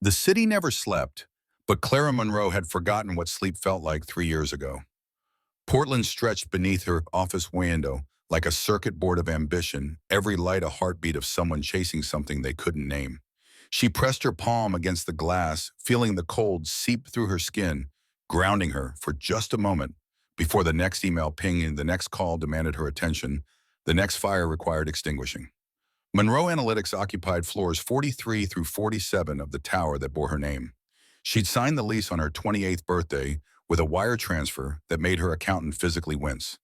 The city never slept, but Clara Monroe had forgotten what sleep felt like 3 years ago. Portland stretched beneath her office window like a circuit board of ambition, every light a heartbeat of someone chasing something they couldn't name. She pressed her palm against the glass, feeling the cold seep through her skin, grounding her for just a moment before the next email pinged and the next call demanded her attention, the next fire required extinguishing. Monroe Analytics occupied floors 43 through 47 of the tower that bore her name. She'd signed the lease on her 28th birthday with a wire transfer that made her accountant physically wince.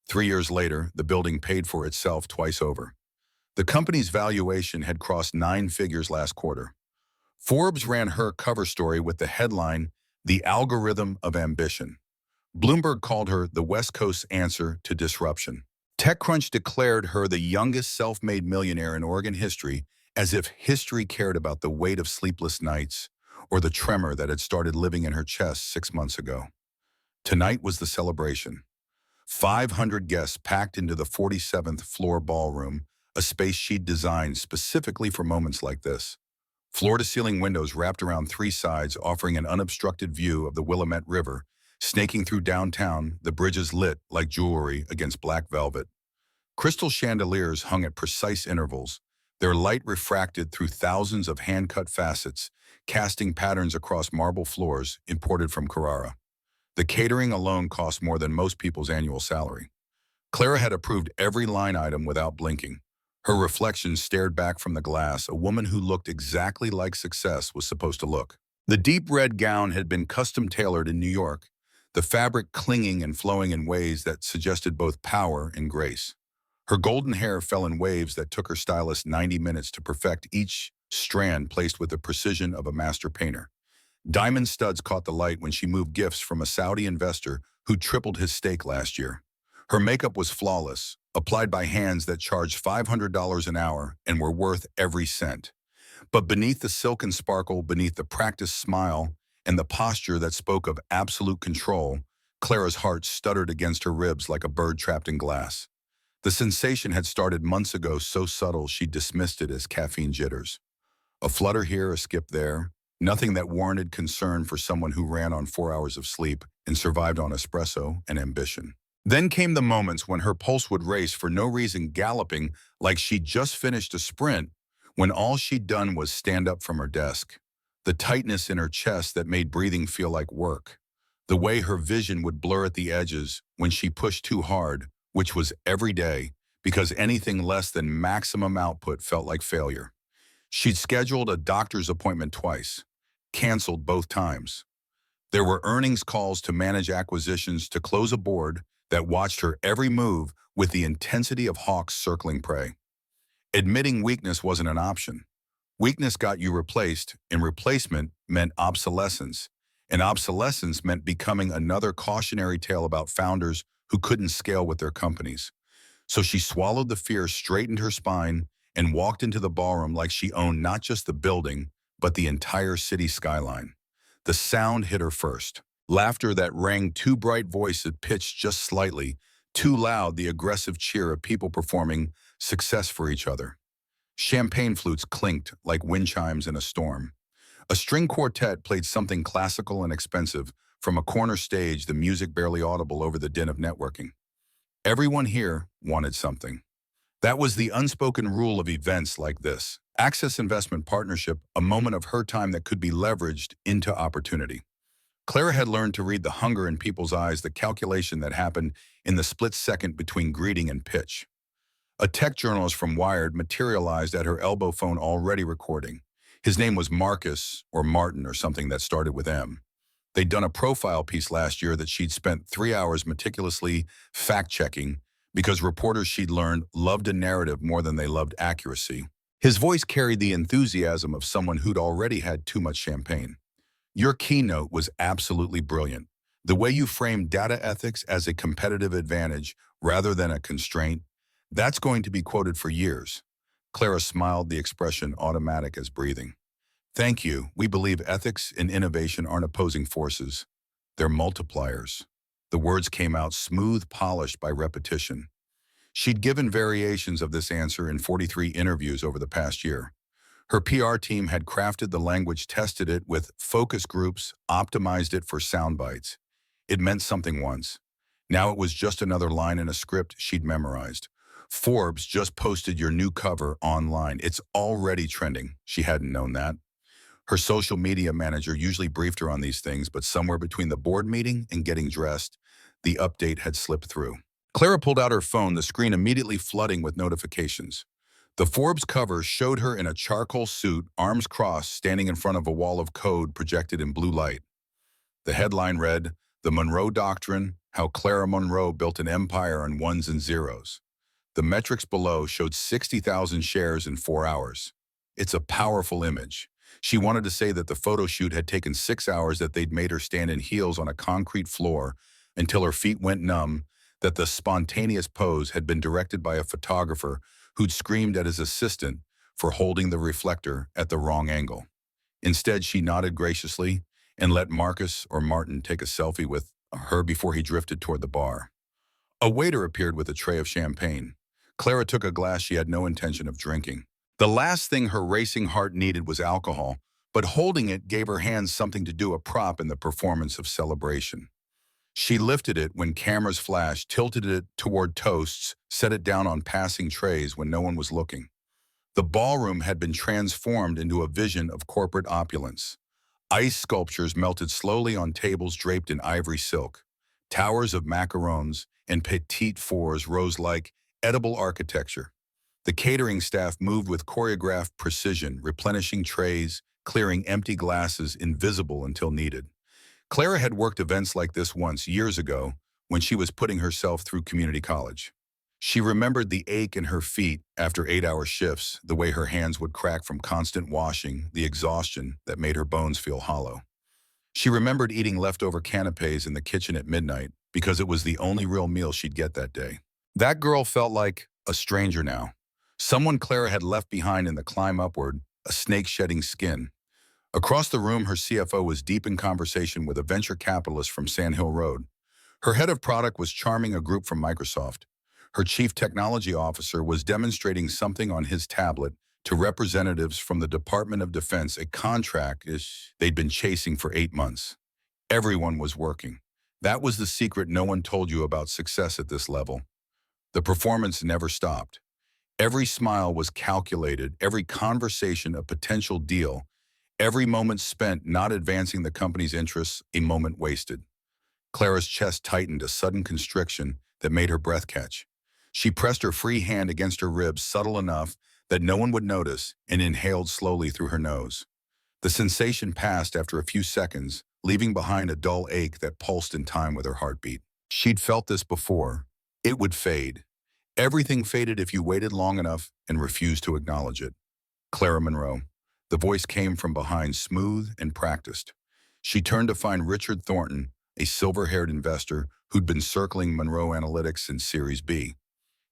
3 years later, the building paid for itself twice over. The company's valuation had crossed 9 figures last quarter. Forbes ran her cover story with the headline, "The Algorithm of Ambition." Bloomberg called her the West Coast's answer to disruption. TechCrunch declared her the youngest self-made millionaire in Oregon history, as if history cared about the weight of sleepless nights or the tremor that had started living in her chest 6 months ago. Tonight was the celebration. 500 guests packed into the 47th floor ballroom, a space she'd designed specifically for moments like this. Floor-to-ceiling windows wrapped around three sides, offering an unobstructed view of the Willamette River, snaking through downtown, the bridges lit like jewelry against black velvet. Crystal chandeliers hung at precise intervals, their light refracted through thousands of hand-cut facets, casting patterns across marble floors imported from Carrara. The catering alone cost more than most people's annual salary. Clara had approved every line item without blinking. Her reflection stared back from the glass, a woman who looked exactly like success was supposed to look. The deep red gown had been custom-tailored in New York, the fabric clinging and flowing in ways that suggested both power and grace. Her golden hair fell in waves that took her stylist 90 minutes to perfect, each strand placed with the precision of a master painter. Diamond studs caught the light when she moved gifts from a Saudi investor who tripled his stake last year. Her makeup was flawless, applied by hands that charged $500 an hour and were worth every cent. But beneath the silken sparkle, beneath the practiced smile, and the posture that spoke of absolute control, Clara's heart stuttered against her ribs like a bird trapped in glass. The sensation had started months ago, so subtle she dismissed it as caffeine jitters. A flutter here, a skip there, nothing that warranted concern for someone who ran on 4 hours of sleep and survived on espresso and ambition. Then came the moments when her pulse would race for no reason, galloping like she'd just finished a sprint, when all she'd done was stand up from her desk. The tightness in her chest that made breathing feel like work. The way her vision would blur at the edges when she pushed too hard, which was every day, because anything less than maximum output felt like failure. She'd scheduled a doctor's appointment twice, canceled both times. There were earnings calls to manage acquisitions to close a board that watched her every move with the intensity of hawks circling prey. Admitting weakness wasn't an option. Weakness got you replaced, and replacement meant obsolescence, and obsolescence meant becoming another cautionary tale about founders who couldn't scale with their companies. So she swallowed the fear, straightened her spine, and walked into the ballroom like she owned not just the building, but the entire city skyline. The sound hit her first. Laughter that rang too bright, voices pitched just slightly, too loud, the aggressive cheer of people performing success for each other. Champagne flutes clinked like wind chimes in a storm. A string quartet played something classical and expensive from a corner stage, the music barely audible over the din of networking. Everyone here wanted something. That was the unspoken rule of events like this. Access Investment Partnership, a moment of her time that could be leveraged into opportunity. Clara had learned to read the hunger in people's eyes, the calculation that happened in the split second between greeting and pitch. A tech journalist from Wired materialized at her elbow phone, already recording. His name was Marcus, or Martin, or something that started with M. They'd done a profile piece last year that she'd spent 3 hours meticulously fact-checking because reporters she'd learned loved a narrative more than they loved accuracy. His voice carried the enthusiasm of someone who'd already had too much champagne. Your keynote was absolutely brilliant. The way you framed data ethics as a competitive advantage rather than a constraint, that's going to be quoted for years. Clara smiled, the expression automatic as breathing. Thank you. We believe ethics and innovation aren't opposing forces. They're multipliers. The words came out smooth, polished by repetition. She'd given variations of this answer in 43 interviews over the past year. Her PR team had crafted the language, tested it with focus groups, optimized it for sound bites. It meant something once. Now it was just another line in a script she'd memorized. Forbes just posted your new cover online. It's already trending. She hadn't known that. Her social media manager usually briefed her on these things, but somewhere between the board meeting and getting dressed, the update had slipped through. Clara pulled out her phone, the screen immediately flooding with notifications. The Forbes cover showed her in a charcoal suit, arms crossed, standing in front of a wall of code projected in blue light. The headline read, "The Monroe Doctrine, How Clara Monroe Built an Empire on Ones and Zeros." The metrics below showed 60,000 shares in 4 hours. It's a powerful image. She wanted to say that the photo shoot had taken 6 hours, that they'd made her stand in heels on a concrete floor until her feet went numb, that the spontaneous pose had been directed by a photographer who'd screamed at his assistant for holding the reflector at the wrong angle. Instead, she nodded graciously and let Marcus or Martin take a selfie with her before he drifted toward the bar. A waiter appeared with a tray of champagne. Clara took a glass she had no intention of drinking. The last thing her racing heart needed was alcohol, but holding it gave her hands something to do, a prop in the performance of celebration. She lifted it when cameras flashed, tilted it toward toasts, set it down on passing trays when no one was looking. The ballroom had been transformed into a vision of corporate opulence. Ice sculptures melted slowly on tables draped in ivory silk. Towers of macarons and petite fours rose like edible architecture. The catering staff moved with choreographed precision, replenishing trays, clearing empty glasses, invisible until needed. Clara had worked events like this once, years ago, when she was putting herself through community college. She remembered the ache in her feet after 8-hour shifts, the way her hands would crack from constant washing, the exhaustion that made her bones feel hollow. She remembered eating leftover canapes in the kitchen at midnight because it was the only real meal she'd get that day. That girl felt like a stranger now. Someone Clara had left behind in the climb upward, a snake shedding skin. Across the room, her CFO was deep in conversation with a venture capitalist from Sand Hill Road. Her head of product was charming a group from Microsoft. Her chief technology officer was demonstrating something on his tablet to representatives from the Department of Defense, a contract they'd been chasing for 8 months. Everyone was working. That was the secret no one told you about success at this level. The performance never stopped. Every smile was calculated, every conversation a potential deal, every moment spent not advancing the company's interests, a moment wasted. Clara's chest tightened, a sudden constriction that made her breath catch. She pressed her free hand against her ribs, subtle enough that no one would notice, and inhaled slowly through her nose. The sensation passed after a few seconds, leaving behind a dull ache that pulsed in time with her heartbeat. She'd felt this before. It would fade. Everything faded if you waited long enough and refused to acknowledge it. Clara Monroe. The voice came from behind, smooth and practiced. She turned to find Richard Thornton, a silver-haired investor who'd been circling Monroe Analytics since Series B.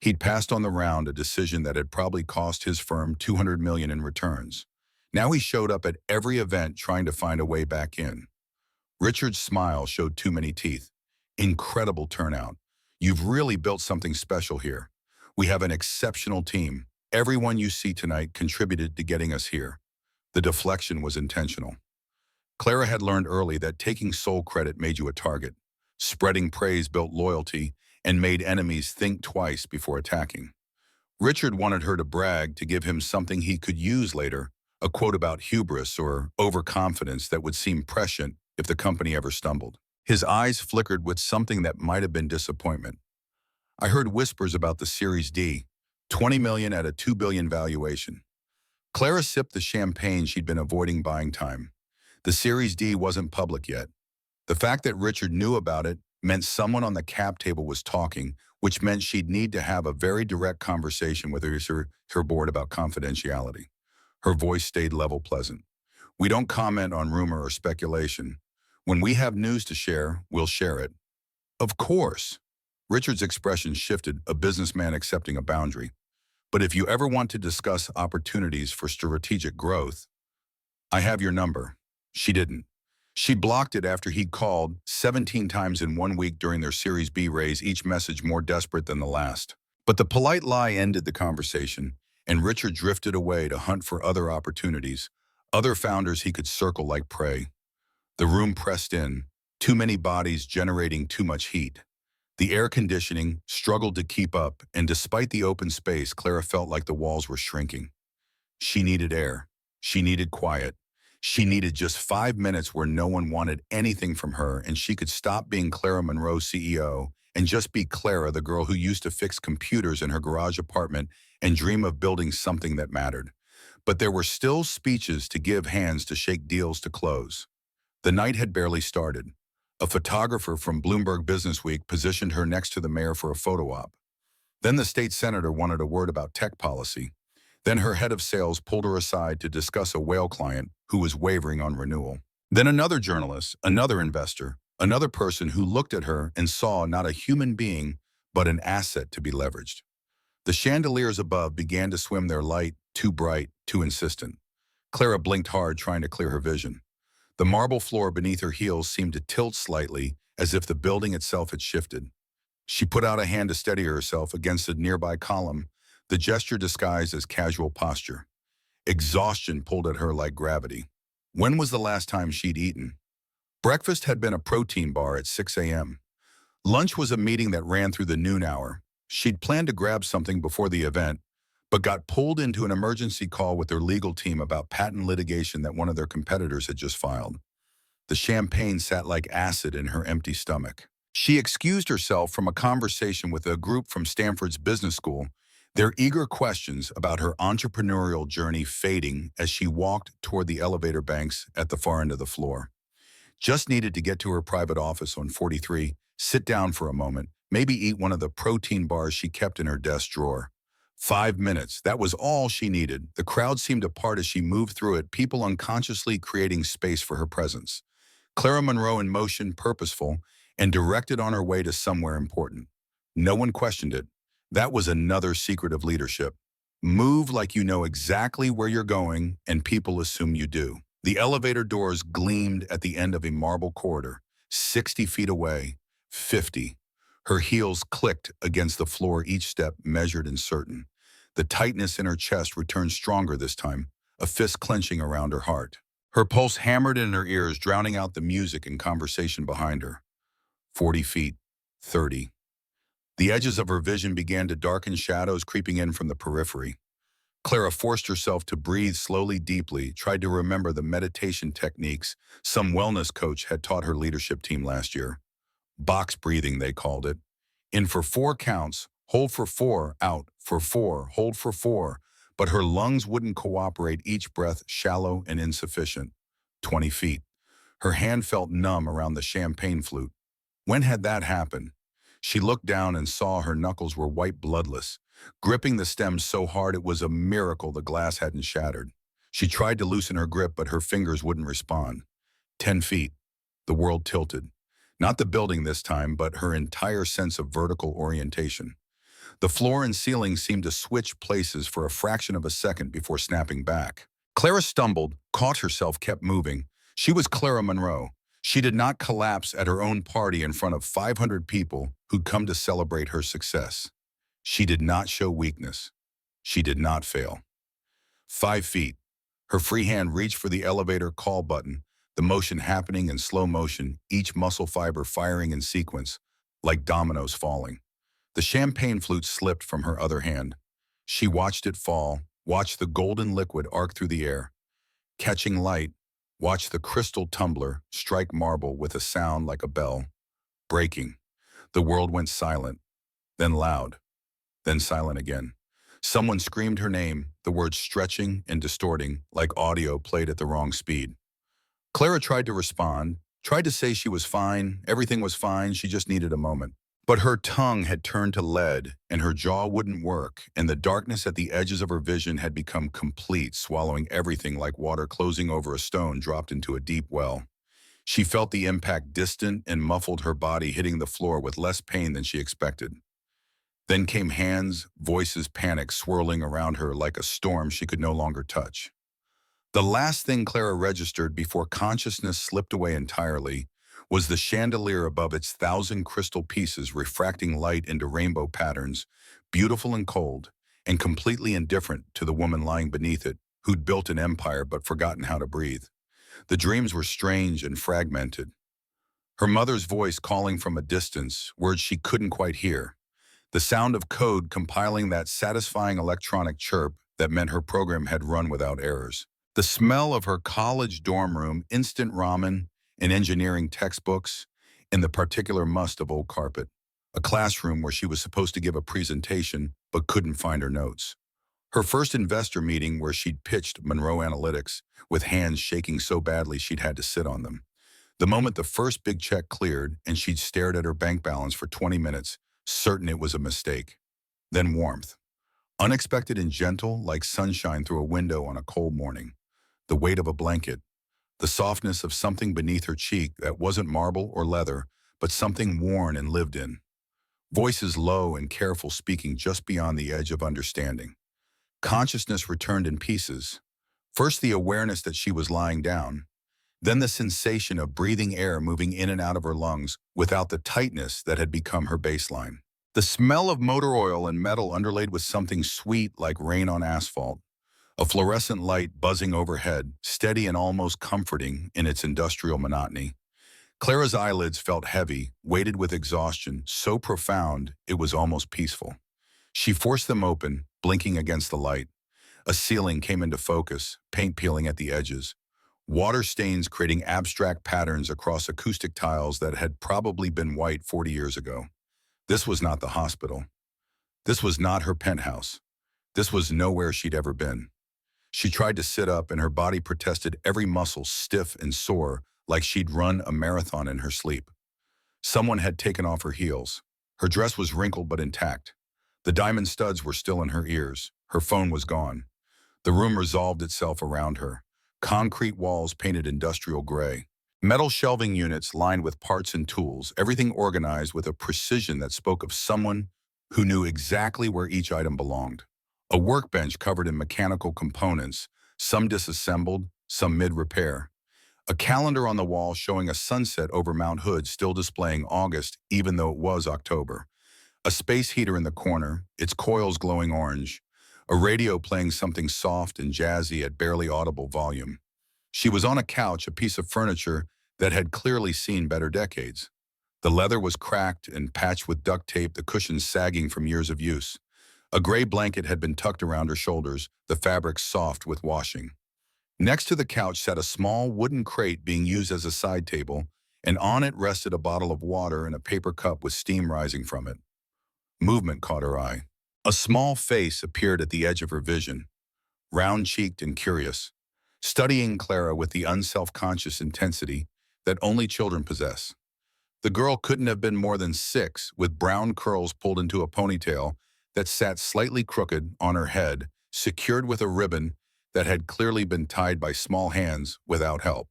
He'd passed on the round, a decision that had probably cost his firm $200 million in returns. Now he showed up at every event trying to find a way back in. Richard's smile showed too many teeth. Incredible turnout. You've really built something special here. We have an exceptional team. Everyone you see tonight contributed to getting us here. The deflection was intentional. Clara had learned early that taking sole credit made you a target. Spreading praise built loyalty and made enemies think twice before attacking. Richard wanted her to brag, to give him something he could use later, a quote about hubris or overconfidence that would seem prescient if the company ever stumbled. His eyes flickered with something that might have been disappointment. I heard whispers about the Series D, $20 million at a $2 billion valuation. Clara sipped the champagne she'd been avoiding buying time. The Series D wasn't public yet. The fact that Richard knew about it meant someone on the cap table was talking, which meant she'd need to have a very direct conversation with her board about confidentiality. Her voice stayed level, pleasant. We don't comment on rumor or speculation. When we have news to share, we'll share it. Of course. Richard's expression shifted, a businessman accepting a boundary. But if you ever want to discuss opportunities for strategic growth, I have your number. She didn't. She blocked it after he'd called 17 times in 1 week during their Series B raise, each message more desperate than the last. But the polite lie ended the conversation, and Richard drifted away to hunt for other opportunities, other founders he could circle like prey. The room pressed in, too many bodies generating too much heat. The air conditioning struggled to keep up, and despite the open space, Clara felt like the walls were shrinking. She needed air. She needed quiet. She needed just 5 minutes where no one wanted anything from her, and she could stop being Clara Monroe, CEO, and just be Clara, the girl who used to fix computers in her garage apartment and dream of building something that mattered. But there were still speeches to give, hands to shake, deals to close. The night had barely started. A photographer from Bloomberg Businessweek positioned her next to the mayor for a photo op. Then the state senator wanted a word about tech policy. Then her head of sales pulled her aside to discuss a whale client who was wavering on renewal. Then another journalist, another investor, another person who looked at her and saw not a human being, but an asset to be leveraged. The chandeliers above began to swim their light, too bright, too insistent. Clara blinked hard, trying to clear her vision. The marble floor beneath her heels seemed to tilt slightly, as if the building itself had shifted. She put out a hand to steady herself against a nearby column, the gesture disguised as casual posture. Exhaustion pulled at her like gravity. When was the last time she'd eaten? Breakfast had been a protein bar at 6 a.m. Lunch was a meeting that ran through the noon hour. She'd planned to grab something before the event, but got pulled into an emergency call with their legal team about patent litigation that one of their competitors had just filed. The champagne sat like acid in her empty stomach. She excused herself from a conversation with a group from Stanford's business school, their eager questions about her entrepreneurial journey fading as she walked toward the elevator banks at the far end of the floor. Just needed to get to her private office on 43, sit down for a moment, maybe eat one of the protein bars she kept in her desk drawer. 5 minutes, that was all she needed. The crowd seemed to part as she moved through it, people unconsciously creating space for her presence. Clara Monroe in motion, purposeful, and directed on her way to somewhere important. No one questioned it. That was another secret of leadership. Move like you know exactly where you're going, and people assume you do. The elevator doors gleamed at the end of a marble corridor, 60 feet away, 50. Her heels clicked against the floor, each step measured and certain. The tightness in her chest returned stronger this time, a fist clenching around her heart. Her pulse hammered in her ears, drowning out the music and conversation behind her. 40 feet, 30. The edges of her vision began to darken, shadows creeping in from the periphery. Clara forced herself to breathe slowly, deeply, tried to remember the meditation techniques some wellness coach had taught her leadership team last year. Box breathing, they called it. In for 4 counts, hold for 4, out for 4, hold for 4. But her lungs wouldn't cooperate, each breath shallow and insufficient. 20 feet. Her hand felt numb around the champagne flute. When had that happened? She looked down and saw her knuckles were white, bloodless, gripping the stem so hard it was a miracle the glass hadn't shattered. She tried to loosen her grip, but her fingers wouldn't respond. 10 feet. The world tilted. Not the building this time, but her entire sense of vertical orientation. The floor and ceiling seemed to switch places for a fraction of a second before snapping back. Clara stumbled, caught herself, kept moving. She was Clara Monroe. She did not collapse at her own party in front of 500 people who'd come to celebrate her success. She did not show weakness. She did not fail. 5 feet. Her free hand reached for the elevator call button, the motion happening in slow motion, each muscle fiber firing in sequence, like dominoes falling. The champagne flute slipped from her other hand. She watched it fall, watched the golden liquid arc through the air. Catching light, watched the crystal tumbler strike marble with a sound like a bell. Breaking. The world went silent, then loud, then silent again. Someone screamed her name, the words stretching and distorting like audio played at the wrong speed. Clara tried to respond, tried to say she was fine, everything was fine, she just needed a moment. But her tongue had turned to lead, and her jaw wouldn't work, and the darkness at the edges of her vision had become complete, swallowing everything like water closing over a stone dropped into a deep well. She felt the impact distant and muffled, her body hitting the floor with less pain than she expected. Then came hands, voices, panic swirling around her like a storm she could no longer touch. The last thing Clara registered before consciousness slipped away entirely was the chandelier above, its 1,000 crystal pieces refracting light into rainbow patterns, beautiful and cold, and completely indifferent to the woman lying beneath it, who'd built an empire but forgotten how to breathe. The dreams were strange and fragmented. Her mother's voice calling from a distance, words she couldn't quite hear. The sound of code compiling that satisfying electronic chirp that meant her program had run without errors. The smell of her college dorm room, instant ramen, and engineering textbooks, and the particular must of old carpet. A classroom where she was supposed to give a presentation but couldn't find her notes. Her first investor meeting where she'd pitched Monroe Analytics with hands shaking so badly she'd had to sit on them. The moment the first big check cleared and she'd stared at her bank balance for 20 minutes, certain it was a mistake. Then warmth. Unexpected and gentle, like sunshine through a window on a cold morning. The weight of a blanket. The softness of something beneath her cheek that wasn't marble or leather, but something worn and lived in. Voices low and careful speaking just beyond the edge of understanding. Consciousness returned in pieces. First the awareness that she was lying down, then the sensation of breathing air moving in and out of her lungs without the tightness that had become her baseline. The smell of motor oil and metal underlaid with something sweet like rain on asphalt. A fluorescent light buzzing overhead, steady and almost comforting in its industrial monotony. Clara's eyelids felt heavy, weighted with exhaustion, so profound it was almost peaceful. She forced them open, blinking against the light. A ceiling came into focus, paint peeling at the edges. Water stains creating abstract patterns across acoustic tiles that had probably been white 40 years ago. This was not the hospital. This was not her penthouse. This was nowhere she'd ever been. She tried to sit up and her body protested, every muscle stiff and sore, like she'd run a marathon in her sleep. Someone had taken off her heels. Her dress was wrinkled but intact. The diamond studs were still in her ears. Her phone was gone. The room resolved itself around her. Concrete walls painted industrial gray. Metal shelving units lined with parts and tools, everything organized with a precision that spoke of someone who knew exactly where each item belonged. A workbench covered in mechanical components, some disassembled, some mid-repair. A calendar on the wall showing a sunset over Mount Hood still displaying August even though it was October. A space heater in the corner, its coils glowing orange. A radio playing something soft and jazzy at barely audible volume. She was on a couch, a piece of furniture that had clearly seen better decades. The leather was cracked and patched with duct tape, the cushions sagging from years of use. A gray blanket had been tucked around her shoulders, the fabric soft with washing. Next to the couch sat a small wooden crate being used as a side table, and on it rested a bottle of water and a paper cup with steam rising from it. Movement caught her eye. A small face appeared at the edge of her vision, round-cheeked and curious, studying Clara with the unself-conscious intensity that only children possess. The girl couldn't have been more than 6, with brown curls pulled into a ponytail that sat slightly crooked on her head, secured with a ribbon that had clearly been tied by small hands without help.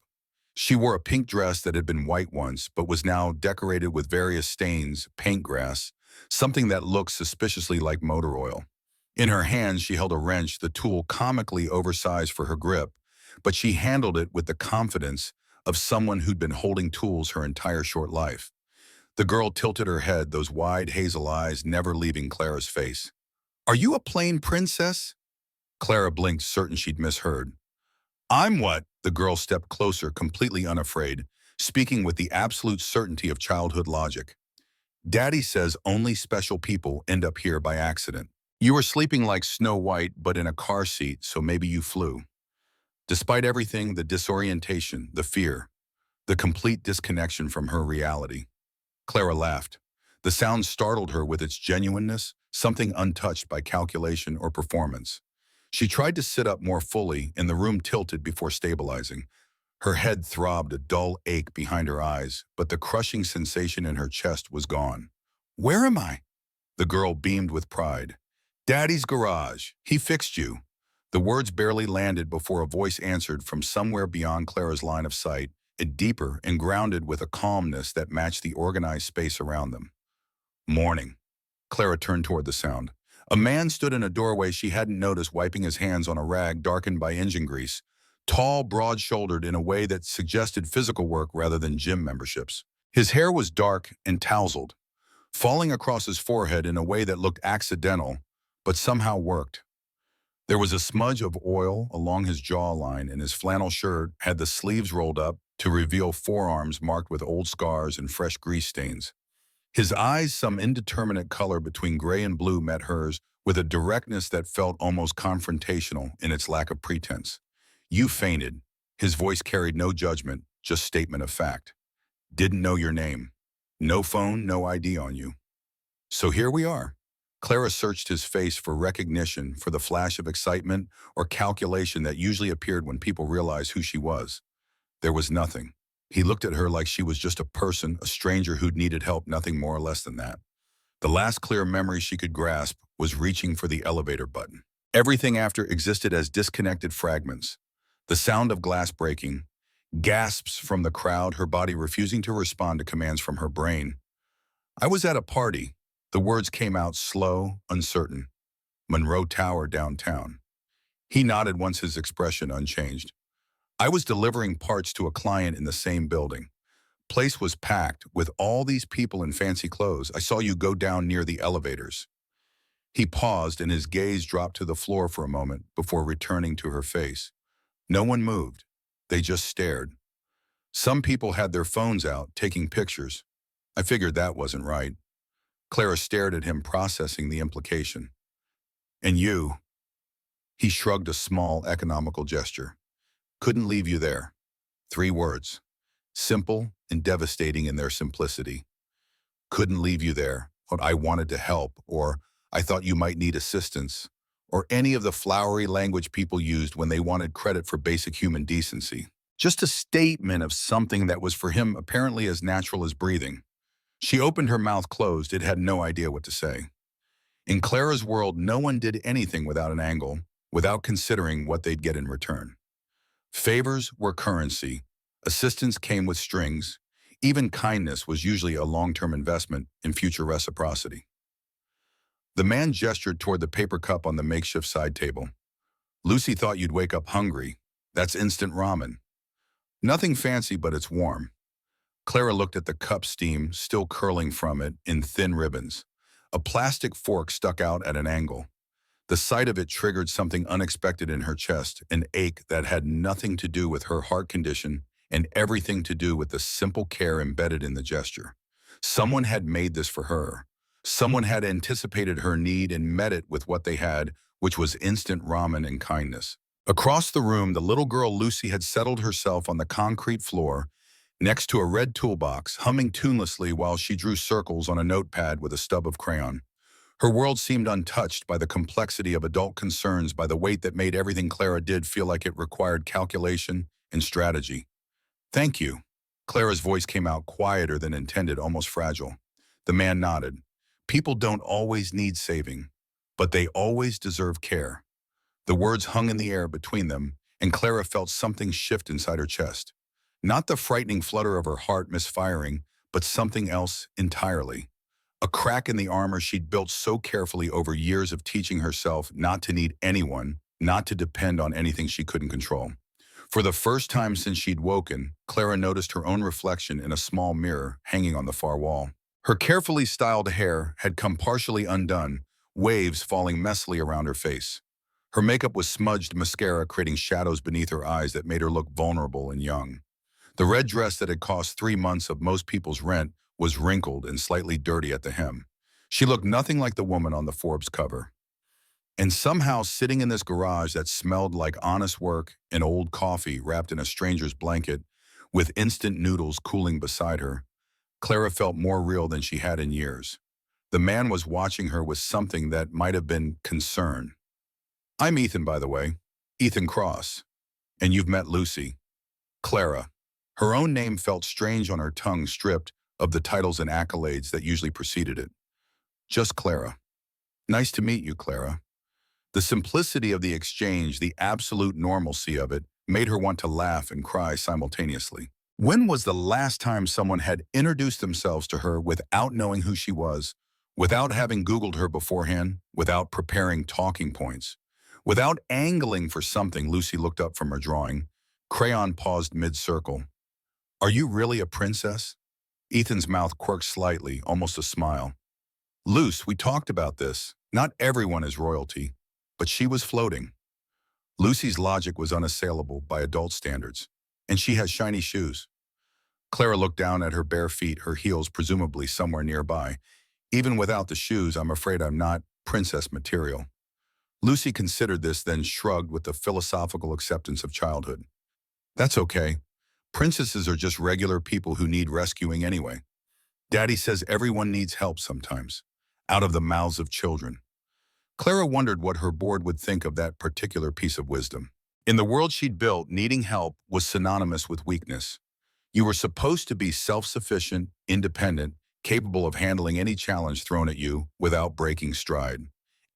She wore a pink dress that had been white once, but was now decorated with various stains, paint grass, something that looked suspiciously like motor oil. In her hands, she held a wrench, the tool comically oversized for her grip, but she handled it with the confidence of someone who'd been holding tools her entire short life. The girl tilted her head, those wide hazel eyes never leaving Clara's face. "Are you a plain princess?" Clara blinked, certain she'd misheard. "I'm what?" The girl stepped closer, completely unafraid, speaking with the absolute certainty of childhood logic. "Daddy says only special people end up here by accident. You were sleeping like Snow White, but in a car seat, so maybe you flew." Despite everything, the disorientation, the fear, the complete disconnection from her reality. Clara laughed. The sound startled her with its genuineness, something untouched by calculation or performance. She tried to sit up more fully, and the room tilted before stabilizing. Her head throbbed, a dull ache behind her eyes, but the crushing sensation in her chest was gone. "Where am I?" The girl beamed with pride. "Daddy's garage. He fixed you." The words barely landed before a voice answered from somewhere beyond Clara's line of sight, and deeper and grounded with a calmness that matched the organized space around them. "Morning." Clara turned toward the sound. A man stood in a doorway she hadn't noticed, wiping his hands on a rag darkened by engine grease. Tall, broad-shouldered in a way that suggested physical work rather than gym memberships. His hair was dark and tousled, falling across his forehead in a way that looked accidental, but somehow worked. There was a smudge of oil along his jawline, and his flannel shirt had the sleeves rolled up to reveal forearms marked with old scars and fresh grease stains. His eyes, some indeterminate color between gray and blue, met hers with a directness that felt almost confrontational in its lack of pretense. "You fainted." His voice carried no judgment, just statement of fact. "Didn't know your name. No phone, no ID on you. So here we are." Clara searched his face for recognition, for the flash of excitement or calculation that usually appeared when people realized who she was. There was nothing. He looked at her like she was just a person, a stranger who'd needed help, nothing more or less than that. The last clear memory she could grasp was reaching for the elevator button. Everything after existed as disconnected fragments. The sound of glass breaking, gasps from the crowd, her body refusing to respond to commands from her brain. "I was at a party." The words came out slow, uncertain. "Monroe Tower downtown." He nodded, once his expression unchanged. "I was delivering parts to a client in the same building. Place was packed with all these people in fancy clothes. I saw you go down near the elevators." He paused, and his gaze dropped to the floor for a moment before returning to her face. No one moved. They just stared. Some people had their phones out, taking pictures. I figured that wasn't right. Clara stared at him, processing the implication. "And you?" He shrugged, a small, economical gesture. "Couldn't leave you there." 3 words. Simple and devastating in their simplicity. "Couldn't leave you there," or "I wanted to help," or "I thought you might need assistance," or any of the flowery language people used when they wanted credit for basic human decency. Just a statement of something that was for him apparently as natural as breathing. She opened her mouth closed. It had no idea what to say. In Clara's world, no one did anything without an angle, without considering what they'd get in return. Favors were currency. Assistance came with strings. Even kindness was usually a long-term investment in future reciprocity. The man gestured toward the paper cup on the makeshift side table. "Lucy thought you'd wake up hungry. That's instant ramen. Nothing fancy, but it's warm." Clara looked at the cup, steam still curling from it in thin ribbons. A plastic fork stuck out at an angle. The sight of it triggered something unexpected in her chest, an ache that had nothing to do with her heart condition and everything to do with the simple care embedded in the gesture. Someone had made this for her. Someone had anticipated her need and met it with what they had, which was instant ramen and kindness. Across the room, the little girl Lucy had settled herself on the concrete floor next to a red toolbox, humming tunelessly while she drew circles on a notepad with a stub of crayon. Her world seemed untouched by the complexity of adult concerns, by the weight that made everything Clara did feel like it required calculation and strategy. "Thank you." Clara's voice came out quieter than intended, almost fragile. The man nodded. "People don't always need saving, but they always deserve care." The words hung in the air between them, and Clara felt something shift inside her chest. Not the frightening flutter of her heart misfiring, but something else entirely. A crack in the armor she'd built so carefully over years of teaching herself not to need anyone, not to depend on anything she couldn't control. For the first time since she'd woken, Clara noticed her own reflection in a small mirror hanging on the far wall. Her carefully styled hair had come partially undone, waves falling messily around her face. Her makeup was smudged mascara, creating shadows beneath her eyes that made her look vulnerable and young. The red dress that had cost 3 months of most people's rent was wrinkled and slightly dirty at the hem. She looked nothing like the woman on the Forbes cover. And somehow, sitting in this garage that smelled like honest work and old coffee wrapped in a stranger's blanket, with instant noodles cooling beside her, Clara felt more real than she had in years. The man was watching her with something that might have been concern. "I'm Ethan, by the way. Ethan Cross. And you've met Lucy." Clara. Her own name felt strange on her tongue, stripped of the titles and accolades that usually preceded it. Just Clara. "Nice to meet you, Clara." The simplicity of the exchange, the absolute normalcy of it, made her want to laugh and cry simultaneously. When was the last time someone had introduced themselves to her without knowing who she was, without having Googled her beforehand, without preparing talking points, without angling for something? Lucy looked up from her drawing. Crayon paused mid-circle. "Are you really a princess?" Ethan's mouth quirked slightly, almost a smile. "Luce, we talked about this. Not everyone is royalty, but she was floating. Lucy's logic was unassailable by adult standards, and she has shiny shoes. Clara looked down at her bare feet, her heels presumably somewhere nearby. Even without the shoes, I'm afraid I'm not princess material. Lucy considered this, then shrugged with the philosophical acceptance of childhood. That's okay. Princesses are just regular people who need rescuing anyway. Daddy says everyone needs help sometimes, out of the mouths of children. Clara wondered what her board would think of that particular piece of wisdom. In the world she'd built, needing help was synonymous with weakness. You were supposed to be self-sufficient, independent, capable of handling any challenge thrown at you without breaking stride.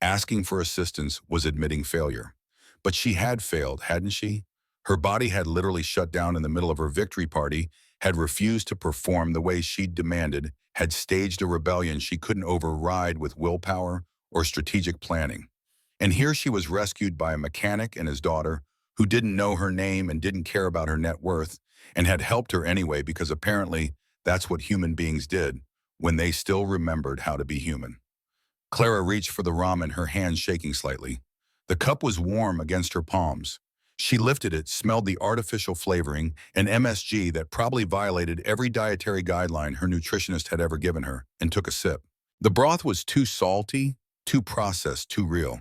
Asking for assistance was admitting failure. But she had failed, hadn't she? Her body had literally shut down in the middle of her victory party, had refused to perform the way she'd demanded, had staged a rebellion she couldn't override with willpower or strategic planning. And here she was rescued by a mechanic and his daughter who didn't know her name and didn't care about her net worth, and had helped her anyway because apparently that's what human beings did when they still remembered how to be human. Clara reached for the ramen, her hands shaking slightly. The cup was warm against her palms. She lifted it, smelled the artificial flavoring, an MSG that probably violated every dietary guideline her nutritionist had ever given her, and took a sip. The broth was too salty, too processed, too real.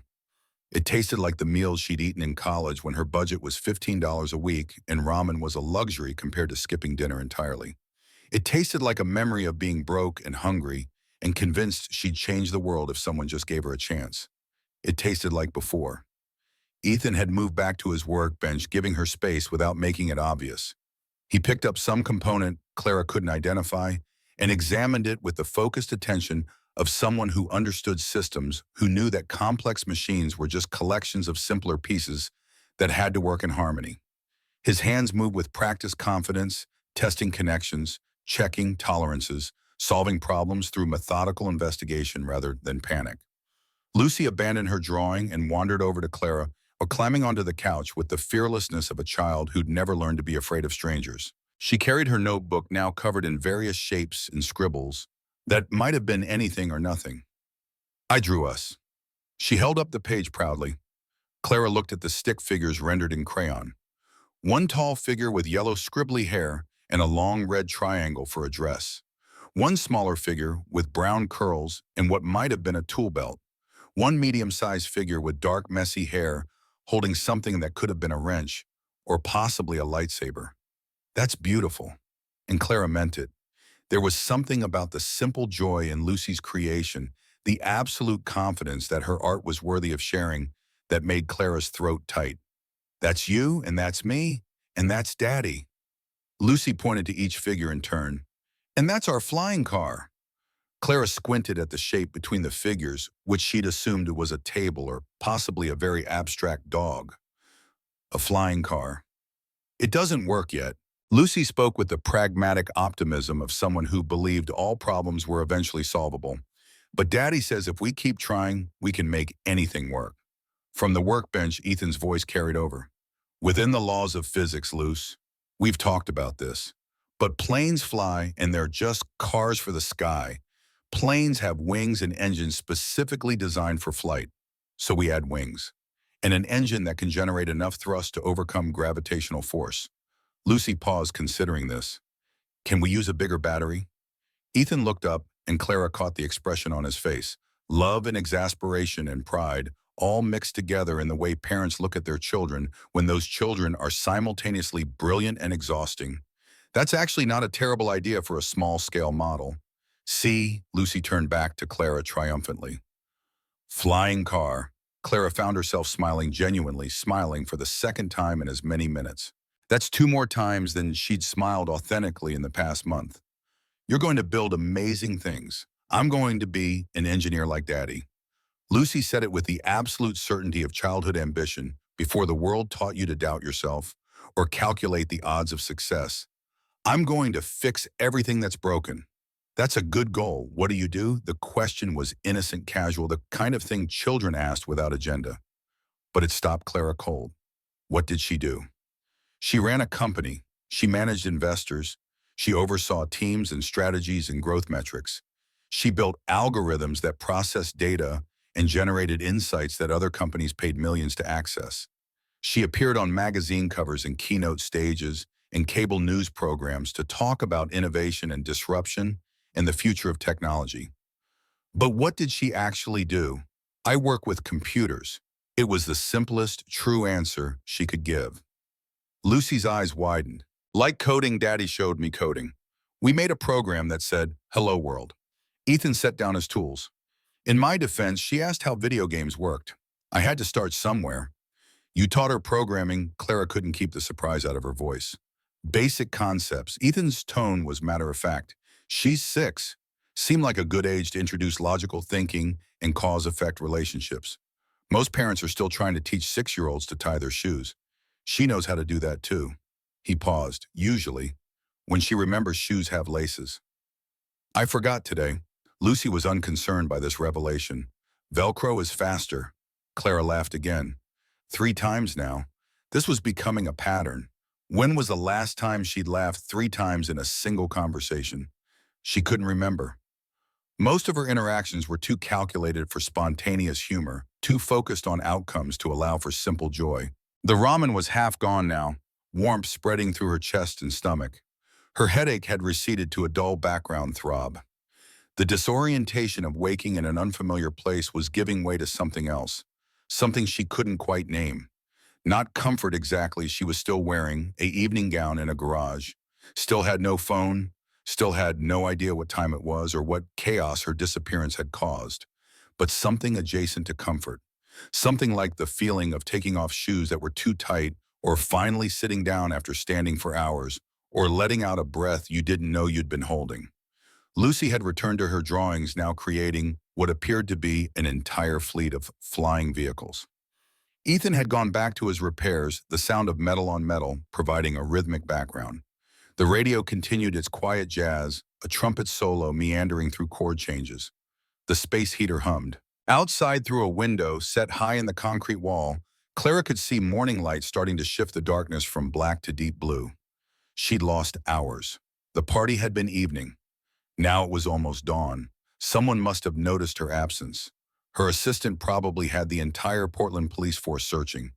It tasted like the meals she'd eaten in college when her budget was $15 a week and ramen was a luxury compared to skipping dinner entirely. It tasted like a memory of being broke and hungry and convinced she'd change the world if someone just gave her a chance. It tasted like before. Ethan had moved back to his workbench, giving her space without making it obvious. He picked up some component Clara couldn't identify and examined it with the focused attention of someone who understood systems, who knew that complex machines were just collections of simpler pieces that had to work in harmony. His hands moved with practiced confidence, testing connections, checking tolerances, solving problems through methodical investigation rather than panic. Lucy abandoned her drawing and wandered over to Clara, or climbing onto the couch with the fearlessness of a child who'd never learned to be afraid of strangers. She carried her notebook, now covered in various shapes and scribbles that might have been anything or nothing. I drew us. She held up the page proudly. Clara looked at the stick figures rendered in crayon. One tall figure with yellow scribbly hair and a long red triangle for a dress. One smaller figure with brown curls and what might have been a tool belt. One medium-sized figure with dark, messy hair holding something that could have been a wrench or possibly a lightsaber. That's beautiful. And Clara meant it. There was something about the simple joy in Lucy's creation, the absolute confidence that her art was worthy of sharing, that made Clara's throat tight. That's you, and that's me, and that's Daddy. Lucy pointed to each figure in turn. And that's our flying car. Clara squinted at the shape between the figures, which she'd assumed was a table or possibly a very abstract dog. A flying car. It doesn't work yet. Lucy spoke with the pragmatic optimism of someone who believed all problems were eventually solvable. But Daddy says if we keep trying, we can make anything work. From the workbench, Ethan's voice carried over. Within the laws of physics, Luce, we've talked about this. But planes fly, and they're just cars for the sky. Planes have wings and engines specifically designed for flight. So we add wings. And an engine that can generate enough thrust to overcome gravitational force. Lucy paused, considering this. Can we use a bigger battery? Ethan looked up, and Clara caught the expression on his face. Love and exasperation and pride, all mixed together in the way parents look at their children when those children are simultaneously brilliant and exhausting. That's actually not a terrible idea for a small-scale model. See, Lucy turned back to Clara triumphantly. Flying car. Clara found herself smiling, genuinely smiling for the second time in as many minutes. That's 2 more times than she'd smiled authentically in the past month. You're going to build amazing things. I'm going to be an engineer like Daddy. Lucy said it with the absolute certainty of childhood ambition before the world taught you to doubt yourself or calculate the odds of success. I'm going to fix everything that's broken. That's a good goal. What do? The question was innocent, casual, the kind of thing children asked without agenda. But it stopped Clara cold. What did she do? She ran a company. She managed investors. She oversaw teams and strategies and growth metrics. She built algorithms that processed data and generated insights that other companies paid millions to access. She appeared on magazine covers and keynote stages and cable news programs to talk about innovation and disruption and the future of technology. But what did she actually do? I work with computers. It was the simplest, true answer she could give. Lucy's eyes widened. Like coding, Daddy showed me coding. We made a program that said, "Hello World." Ethan set down his tools. In my defense, she asked how video games worked. I had to start somewhere. You taught her programming. Clara couldn't keep the surprise out of her voice. Basic concepts. Ethan's tone was matter-of-fact. She's 6. Seemed like a good age to introduce logical thinking and cause-effect relationships. Most parents are still trying to teach 6-year-olds to tie their shoes. She knows how to do that too. He paused. Usually, when she remembers shoes have laces. I forgot today. Lucy was unconcerned by this revelation. Velcro is faster. Clara laughed again. 3 times now. This was becoming a pattern. When was the last time she'd laughed 3 times in a single conversation? She couldn't remember. Most of her interactions were too calculated for spontaneous humor, too focused on outcomes to allow for simple joy. The ramen was half gone now, warmth spreading through her chest and stomach. Her headache had receded to a dull background throb. The disorientation of waking in an unfamiliar place was giving way to something else, something she couldn't quite name. Not comfort exactly. She was still wearing an evening gown in a garage, still had no phone, still had no idea what time it was or what chaos her disappearance had caused, but something adjacent to comfort. Something like the feeling of taking off shoes that were too tight, or finally sitting down after standing for hours, or letting out a breath you didn't know you'd been holding. Lucy had returned to her drawings, now creating what appeared to be an entire fleet of flying vehicles. Ethan had gone back to his repairs, the sound of metal on metal providing a rhythmic background. The radio continued its quiet jazz, a trumpet solo meandering through chord changes. The space heater hummed. Outside, through a window set high in the concrete wall, Clara could see morning light starting to shift the darkness from black to deep blue. She'd lost hours. The party had been evening. Now it was almost dawn. Someone must have noticed her absence. Her assistant probably had the entire Portland police force searching.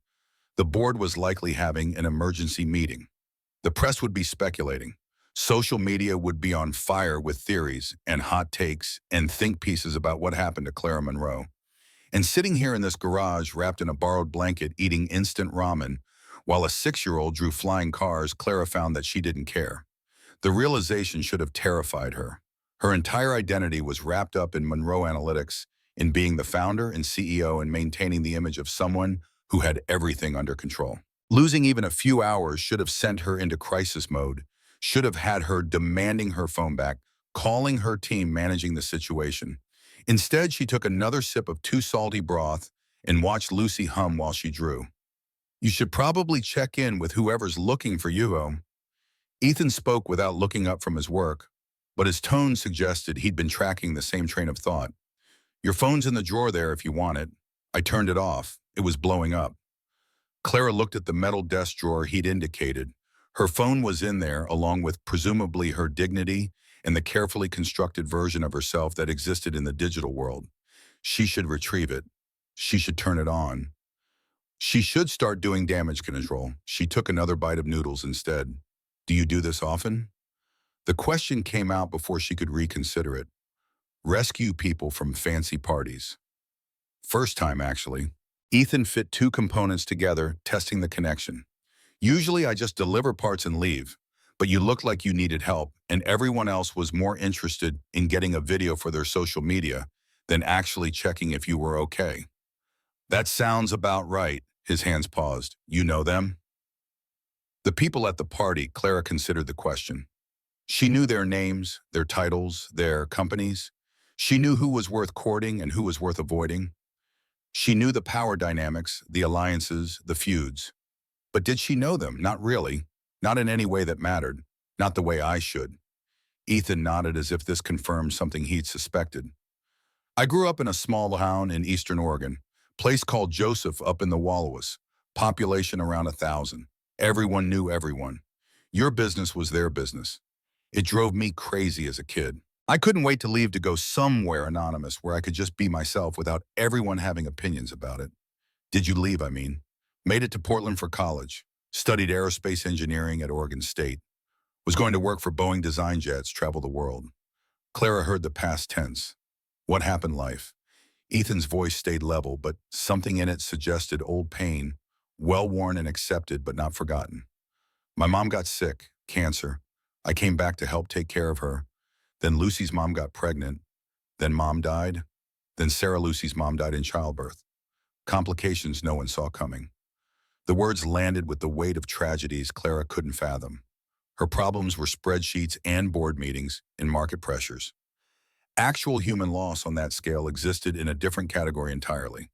The board was likely having an emergency meeting. The press would be speculating. Social media would be on fire with theories and hot takes and think pieces about what happened to Clara Monroe. And sitting here in this garage, wrapped in a borrowed blanket, eating instant ramen, while a 6-year-old drew flying cars, Clara found that she didn't care. The realization should have terrified her. Her entire identity was wrapped up in Monroe Analytics, in being the founder and CEO and maintaining the image of someone who had everything under control. Losing even a few hours should have sent her into crisis mode, should have had her demanding her phone back, calling her team, managing the situation. Instead, she took another sip of too salty broth and watched Lucy hum while she drew. "You should probably check in with whoever's looking for you." Ethan spoke without looking up from his work, but his tone suggested he'd been tracking the same train of thought. "Your phone's in the drawer there if you want it." I turned it off. It was blowing up. Clara looked at the metal desk drawer he'd indicated. Her phone was in there, along with presumably her dignity and the carefully constructed version of herself that existed in the digital world. She should retrieve it. She should turn it on. She should start doing damage control. She took another bite of noodles instead. "Do you do this often?" The question came out before she could reconsider it. Rescue people from fancy parties. First time, actually. Ethan fit 2 components together, testing the connection. "Usually I just deliver parts and leave, but you looked like you needed help, and everyone else was more interested in getting a video for their social media than actually checking if you were okay." "That sounds about right." His hands paused. "You know them?" The people at the party. Clara considered the question. She knew their names, their titles, their companies. She knew who was worth courting and who was worth avoiding. She knew the power dynamics, the alliances, the feuds. But did she know them? Not really. Not in any way that mattered. Not the way I should. Ethan nodded as if this confirmed something he'd suspected. "I grew up in a small town in eastern Oregon, place called Joseph up in the Wallowas, population around 1,000. Everyone knew everyone. Your business was their business. It drove me crazy as a kid. I couldn't wait to leave to go somewhere anonymous where I could just be myself without everyone having opinions about it. Did you leave, I mean? Made it to Portland for college. Studied aerospace engineering at Oregon State. Was going to work for Boeing Design Jets, travel the world. Clara heard the past tense. What happened life? Ethan's voice stayed level, but something in it suggested old pain, well-worn and accepted but not forgotten. My mom got sick, cancer. I came back to help take care of her. Then Lucy's mom got pregnant. Then mom died. Then Sarah Lucy's mom died in childbirth. Complications no one saw coming. The words landed with the weight of tragedies Clara couldn't fathom. Her problems were spreadsheets and board meetings and market pressures. Actual human loss on that scale existed in a different category entirely.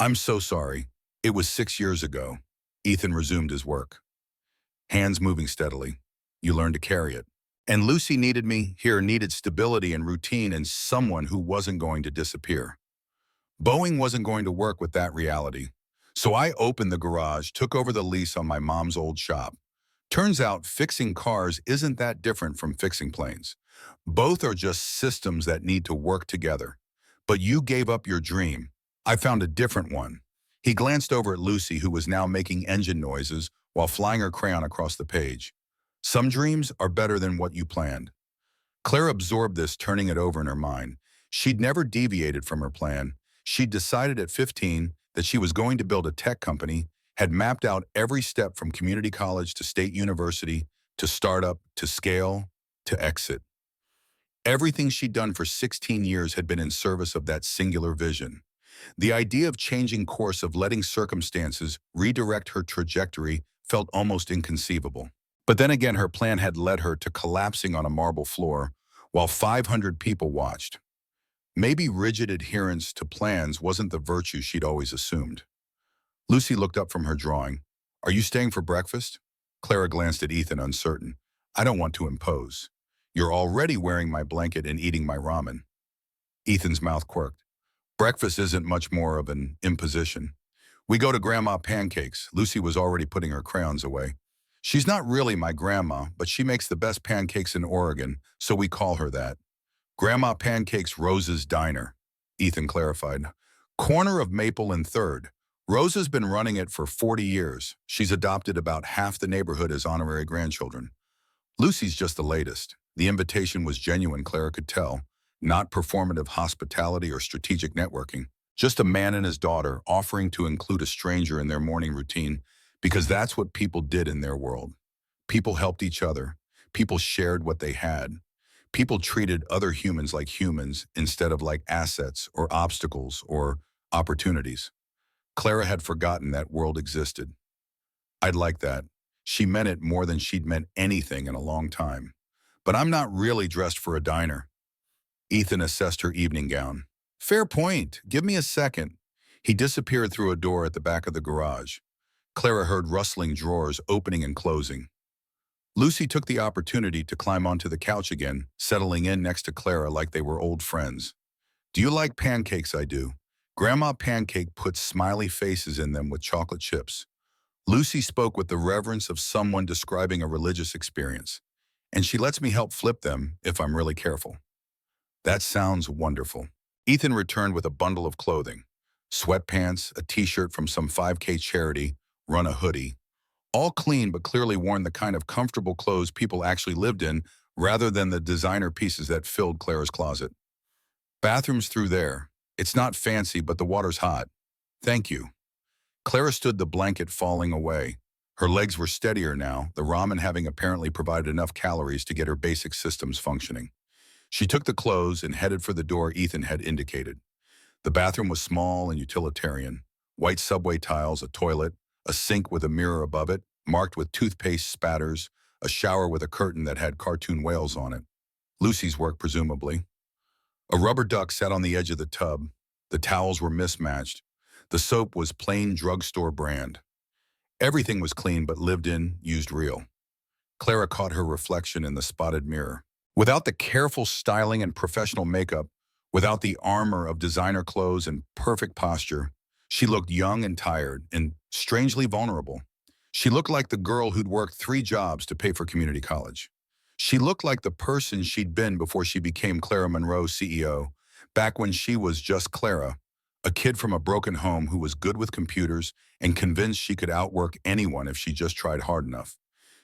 I'm so sorry. It was 6 years ago. Ethan resumed his work. Hands moving steadily. You learned to carry it. And Lucy needed me, here needed stability and routine and someone who wasn't going to disappear. Boeing wasn't going to work with that reality. So I opened the garage, took over the lease on my mom's old shop. Turns out fixing cars isn't that different from fixing planes. Both are just systems that need to work together. But you gave up your dream. I found a different one. He glanced over at Lucy, who was now making engine noises while flying her crayon across the page. Some dreams are better than what you planned. Claire absorbed this, turning it over in her mind. She'd never deviated from her plan. She'd decided at 15 that she was going to build a tech company, had mapped out every step from community college to state university, to startup, to scale, to exit. Everything she'd done for 16 years had been in service of that singular vision. The idea of changing course, of letting circumstances redirect her trajectory, felt almost inconceivable. But then again, her plan had led her to collapsing on a marble floor while 500 people watched. Maybe rigid adherence to plans wasn't the virtue she'd always assumed. Lucy looked up from her drawing. Are you staying for breakfast? Clara glanced at Ethan, uncertain. I don't want to impose. You're already wearing my blanket and eating my ramen. Ethan's mouth quirked. Breakfast isn't much more of an imposition. We go to Grandma Pancake's. Lucy was already putting her crayons away. She's not really my grandma, but she makes the best pancakes in Oregon, so we call her that. Grandma Pancake's Rose's Diner, Ethan clarified. Corner of Maple and 3rd. Rose has been running it for 40 years. She's adopted about half the neighborhood as honorary grandchildren. Lucy's just the latest. The invitation was genuine, Clara could tell. Not performative hospitality or strategic networking. Just a man and his daughter offering to include a stranger in their morning routine, because that's what people did in their world. People helped each other. People shared what they had. People treated other humans like humans instead of like assets or obstacles or opportunities. Clara had forgotten that world existed. I'd like that. She meant it more than she'd meant anything in a long time. But I'm not really dressed for a diner. Ethan assessed her evening gown. Fair point. Give me a second. He disappeared through a door at the back of the garage. Clara heard rustling drawers opening and closing. Lucy took the opportunity to climb onto the couch again, settling in next to Clara like they were old friends. Do you like pancakes? I do. Grandma Pancake puts smiley faces in them with chocolate chips. Lucy spoke with the reverence of someone describing a religious experience, and she lets me help flip them if I'm really careful. That sounds wonderful. Ethan returned with a bundle of clothing. Sweatpants, a t-shirt from some 5K charity, run a hoodie. All clean but clearly worn, the kind of comfortable clothes people actually lived in rather than the designer pieces that filled Clara's closet. Bathroom's through there. It's not fancy, but the water's hot. Thank you. Clara stood, the blanket falling away. Her legs were steadier now, the ramen having apparently provided enough calories to get her basic systems functioning. She took the clothes and headed for the door Ethan had indicated. The bathroom was small and utilitarian. White subway tiles, a toilet, a sink with a mirror above it, marked with toothpaste spatters, a shower with a curtain that had cartoon whales on it. Lucy's work, presumably. A rubber duck sat on the edge of the tub. The towels were mismatched. The soap was plain drugstore brand. Everything was clean but lived in, used real. Clara caught her reflection in the spotted mirror. Without the careful styling and professional makeup, without the armor of designer clothes and perfect posture, she looked young and tired and strangely vulnerable. She looked like the girl who'd worked 3 jobs to pay for community college. She looked like the person she'd been before she became Clara Monroe CEO, back when she was just Clara, a kid from a broken home who was good with computers and convinced she could outwork anyone if she just tried hard enough.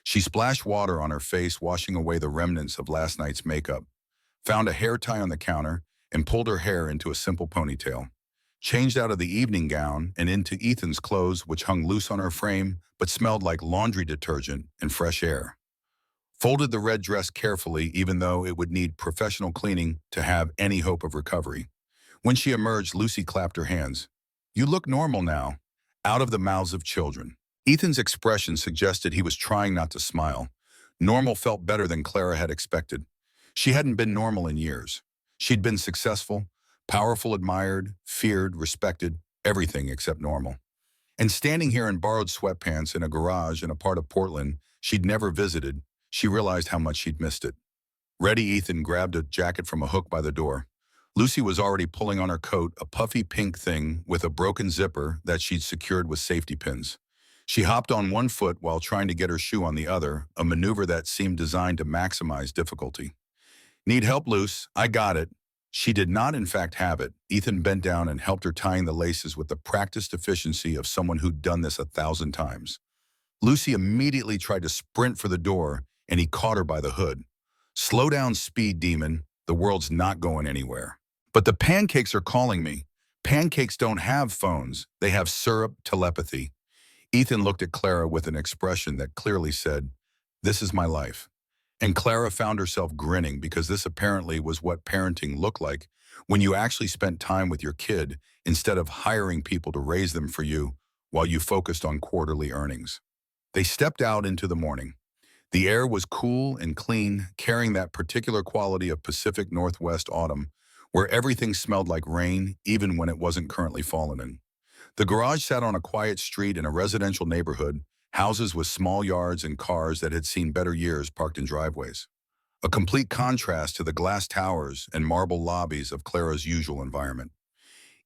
She splashed water on her face, washing away the remnants of last night's makeup, found a hair tie on the counter, and pulled her hair into a simple ponytail. Changed out of the evening gown and into Ethan's clothes, which hung loose on her frame but smelled like laundry detergent and fresh air. Folded the red dress carefully, even though it would need professional cleaning to have any hope of recovery. When she emerged, Lucy clapped her hands. "You look normal now," out of the mouths of children. Ethan's expression suggested he was trying not to smile. Normal felt better than Clara had expected. She hadn't been normal in years. She'd been successful, powerful, admired, feared, respected, everything except normal. And standing here in borrowed sweatpants in a garage in a part of Portland she'd never visited, she realized how much she'd missed it. Ready, Ethan grabbed a jacket from a hook by the door. Lucy was already pulling on her coat, a puffy pink thing with a broken zipper that she'd secured with safety pins. She hopped on one foot while trying to get her shoe on the other, a maneuver that seemed designed to maximize difficulty. "Need help, Luce? I got it." She did not in fact have it. Ethan bent down and helped her tying the laces with the practiced efficiency of someone who'd done this 1,000 times. Lucy immediately tried to sprint for the door, and he caught her by the hood. "Slow down, speed demon. The world's not going anywhere." "But the pancakes are calling me." "Pancakes don't have phones. They have syrup telepathy." Ethan looked at Clara with an expression that clearly said, "This is my life." And Clara found herself grinning because this apparently was what parenting looked like when you actually spent time with your kid instead of hiring people to raise them for you while you focused on quarterly earnings. They stepped out into the morning. The air was cool and clean, carrying that particular quality of Pacific Northwest autumn, where everything smelled like rain, even when it wasn't currently falling in. The garage sat on a quiet street in a residential neighborhood, houses with small yards and cars that had seen better years parked in driveways. A complete contrast to the glass towers and marble lobbies of Clara's usual environment.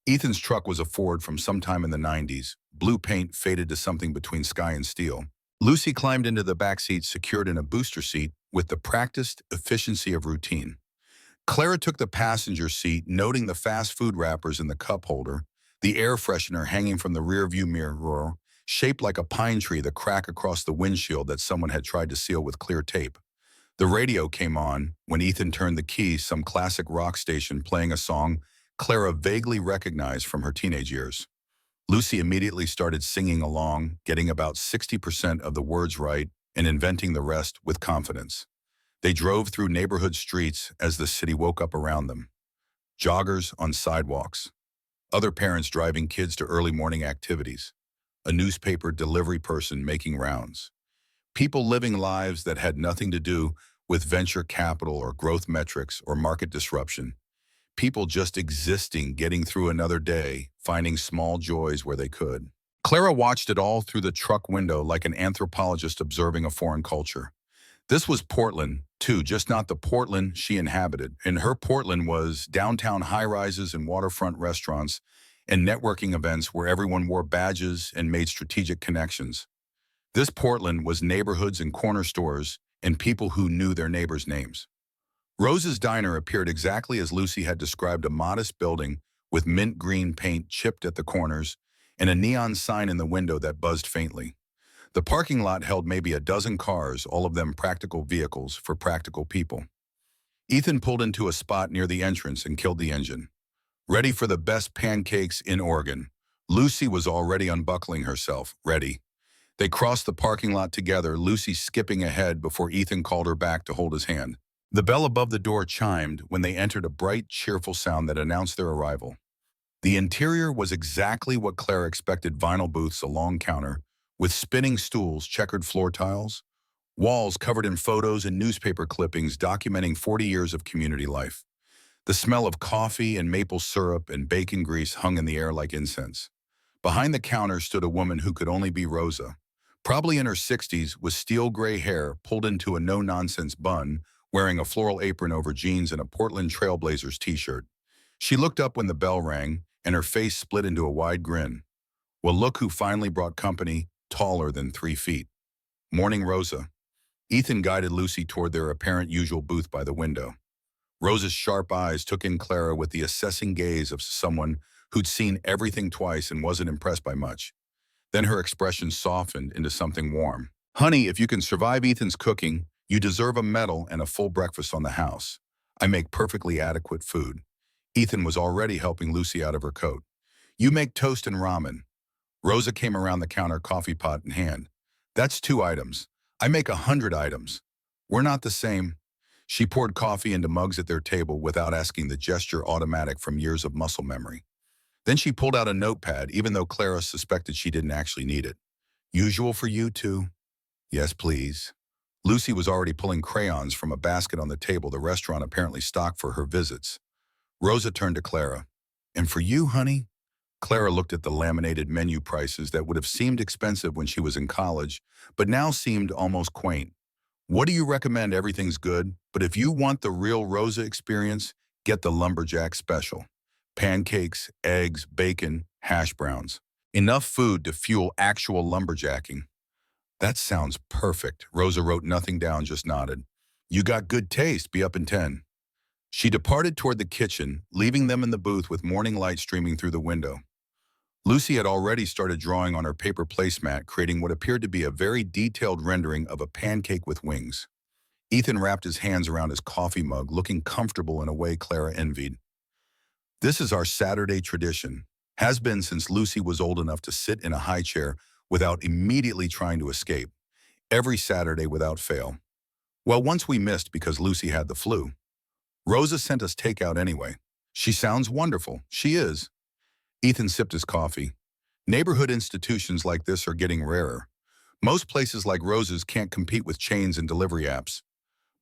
Ethan's truck was a Ford from sometime in the 90s, blue paint faded to something between sky and steel. Lucy climbed into the back seat, secured in a booster seat with the practiced efficiency of routine. Clara took the passenger seat, noting the fast food wrappers in the cup holder, the air freshener hanging from the rearview mirror, shaped like a pine tree, the crack across the windshield that someone had tried to seal with clear tape. The radio came on when Ethan turned the key, some classic rock station playing a song Clara vaguely recognized from her teenage years. Lucy immediately started singing along, getting about 60% of the words right and inventing the rest with confidence. They drove through neighborhood streets as the city woke up around them. Joggers on sidewalks, other parents driving kids to early morning activities, a newspaper delivery person making rounds, people living lives that had nothing to do with venture capital or growth metrics or market disruption, people just existing, getting through another day, finding small joys where they could. Clara watched it all through the truck window like an anthropologist observing a foreign culture. This was Portland, too, just not the Portland she inhabited. In her Portland was downtown high-rises and waterfront restaurants and networking events where everyone wore badges and made strategic connections. This Portland was neighborhoods and corner stores and people who knew their neighbors' names. Rose's Diner appeared exactly as Lucy had described, a modest building with mint green paint chipped at the corners and a neon sign in the window that buzzed faintly. The parking lot held maybe a dozen cars, all of them practical vehicles for practical people. Ethan pulled into a spot near the entrance and killed the engine. Ready for the best pancakes in Oregon. Lucy was already unbuckling herself, ready. They crossed the parking lot together, Lucy skipping ahead before Ethan called her back to hold his hand. The bell above the door chimed when they entered, a bright, cheerful sound that announced their arrival. The interior was exactly what Claire expected: vinyl booths, a long counter with spinning stools, checkered floor tiles, walls covered in photos and newspaper clippings documenting 40 years of community life. The smell of coffee and maple syrup and bacon grease hung in the air like incense. Behind the counter stood a woman who could only be Rosa, probably in her 60s, with steel gray hair pulled into a no-nonsense bun, wearing a floral apron over jeans and a Portland Trailblazers t-shirt. She looked up when the bell rang, and her face split into a wide grin. Well, look who finally brought company, taller than 3 feet. "Morning, Rosa." Ethan guided Lucy toward their apparent usual booth by the window. Rosa's sharp eyes took in Clara with the assessing gaze of someone who'd seen everything twice and wasn't impressed by much. Then her expression softened into something warm. Honey, if you can survive Ethan's cooking, you deserve a medal and a full breakfast on the house. I make perfectly adequate food. Ethan was already helping Lucy out of her coat. You make toast and ramen. Rosa came around the counter, coffee pot in hand. That's 2 items. I make 100 items. We're not the same. She poured coffee into mugs at their table without asking, the gesture automatic from years of muscle memory. Then she pulled out a notepad, even though Clara suspected she didn't actually need it. Usual for you too? Yes, please. Lucy was already pulling crayons from a basket on the table the restaurant apparently stocked for her visits. Rosa turned to Clara. And for you, honey? Clara looked at the laminated menu prices that would have seemed expensive when she was in college, but now seemed almost quaint. What do you recommend? Everything's good, but if you want the real Rosa experience, get the lumberjack special. Pancakes, eggs, bacon, hash browns. Enough food to fuel actual lumberjacking. That sounds perfect. Rosa wrote nothing down, just nodded. You got good taste, be up in 10. She departed toward the kitchen, leaving them in the booth with morning light streaming through the window. Lucy had already started drawing on her paper placemat, creating what appeared to be a very detailed rendering of a pancake with wings. Ethan wrapped his hands around his coffee mug, looking comfortable in a way Clara envied. This is our Saturday tradition. Has been since Lucy was old enough to sit in a high chair without immediately trying to escape. Every Saturday without fail. Well, once we missed because Lucy had the flu. Rosa sent us takeout anyway. She sounds wonderful. She is. Ethan sipped his coffee. Neighborhood institutions like this are getting rarer. Most places like Rosa's can't compete with chains and delivery apps.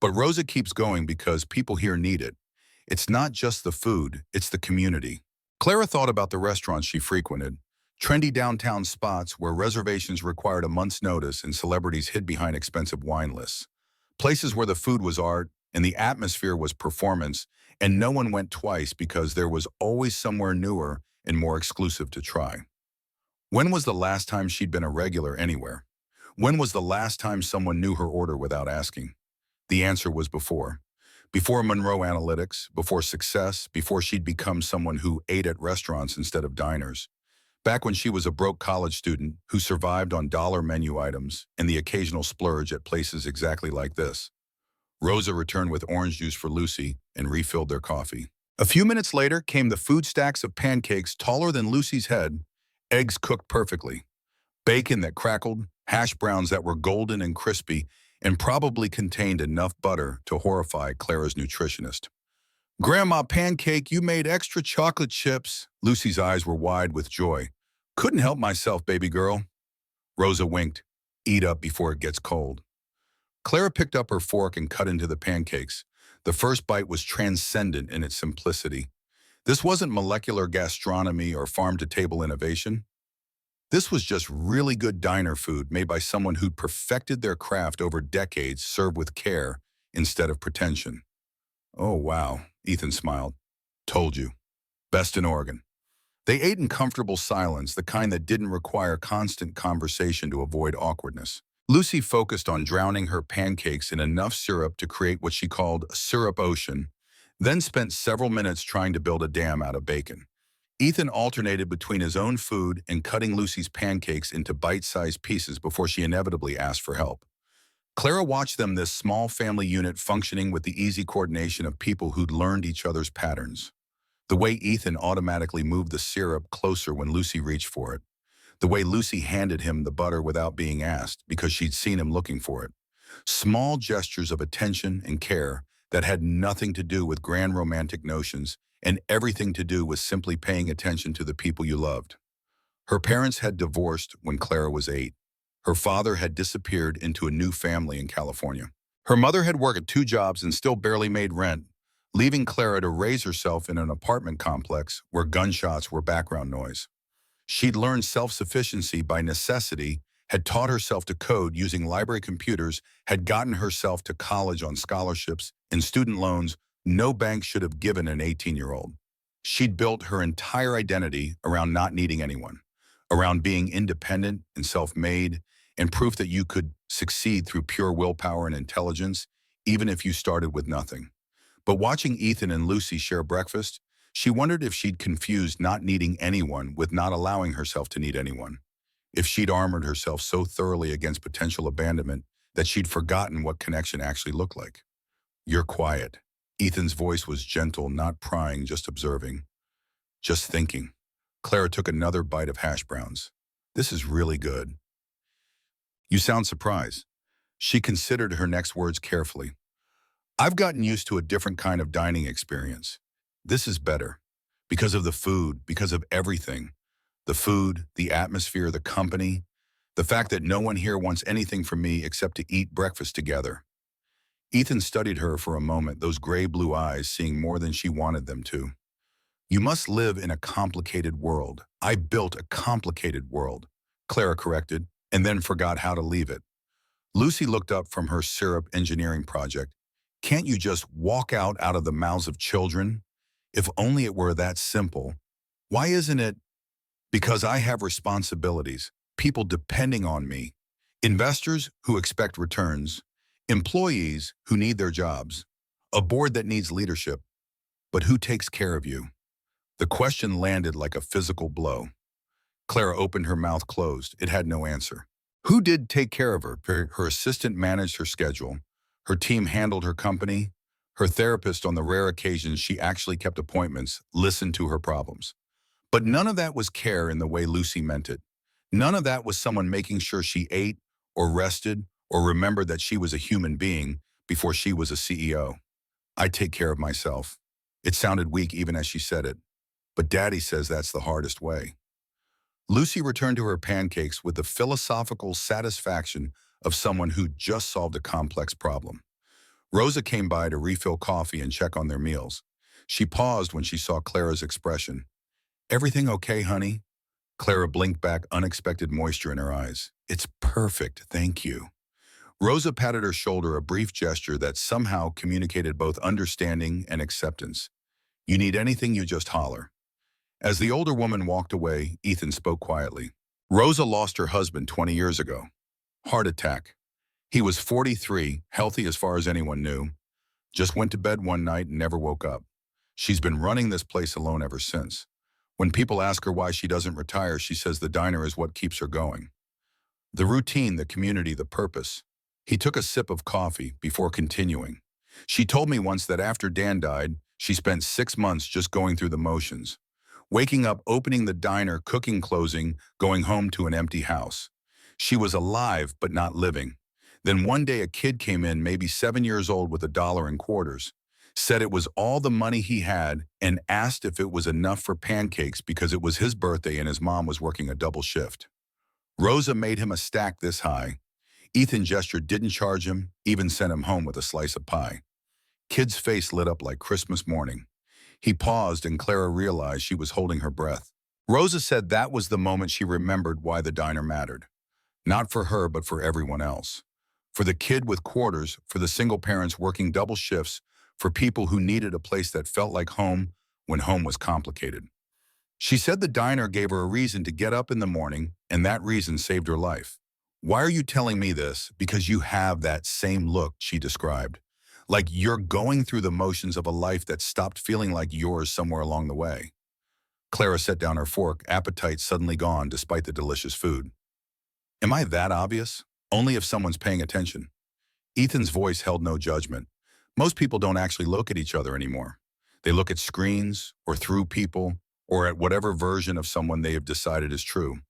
But Rosa keeps going because people here need it. It's not just the food, it's the community. Clara thought about the restaurants she frequented. Trendy downtown spots where reservations required a month's notice and celebrities hid behind expensive wine lists. Places where the food was art and the atmosphere was performance, and no one went twice because there was always somewhere newer and more exclusive to try. When was the last time she'd been a regular anywhere? When was the last time someone knew her order without asking? The answer was before. Before Monroe Analytics, before success, before she'd become someone who ate at restaurants instead of diners. Back when she was a broke college student who survived on dollar menu items and the occasional splurge at places exactly like this. Rosa returned with orange juice for Lucy and refilled their coffee. A few minutes later came the food stacks of pancakes taller than Lucy's head, eggs cooked perfectly, bacon that crackled, hash browns that were golden and crispy, and probably contained enough butter to horrify Clara's nutritionist. Grandma Pancake, you made extra chocolate chips. Lucy's eyes were wide with joy. Couldn't help myself, baby girl. Rosa winked. Eat up before it gets cold. Clara picked up her fork and cut into the pancakes. The first bite was transcendent in its simplicity. This wasn't molecular gastronomy or farm-to-table innovation. This was just really good diner food made by someone who'd perfected their craft over decades, served with care instead of pretension. Oh, wow, Ethan smiled. Told you. Best in Oregon. They ate in comfortable silence, the kind that didn't require constant conversation to avoid awkwardness. Lucy focused on drowning her pancakes in enough syrup to create what she called a syrup ocean, then spent several minutes trying to build a dam out of bacon. Ethan alternated between his own food and cutting Lucy's pancakes into bite-sized pieces before she inevitably asked for help. Clara watched them, this small family unit functioning with the easy coordination of people who'd learned each other's patterns. The way Ethan automatically moved the syrup closer when Lucy reached for it. The way Lucy handed him the butter without being asked because she'd seen him looking for it. Small gestures of attention and care that had nothing to do with grand romantic notions and everything to do with simply paying attention to the people you loved. Her parents had divorced when Clara was 8. Her father had disappeared into a new family in California. Her mother had worked at 2 jobs and still barely made rent, leaving Clara to raise herself in an apartment complex where gunshots were background noise. She'd learned self-sufficiency by necessity, had taught herself to code using library computers, had gotten herself to college on scholarships and student loans no bank should have given an 18-year-old. She'd built her entire identity around not needing anyone, around being independent and self-made, and proof that you could succeed through pure willpower and intelligence, even if you started with nothing. But watching Ethan and Lucy share breakfast, she wondered if she'd confused not needing anyone with not allowing herself to need anyone. If she'd armored herself so thoroughly against potential abandonment that she'd forgotten what connection actually looked like. "You're quiet." Ethan's voice was gentle, not prying, just observing. "Just thinking." Clara took another bite of hash browns. "This is really good." "You sound surprised." She considered her next words carefully. "I've gotten used to a different kind of dining experience. This is better. Because of the food, because of everything. The food, the atmosphere, the company, the fact that no one here wants anything from me except to eat breakfast together." Ethan studied her for a moment, those gray-blue eyes seeing more than she wanted them to. "You must live in a complicated world." "I built a complicated world," Clara corrected, and then forgot how to leave it. Lucy looked up from her syrup engineering project. "Can't you just walk out of the mouths of children? If only it were that simple. Why isn't it?" "Because I have responsibilities, people depending on me, investors who expect returns, employees who need their jobs, a board that needs leadership. But who takes care of you?" The question landed like a physical blow. Clara opened her mouth closed. It had no answer. Who did take care of her? Her assistant managed her schedule. Her team handled her company. Her therapist, on the rare occasions she actually kept appointments, listened to her problems. But none of that was care in the way Lucy meant it. None of that was someone making sure she ate or rested or remembered that she was a human being before she was a CEO. "I take care of myself." It sounded weak even as she said it. "But Daddy says that's the hardest way." Lucy returned to her pancakes with the philosophical satisfaction of someone who just solved a complex problem. Rosa came by to refill coffee and check on their meals. She paused when she saw Clara's expression. "Everything okay, honey?" Clara blinked back, unexpected moisture in her eyes. "It's perfect, thank you." Rosa patted her shoulder, a brief gesture that somehow communicated both understanding and acceptance. "You need anything, you just holler." As the older woman walked away, Ethan spoke quietly. "Rosa lost her husband 20 years ago. Heart attack. He was 43, healthy as far as anyone knew. Just went to bed one night and never woke up. She's been running this place alone ever since. When people ask her why she doesn't retire, she says the diner is what keeps her going. The routine, the community, the purpose." He took a sip of coffee before continuing. "She told me once that after Dan died, she spent 6 months just going through the motions. Waking up, opening the diner, cooking, closing, going home to an empty house. She was alive but not living. Then one day a kid came in, maybe 7 years old, with $1 in quarters. Said it was all the money he had and asked if it was enough for pancakes because it was his birthday and his mom was working a double shift. Rosa made him a stack this high. Ethan gestured, didn't charge him, even sent him home with a slice of pie. Kid's face lit up like Christmas morning. He paused and Clara realized she was holding her breath. Rosa said that was the moment she remembered why the diner mattered. Not for her, but for everyone else. For the kid with quarters, for the single parents working double shifts, for people who needed a place that felt like home when home was complicated. She said the diner gave her a reason to get up in the morning, and that reason saved her life. "Why are you telling me this?" "Because you have that same look," she described. "Like you're going through the motions of a life that stopped feeling like yours somewhere along the way." Clara set down her fork, appetite suddenly gone despite the delicious food. "Am I that obvious?" "Only if someone's paying attention." Ethan's voice held no judgment. Most people don't actually look at each other anymore. They look at screens, or through people, or at whatever version of someone they have decided is true.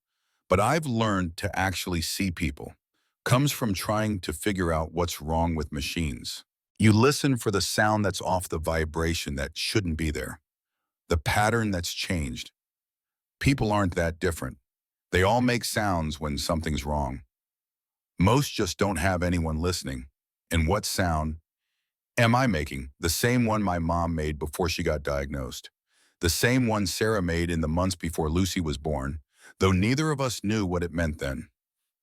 But I've learned to actually see people. Comes from trying to figure out what's wrong with machines. You listen for the sound that's off, the vibration that shouldn't be there, the pattern that's changed. People aren't that different. They all make sounds when something's wrong. Most just don't have anyone listening. And what sound am I making? The same one my mom made before she got diagnosed. The same one Sarah made in the months before Lucy was born, though neither of us knew what it meant then.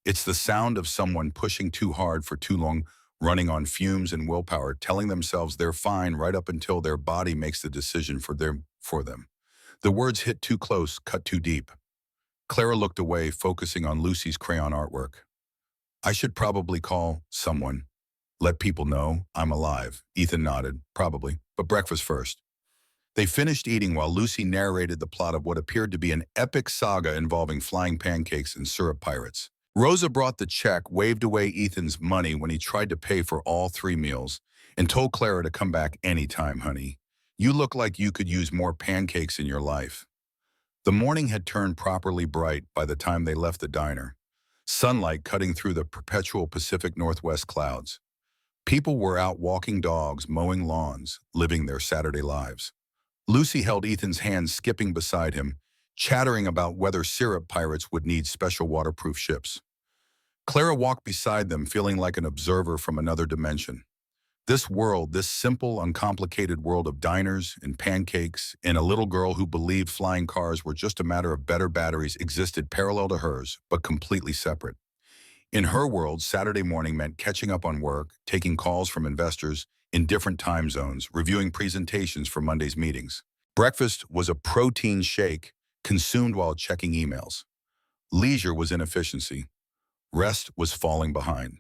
It's the sound of someone pushing too hard for too long, running on fumes and willpower, telling themselves they're fine right up until their body makes the decision for them. The words hit too close, cut too deep. Clara looked away, focusing on Lucy's crayon artwork. I should probably call someone. Let people know I'm alive. Ethan nodded, probably, but breakfast first. They finished eating while Lucy narrated the plot of what appeared to be an epic saga involving flying pancakes and syrup pirates. Rosa brought the check, waved away Ethan's money when he tried to pay for all three meals, and told Clara to come back anytime, honey. You look like you could use more pancakes in your life. The morning had turned properly bright by the time they left the diner, sunlight cutting through the perpetual Pacific Northwest clouds. People were out walking dogs, mowing lawns, living their Saturday lives. Lucy held Ethan's hand, skipping beside him, chattering about whether syrup pirates would need special waterproof ships. Clara walked beside them, feeling like an observer from another dimension. This world, this simple, uncomplicated world of diners and pancakes and a little girl who believed flying cars were just a matter of better batteries, existed parallel to hers, but completely separate. In her world, Saturday morning meant catching up on work, taking calls from investors in different time zones, reviewing presentations for Monday's meetings. Breakfast was a protein shake consumed while checking emails. Leisure was inefficiency. Rest was falling behind.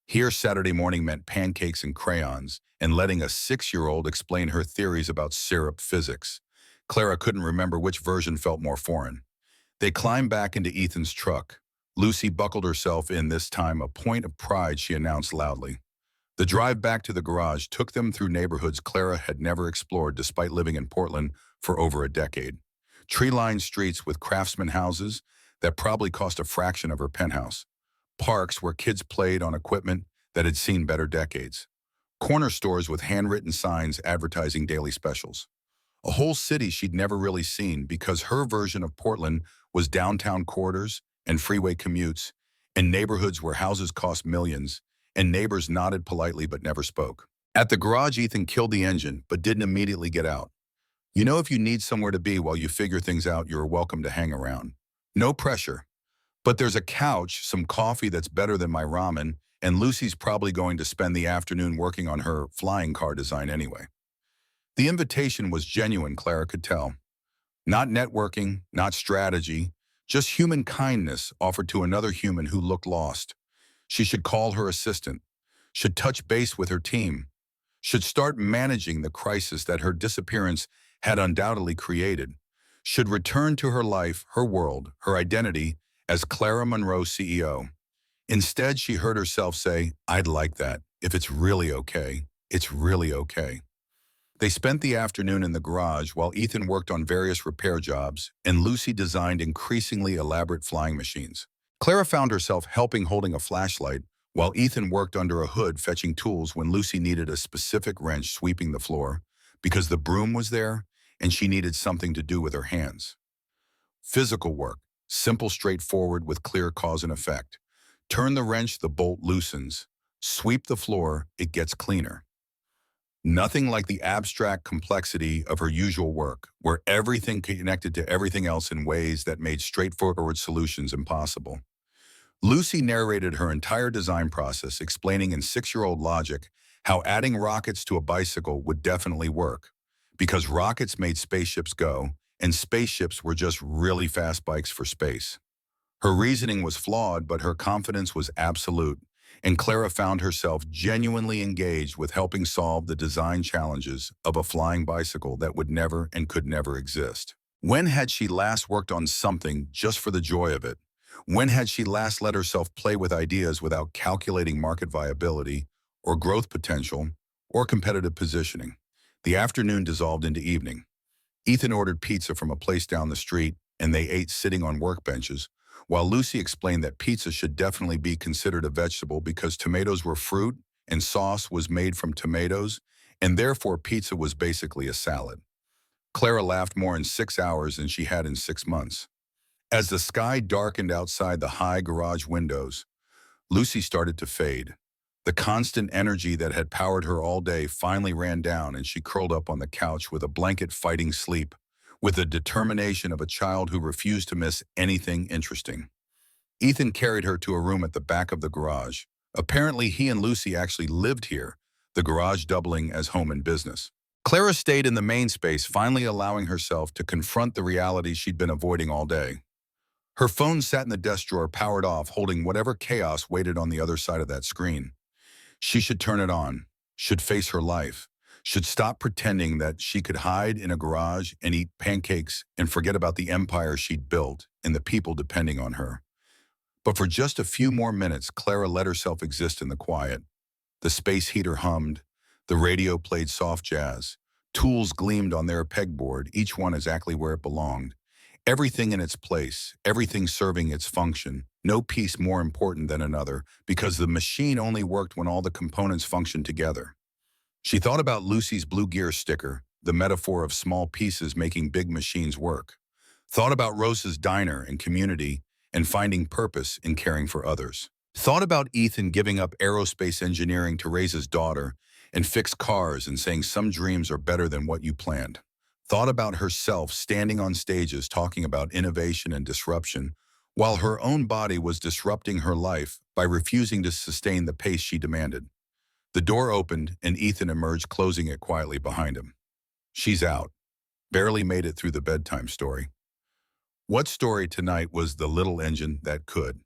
Here, Saturday morning meant pancakes and crayons and letting a 6-year-old explain her theories about syrup physics. Clara couldn't remember which version felt more foreign. They climbed back into Ethan's truck. Lucy buckled herself in, this time a point of pride, she announced loudly. The drive back to the garage took them through neighborhoods Clara had never explored despite living in Portland for over a decade. Tree-lined streets with craftsman houses that probably cost a fraction of her penthouse. Parks where kids played on equipment that had seen better decades. Corner stores with handwritten signs advertising daily specials. A whole city she'd never really seen because her version of Portland was downtown corridors and freeway commutes, and neighborhoods where houses cost millions, and neighbors nodded politely but never spoke. At the garage, Ethan killed the engine but didn't immediately get out. You know, if you need somewhere to be while you figure things out, you're welcome to hang around. No pressure. But there's a couch, some coffee that's better than my ramen, and Lucy's probably going to spend the afternoon working on her flying car design anyway. The invitation was genuine, Clara could tell. Not networking, not strategy, just human kindness offered to another human who looked lost. She should call her assistant, should touch base with her team, should start managing the crisis that her disappearance had undoubtedly created, should return to her life, her world, her identity as Clara Monroe, CEO. Instead, she heard herself say, I'd like that. If it's really okay, it's really okay. They spent the afternoon in the garage while Ethan worked on various repair jobs and Lucy designed increasingly elaborate flying machines. Clara found herself helping, holding a flashlight while Ethan worked under a hood fetching tools when Lucy needed a specific wrench sweeping the floor because the broom was there and she needed something to do with her hands. Physical work, simple, straightforward with clear cause and effect. Turn the wrench, the bolt loosens. Sweep the floor, it gets cleaner. Nothing like the abstract complexity of her usual work, where everything connected to everything else in ways that made straightforward solutions impossible. Lucy narrated her entire design process, explaining in 6-year-old logic how adding rockets to a bicycle would definitely work, because rockets made spaceships go, and spaceships were just really fast bikes for space. Her reasoning was flawed, but her confidence was absolute, and Clara found herself genuinely engaged with helping solve the design challenges of a flying bicycle that would never and could never exist. When had she last worked on something just for the joy of it? When had she last let herself play with ideas without calculating market viability, or growth potential, or competitive positioning? The afternoon dissolved into evening. Ethan ordered pizza from a place down the street, and they ate sitting on workbenches, while Lucy explained that pizza should definitely be considered a vegetable because tomatoes were fruit and sauce was made from tomatoes, and therefore pizza was basically a salad. Clara laughed more in 6 hours than she had in 6 months. As the sky darkened outside the high garage windows, Lucy started to fade. The constant energy that had powered her all day finally ran down, and she curled up on the couch with a blanket fighting sleep, with the determination of a child who refused to miss anything interesting. Ethan carried her to a room at the back of the garage. Apparently, he and Lucy actually lived here, the garage doubling as home and business. Clara stayed in the main space, finally allowing herself to confront the reality she'd been avoiding all day. Her phone sat in the desk drawer, powered off, holding whatever chaos waited on the other side of that screen. She should turn it on, should face her life, should stop pretending that she could hide in a garage and eat pancakes and forget about the empire she'd built and the people depending on her. But for just a few more minutes, Clara let herself exist in the quiet. The space heater hummed, the radio played soft jazz, tools gleamed on their pegboard, each one exactly where it belonged. Everything in its place, everything serving its function, no piece more important than another, because the machine only worked when all the components functioned together. She thought about Lucy's Blue Gear sticker, the metaphor of small pieces making big machines work. Thought about Rose's diner and community and finding purpose in caring for others. Thought about Ethan giving up aerospace engineering to raise his daughter and fix cars and saying some dreams are better than what you planned. Thought about herself standing on stages talking about innovation and disruption, while her own body was disrupting her life by refusing to sustain the pace she demanded. The door opened and Ethan emerged, closing it quietly behind him. She's out. Barely made it through the bedtime story. What story tonight was the little engine that could?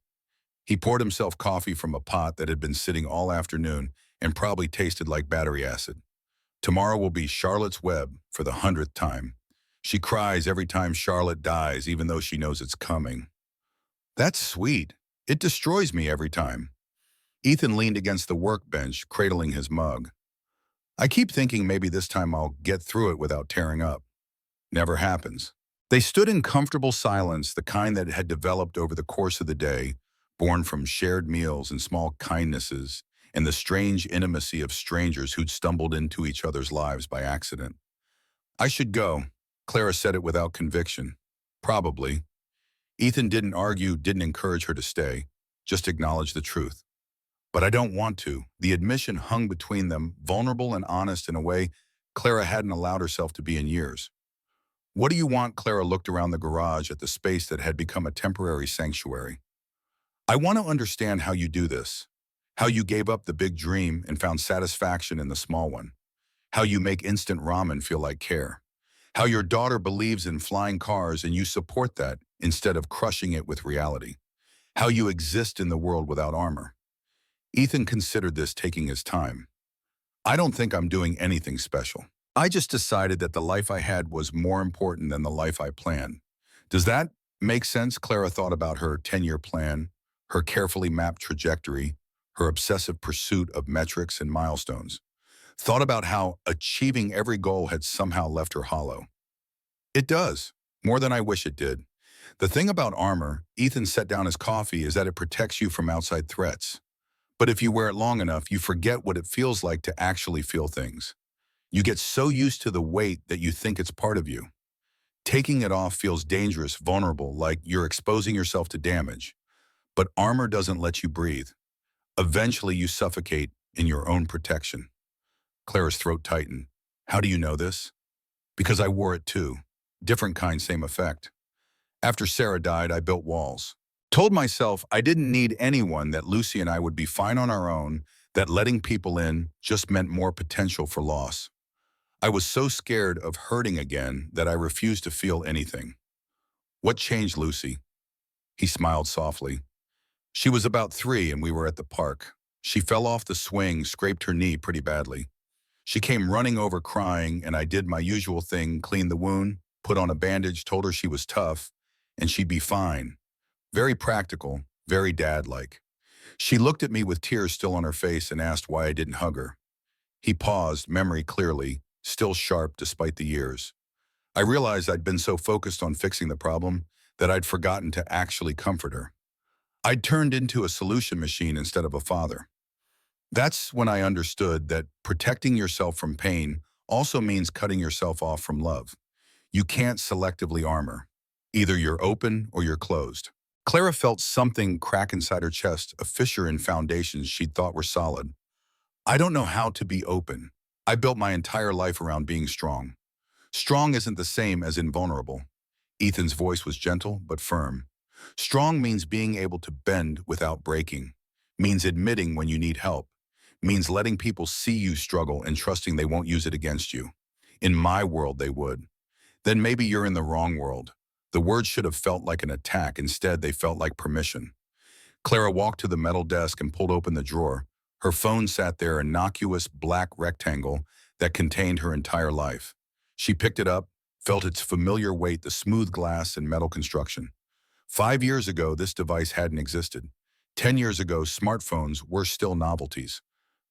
He poured himself coffee from a pot that had been sitting all afternoon and probably tasted like battery acid. Tomorrow will be Charlotte's Web for the 100th time. She cries every time Charlotte dies, even though she knows it's coming. That's sweet. It destroys me every time. Ethan leaned against the workbench, cradling his mug. I keep thinking maybe this time I'll get through it without tearing up. Never happens. They stood in comfortable silence, the kind that had developed over the course of the day, born from shared meals and small kindnesses, and the strange intimacy of strangers who'd stumbled into each other's lives by accident. I should go. Clara said it without conviction. Probably. Ethan didn't argue, didn't encourage her to stay, just acknowledge the truth. But I don't want to. The admission hung between them, vulnerable and honest in a way Clara hadn't allowed herself to be in years. What do you want? Clara looked around the garage at the space that had become a temporary sanctuary. I want to understand how you do this. How you gave up the big dream and found satisfaction in the small one. How you make instant ramen feel like care. How your daughter believes in flying cars and you support that instead of crushing it with reality. How you exist in the world without armor. Ethan considered this, taking his time. I don't think I'm doing anything special. I just decided that the life I had was more important than the life I planned. Does that make sense? Clara thought about her 10-year plan, her carefully mapped trajectory, her obsessive pursuit of metrics and milestones. Thought about how achieving every goal had somehow left her hollow. It does, more than I wish it did. The thing about armor, Ethan set down his coffee, is that it protects you from outside threats. But if you wear it long enough, you forget what it feels like to actually feel things. You get so used to the weight that you think it's part of you. Taking it off feels dangerous, vulnerable, like you're exposing yourself to damage. But armor doesn't let you breathe. Eventually, you suffocate in your own protection. Clara's throat tightened. How do you know this? Because I wore it too. Different kind, same effect. After Sarah died, I built walls. Told myself I didn't need anyone, that Lucy and I would be fine on our own, that letting people in just meant more potential for loss. I was so scared of hurting again that I refused to feel anything. What changed, Lucy? He smiled softly. She was about 3 and we were at the park. She fell off the swing, scraped her knee pretty badly. She came running over crying, and I did my usual thing, cleaned the wound, put on a bandage, told her she was tough, and she'd be fine. Very practical, very dad-like. She looked at me with tears still on her face and asked why I didn't hug her. He paused, memory clearly, still sharp despite the years. I realized I'd been so focused on fixing the problem that I'd forgotten to actually comfort her. I'd turned into a solution machine instead of a father. That's when I understood that protecting yourself from pain also means cutting yourself off from love. You can't selectively armor. Either you're open or you're closed. Clara felt something crack inside her chest, a fissure in foundations she'd thought were solid. I don't know how to be open. I built my entire life around being strong. Strong isn't the same as invulnerable. Ethan's voice was gentle but firm. Strong means being able to bend without breaking, means admitting when you need help, means letting people see you struggle and trusting they won't use it against you. In my world, they would. Then maybe you're in the wrong world, The words should have felt like an attack. Instead, they felt like permission. Clara walked to the metal desk and pulled open the drawer. Her phone sat there, an innocuous black rectangle that contained her entire life. She picked it up, felt its familiar weight, the smooth glass and metal construction. 5 years ago, this device hadn't existed. 10 years ago, smartphones were still novelties.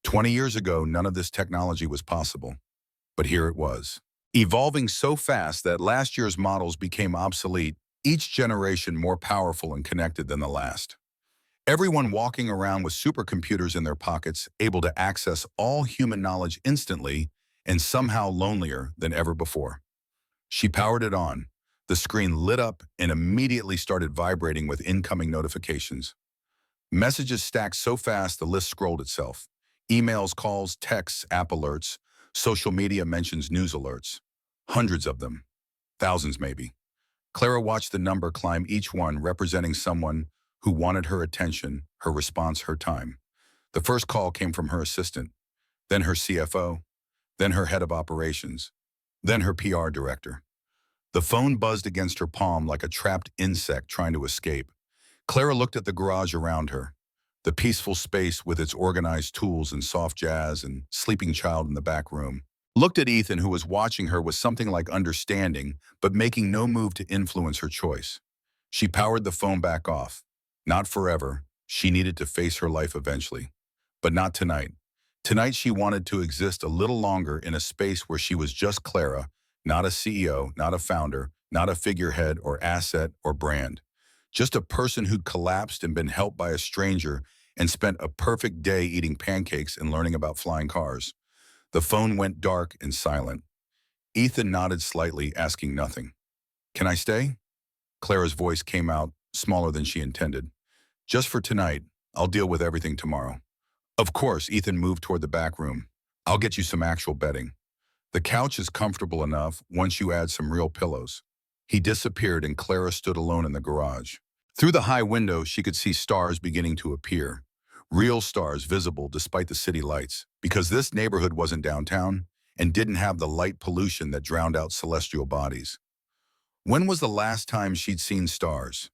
20 years ago, none of this technology was possible. But here it was, evolving so fast that last year's models became obsolete, each generation more powerful and connected than the last. Everyone walking around with supercomputers in their pockets, able to access all human knowledge instantly, and somehow lonelier than ever before. She powered it on. The screen lit up and immediately started vibrating with incoming notifications. Messages stacked so fast the list scrolled itself. Emails, calls, texts, app alerts, social media mentions, news alerts. Hundreds of them. Thousands maybe. Clara watched the number climb, each one representing someone who wanted her attention, her response, her time. The first call came from her assistant, then her CFO, then her head of operations, then her PR director. The phone buzzed against her palm like a trapped insect trying to escape. Clara looked at the garage around her, the peaceful space with its organized tools and soft jazz and sleeping child in the back room. Looked at Ethan, who was watching her with something like understanding, but making no move to influence her choice. She powered the phone back off. Not forever. She needed to face her life eventually. But not tonight. Tonight she wanted to exist a little longer in a space where she was just Clara, not a CEO, not a founder, not a figurehead or asset or brand. Just a person who'd collapsed and been helped by a stranger and spent a perfect day eating pancakes and learning about flying cars. The phone went dark and silent. Ethan nodded slightly, asking nothing. "Can I stay?" Clara's voice came out, smaller than she intended. "Just for tonight. I'll deal with everything tomorrow." "Of course," Ethan moved toward the back room. "I'll get you some actual bedding. The couch is comfortable enough once you add some real pillows." He disappeared and Clara stood alone in the garage. Through the high window, she could see stars beginning to appear. Real stars visible despite the city lights, because this neighborhood wasn't downtown and didn't have the light pollution that drowned out celestial bodies. When was the last time she'd seen stars?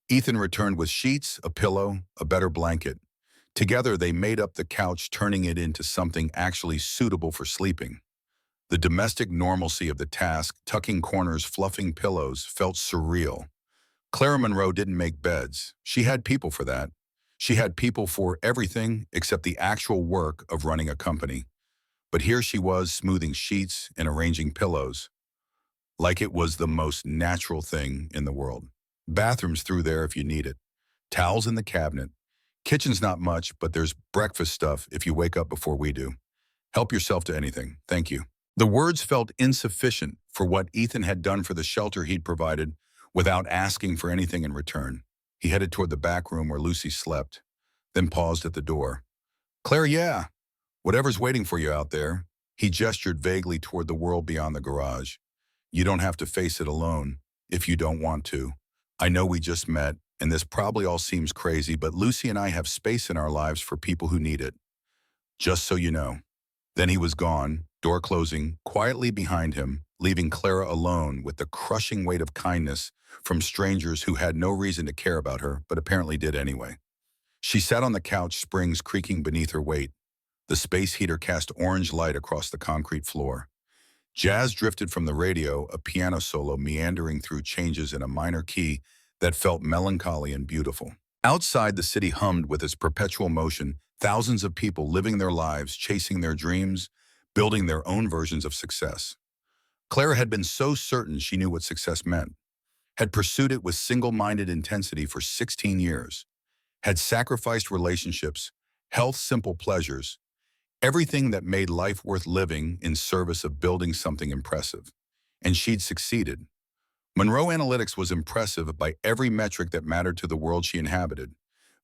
Ethan returned with sheets, a pillow, a better blanket. Together, they made up the couch, turning it into something actually suitable for sleeping. The domestic normalcy of the task, tucking corners, fluffing pillows, felt surreal. Clara Monroe didn't make beds. She had people for that. She had people for everything except the actual work of running a company. But here she was, smoothing sheets and arranging pillows, like it was the most natural thing in the world. Bathrooms through there if you need it. Towels in the cabinet. Kitchen's not much, but there's breakfast stuff if you wake up before we do. Help yourself to anything. Thank you. The words felt insufficient for what Ethan had done for the shelter he'd provided without asking for anything in return. He headed toward the back room where Lucy slept, then paused at the door. "Claire, yeah. Whatever's waiting for you out there." He gestured vaguely toward the world beyond the garage. "You don't have to face it alone if you don't want to. I know we just met, and this probably all seems crazy, but Lucy and I have space in our lives for people who need it. Just so you know." Then he was gone, door closing quietly behind him, leaving Clara alone with the crushing weight of kindness from strangers who had no reason to care about her, but apparently did anyway. She sat on the couch, springs creaking beneath her weight. The space heater cast orange light across the concrete floor. Jazz drifted from the radio, a piano solo meandering through changes in a minor key that felt melancholy and beautiful. Outside, the city hummed with its perpetual motion, thousands of people living their lives, chasing their dreams, building their own versions of success. Clara had been so certain she knew what success meant, had pursued it with single-minded intensity for 16 years, had sacrificed relationships, health, simple pleasures, everything that made life worth living in service of building something impressive. And she'd succeeded. Monroe Analytics was impressive by every metric that mattered to the world she inhabited.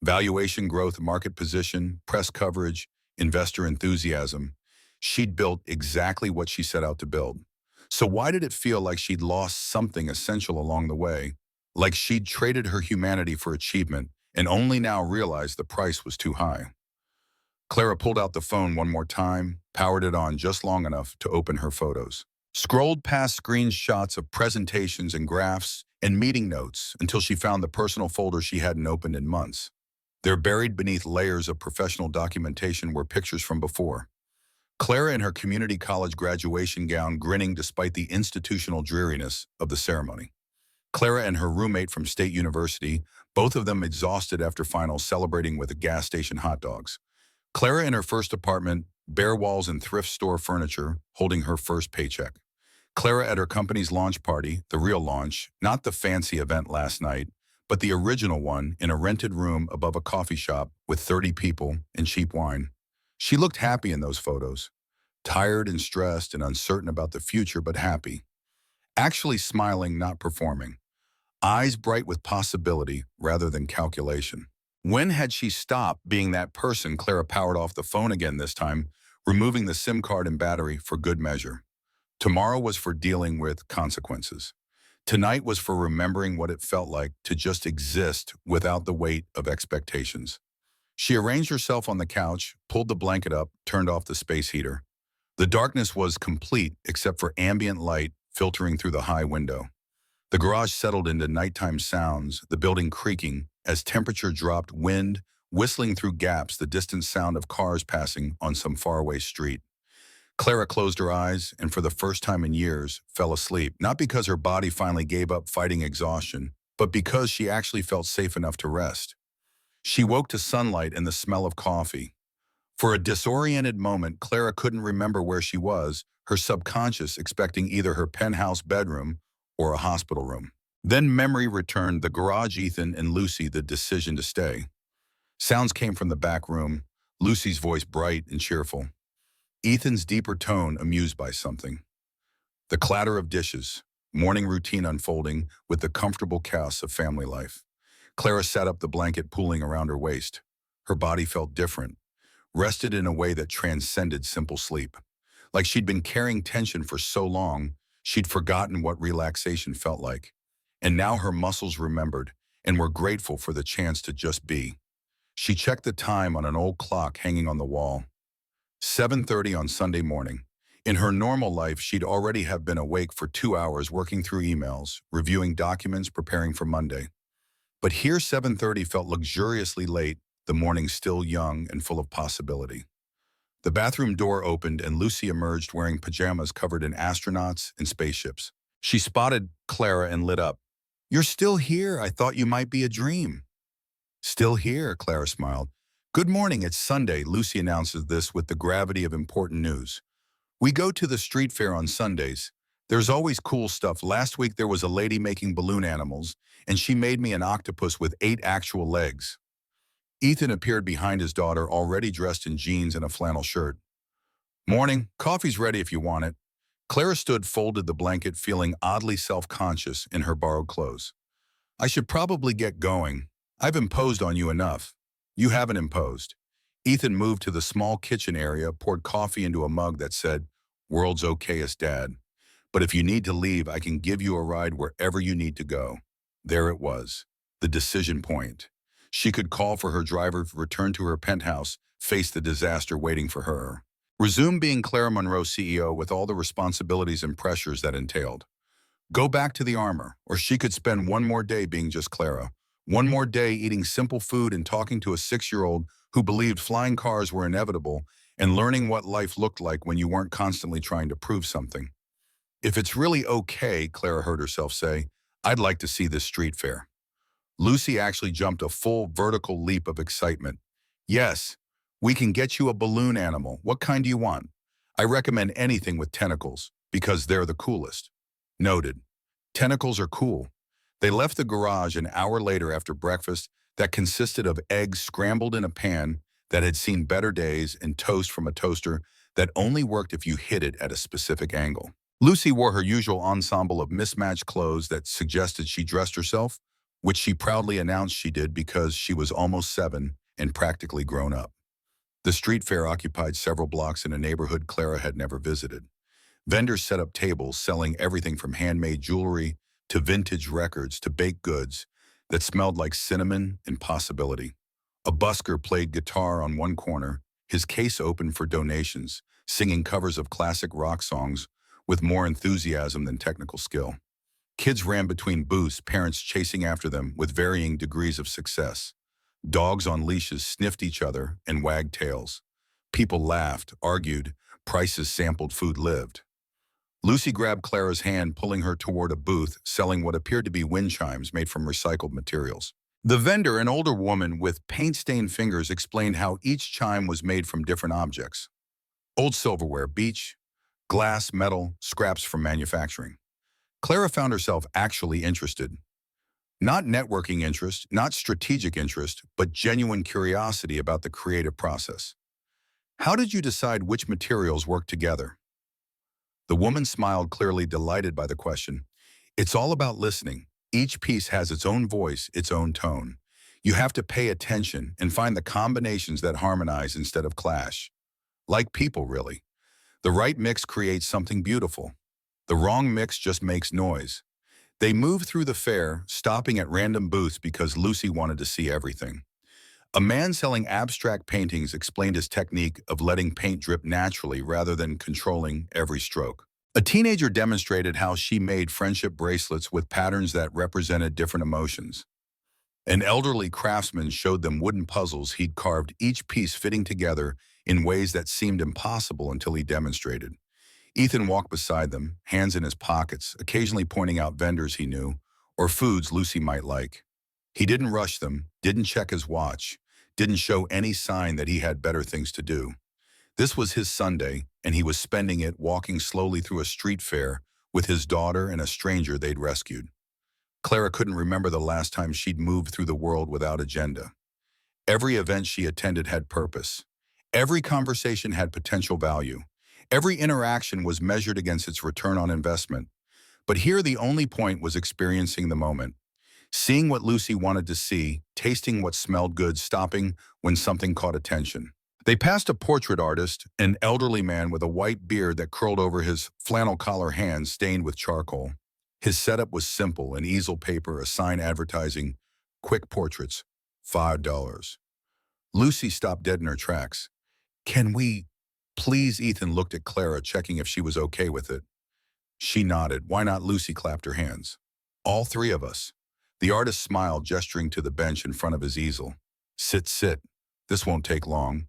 Valuation, growth, market position, press coverage, investor enthusiasm. She'd built exactly what she set out to build. So why did it feel like she'd lost something essential along the way? Like she'd traded her humanity for achievement and only now realized the price was too high. Clara pulled out the phone one more time, powered it on just long enough to open her photos. scrolled past screenshots of presentations and graphs and meeting notes until she found the personal folder she hadn't opened in months. There, buried beneath layers of professional documentation, were pictures from before. Clara in her community college graduation gown, grinning despite the institutional dreariness of the ceremony. Clara and her roommate from State University, both of them exhausted after finals, celebrating with gas station hot dogs. Clara in her first apartment, bare walls and thrift store furniture, holding her first paycheck. Clara at her company's launch party, the real launch, not the fancy event last night, but the original one, in a rented room above a coffee shop with 30 people and cheap wine. She looked happy in those photos, tired and stressed and uncertain about the future, but happy. Actually smiling, not performing. Eyes bright with possibility rather than calculation. When had she stopped being that person? Clara powered off the phone again this time, removing the SIM card and battery for good measure. Tomorrow was for dealing with consequences. Tonight was for remembering what it felt like to just exist without the weight of expectations. She arranged herself on the couch, pulled the blanket up, turned off the space heater. The darkness was complete except for ambient light filtering through the high window. The garage settled into nighttime sounds, the building creaking as temperature dropped, wind whistling through gaps, the distant sound of cars passing on some faraway street. Clara closed her eyes and for the first time in years fell asleep, not because her body finally gave up fighting exhaustion, but because she actually felt safe enough to rest. She woke to sunlight and the smell of coffee. For a disoriented moment, Clara couldn't remember where she was, her subconscious expecting either her penthouse bedroom or a hospital room. Then memory returned, the garage, Ethan and Lucy, the decision to stay. Sounds came from the back room, Lucy's voice bright and cheerful. Ethan's deeper tone amused by something. The clatter of dishes, morning routine unfolding with the comfortable chaos of family life. Clara sat up, the blanket pooling around her waist. Her body felt different, rested in a way that transcended simple sleep. Like she'd been carrying tension for so long, she'd forgotten what relaxation felt like. And now her muscles remembered and were grateful for the chance to just be. She checked the time on an old clock hanging on the wall. 7:30 on Sunday morning. In her normal life, she'd already have been awake for 2 hours working through emails, reviewing documents, preparing for Monday. But here 7:30 felt luxuriously late, the morning still young and full of possibility. The bathroom door opened and Lucy emerged wearing pajamas covered in astronauts and spaceships. She spotted Clara and lit up. "You're still here. I thought you might be a dream." "Still here," Clara smiled. "Good morning, it's Sunday," Lucy announces this with the gravity of important news. "We go to the street fair on Sundays. There's always cool stuff. Last week there was a lady making balloon animals, and she made me an octopus with 8 actual legs." Ethan appeared behind his daughter, already dressed in jeans and a flannel shirt. "Morning, coffee's ready if you want it." Clara stood, folded the blanket, feeling oddly self-conscious in her borrowed clothes. "I should probably get going. I've imposed on you enough." "You haven't imposed." Ethan moved to the small kitchen area, poured coffee into a mug that said, "World's okayest dad. But if you need to leave, I can give you a ride wherever you need to go." There it was, the decision point. She could call for her driver, return to her penthouse, face the disaster waiting for her. Resume being Clara Monroe CEO with all the responsibilities and pressures that entailed. Go back to the armor, or she could spend one more day being just Clara. One more day eating simple food and talking to a 6-year-old who believed flying cars were inevitable and learning what life looked like when you weren't constantly trying to prove something. "If it's really okay," Clara heard herself say, "I'd like to see this street fair." Lucy actually jumped a full vertical leap of excitement. "Yes, we can get you a balloon animal. What kind do you want?" "I recommend anything with tentacles, because they're the coolest." Noted. Tentacles are cool. They left the garage an hour later after breakfast that consisted of eggs scrambled in a pan that had seen better days and toast from a toaster that only worked if you hit it at a specific angle. Lucy wore her usual ensemble of mismatched clothes that suggested she dressed herself, which she proudly announced she did because she was almost 7 and practically grown up. The street fair occupied several blocks in a neighborhood Clara had never visited. Vendors set up tables selling everything from handmade jewelry to vintage records to baked goods that smelled like cinnamon and possibility. A busker played guitar on one corner, his case open for donations, singing covers of classic rock songs with more enthusiasm than technical skill. Kids ran between booths, parents chasing after them with varying degrees of success. Dogs on leashes sniffed each other and wagged tails. People laughed, argued, prices sampled, food lived. Lucy grabbed Clara's hand, pulling her toward a booth selling what appeared to be wind chimes made from recycled materials. The vendor, an older woman with paint-stained fingers, explained how each chime was made from different objects. Old silverware, beach, glass, metal, scraps from manufacturing. Clara found herself actually interested. Not networking interest, not strategic interest, but genuine curiosity about the creative process. How did you decide which materials work together? The woman smiled, clearly delighted by the question. It's all about listening. Each piece has its own voice, its own tone. You have to pay attention and find the combinations that harmonize instead of clash. Like people, really. The right mix creates something beautiful. The wrong mix just makes noise. They moved through the fair, stopping at random booths because Lucy wanted to see everything. A man selling abstract paintings explained his technique of letting paint drip naturally rather than controlling every stroke. A teenager demonstrated how she made friendship bracelets with patterns that represented different emotions. An elderly craftsman showed them wooden puzzles he'd carved, each piece fitting together in ways that seemed impossible until he demonstrated. Ethan walked beside them, hands in his pockets, occasionally pointing out vendors he knew or foods Lucy might like. He didn't rush them, didn't check his watch, didn't show any sign that he had better things to do. This was his Sunday, and he was spending it walking slowly through a street fair with his daughter and a stranger they'd rescued. Clara couldn't remember the last time she'd moved through the world without agenda. Every event she attended had purpose. Every conversation had potential value. Every interaction was measured against its return on investment. But here the only point was experiencing the moment. Seeing what Lucy wanted to see, tasting what smelled good, stopping when something caught attention. They passed a portrait artist, an elderly man with a white beard that curled over his flannel collar hands stained with charcoal. His setup was simple, an easel paper, a sign advertising, "Quick portraits, $5. Lucy stopped dead in her tracks. "Can we, please?" Ethan looked at Clara, checking if she was okay with it. She nodded. "Why not?" Lucy clapped her hands. "All three of us." The artist smiled, gesturing to the bench in front of his easel. "Sit, sit. This won't take long."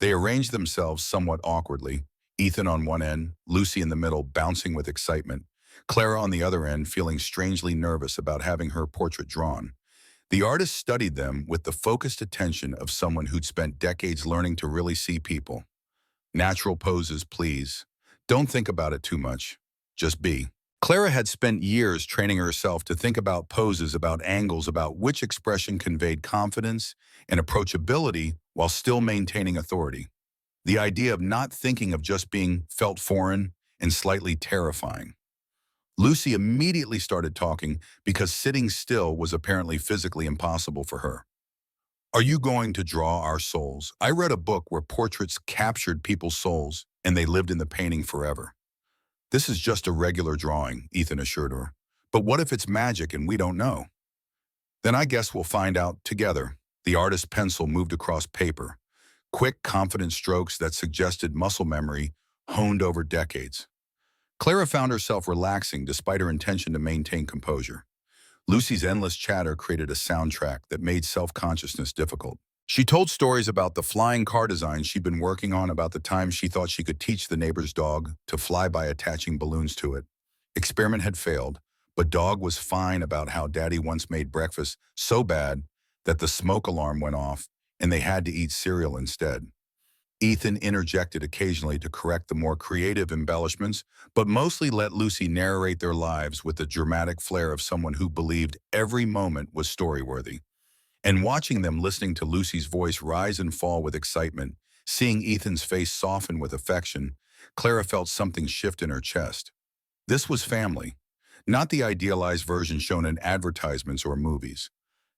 They arranged themselves somewhat awkwardly, Ethan on one end, Lucy in the middle, bouncing with excitement, Clara on the other end, feeling strangely nervous about having her portrait drawn. The artist studied them with the focused attention of someone who'd spent decades learning to really see people. "Natural poses, please. Don't think about it too much. Just be." Clara had spent years training herself to think about poses, about angles, about which expression conveyed confidence and approachability while still maintaining authority. The idea of not thinking of just being felt foreign and slightly terrifying. Lucy immediately started talking because sitting still was apparently physically impossible for her. "Are you going to draw our souls? I read a book where portraits captured people's souls and they lived in the painting forever." "This is just a regular drawing," Ethan assured her. "But what if it's magic and we don't know?" "Then I guess we'll find out together." The artist's pencil moved across paper. Quick, confident strokes that suggested muscle memory honed over decades. Clara found herself relaxing despite her intention to maintain composure. Lucy's endless chatter created a soundtrack that made self-consciousness difficult. She told stories about the flying car designs she'd been working on, about the time she thought she could teach the neighbor's dog to fly by attaching balloons to it. Experiment had failed, but dog was fine about how daddy once made breakfast so bad that the smoke alarm went off and they had to eat cereal instead. Ethan interjected occasionally to correct the more creative embellishments, but mostly let Lucy narrate their lives with the dramatic flair of someone who believed every moment was story-worthy. And watching them, listening to Lucy's voice rise and fall with excitement, seeing Ethan's face soften with affection, Clara felt something shift in her chest. This was family, not the idealized version shown in advertisements or movies,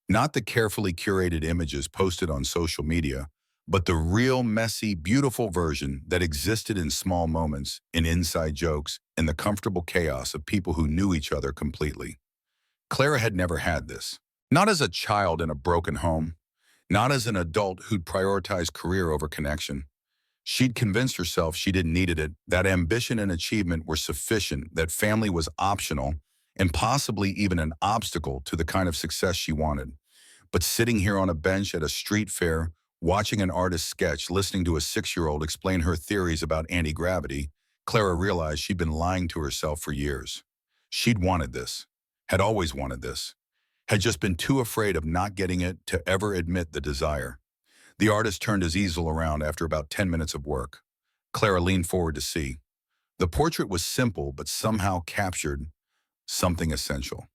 not the carefully curated images posted on social media, but the real, messy, beautiful version that existed in small moments, in inside jokes, in the comfortable chaos of people who knew each other completely. Clara had never had this. Not as a child in a broken home, not as an adult who'd prioritized career over connection. She'd convinced herself she didn't need it, that ambition and achievement were sufficient, that family was optional, and possibly even an obstacle to the kind of success she wanted. But sitting here on a bench at a street fair, watching an artist sketch, listening to a 6-year-old explain her theories about anti-gravity, Clara realized she'd been lying to herself for years. She'd wanted this, had always wanted this, had just been too afraid of not getting it to ever admit the desire. The artist turned his easel around after about 10 minutes of work. Clara leaned forward to see. The portrait was simple, but somehow captured something essential.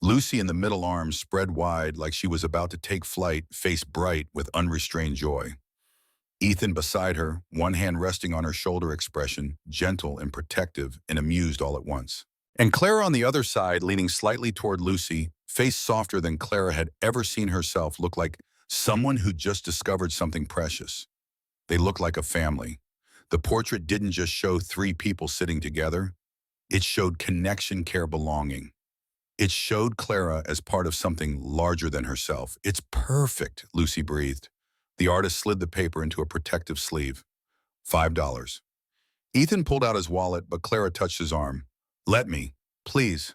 Lucy in the middle arms spread wide like she was about to take flight, face bright with unrestrained joy. Ethan beside her, one hand resting on her shoulder, expression gentle and protective and amused all at once. And Clara on the other side, leaning slightly toward Lucy, face softer than Clara had ever seen herself, looked like someone who just discovered something precious. They looked like a family. The portrait didn't just show three people sitting together. It showed connection, care, belonging. It showed Clara as part of something larger than herself. "It's perfect," Lucy breathed. The artist slid the paper into a protective sleeve. $5. Ethan pulled out his wallet, but Clara touched his arm. "Let me, please."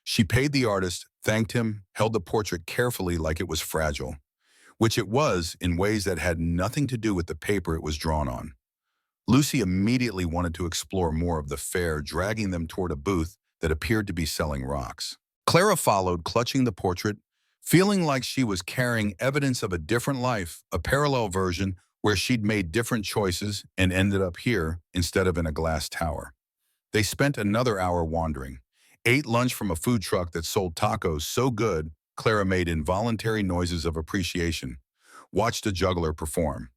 She paid the artist, thanked him, held the portrait carefully like it was fragile, which it was in ways that had nothing to do with the paper it was drawn on. Lucy immediately wanted to explore more of the fair, dragging them toward a booth that appeared to be selling rocks. Clara followed, clutching the portrait, feeling like she was carrying evidence of a different life, a parallel version where she'd made different choices and ended up here instead of in a glass tower. They spent another hour wandering, ate lunch from a food truck that sold tacos so good Clara made involuntary noises of appreciation, watched a juggler perform,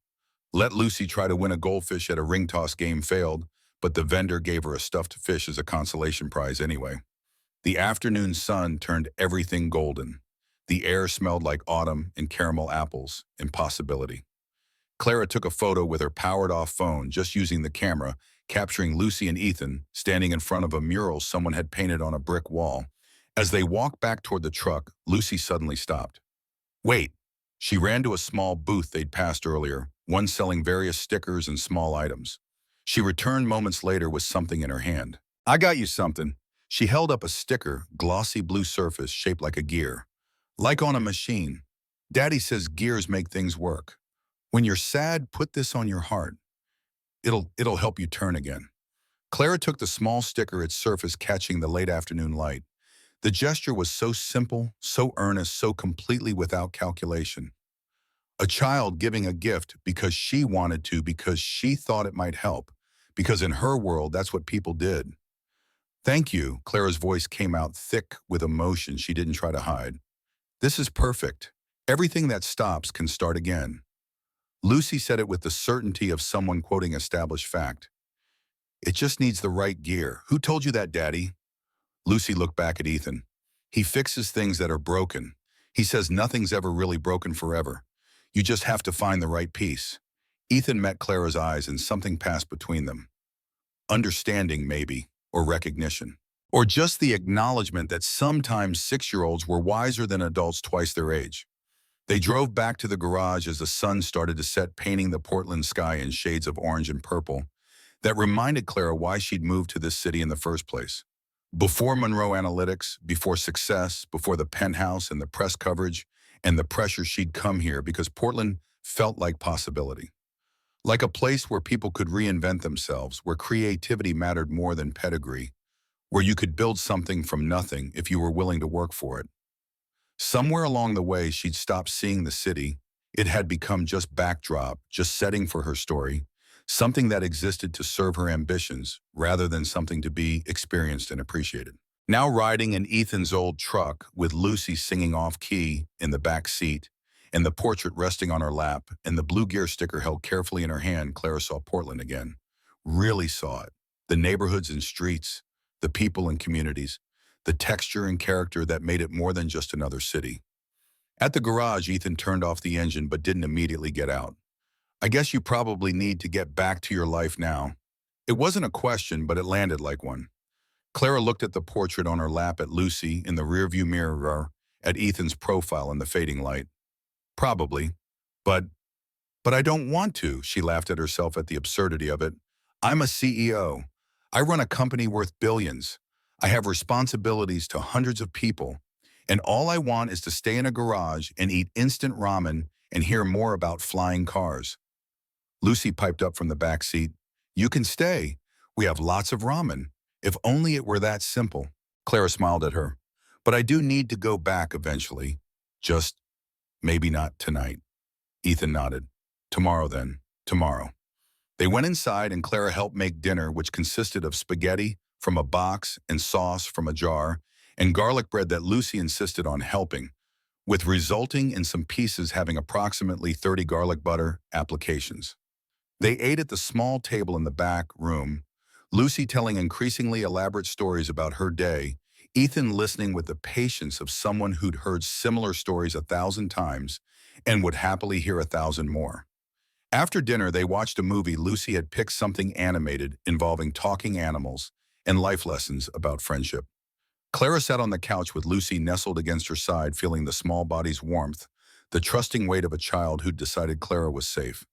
let Lucy try to win a goldfish at a ring toss game, failed, but the vendor gave her a stuffed fish as a consolation prize anyway. The afternoon sun turned everything golden. The air smelled like autumn and caramel apples, impossibility. Clara took a photo with her powered-off phone, just using the camera, capturing Lucy and Ethan standing in front of a mural someone had painted on a brick wall. As they walked back toward the truck, Lucy suddenly stopped. "Wait." She ran to a small booth they'd passed earlier, one selling various stickers and small items. She returned moments later with something in her hand. "I got you something." She held up a sticker, glossy blue surface shaped like a gear. "Like on a machine. Daddy says gears make things work. When you're sad, put this on your heart. It'll help you turn again." Clara took the small sticker, its surface catching the late afternoon light. The gesture was so simple, so earnest, so completely without calculation. A child giving a gift because she wanted to, because she thought it might help, because in her world, that's what people did. "Thank you," Clara's voice came out thick with emotion she didn't try to hide. "This is perfect. Everything that stops can start again." Lucy said it with the certainty of someone quoting established fact. "It just needs the right gear. Who told you that, Daddy?" Lucy looked back at Ethan. "He fixes things that are broken. He says nothing's ever really broken forever. You just have to find the right piece." Ethan met Clara's eyes and something passed between them. Understanding, maybe, or recognition. Or just the acknowledgement that sometimes 6-year-olds were wiser than adults twice their age. They drove back to the garage as the sun started to set, painting the Portland sky in shades of orange and purple that reminded Clara why she'd moved to this city in the first place. Before Monroe Analytics, before success, before the penthouse and the press coverage and the pressure, she'd come here because Portland felt like possibility. Like a place where people could reinvent themselves, where creativity mattered more than pedigree, where you could build something from nothing if you were willing to work for it. Somewhere along the way, she'd stopped seeing the city. It had become just backdrop, just setting for her story, something that existed to serve her ambitions rather than something to be experienced and appreciated. Now riding in Ethan's old truck with Lucy singing off-key in the back seat and the portrait resting on her lap and the blue gear sticker held carefully in her hand, Clara saw Portland again. Really saw it. The neighborhoods and streets, the people and communities, the texture and character that made it more than just another city. At the garage, Ethan turned off the engine but didn't immediately get out. "I guess you probably need to get back to your life now." It wasn't a question, but it landed like one. Clara looked at the portrait on her lap, at Lucy in the rearview mirror, at Ethan's profile in the fading light. "Probably, but But I don't want to, she laughed at herself at the absurdity of it. I'm a CEO. I run a company worth billions. I have responsibilities to hundreds of people. And all I want is to stay in a garage and eat instant ramen and hear more about flying cars. Lucy piped up from the back seat. You can stay. We have lots of ramen. If only it were that simple. Clara smiled at her. But I do need to go back eventually. Just maybe not tonight. Ethan nodded. Tomorrow then. Tomorrow. They went inside and Clara helped make dinner, which consisted of spaghetti from a box and sauce from a jar, and garlic bread that Lucy insisted on helping, with resulting in some pieces having approximately 30 garlic butter applications. They ate at the small table in the back room, Lucy telling increasingly elaborate stories about her day, Ethan listening with the patience of someone who'd heard similar stories 1,000 times and would happily hear 1,000 more. After dinner, they watched a movie. Lucy had picked something animated involving talking animals and life lessons about friendship. Clara sat on the couch with Lucy nestled against her side, feeling the small body's warmth, the trusting weight of a child who'd decided Clara was safe.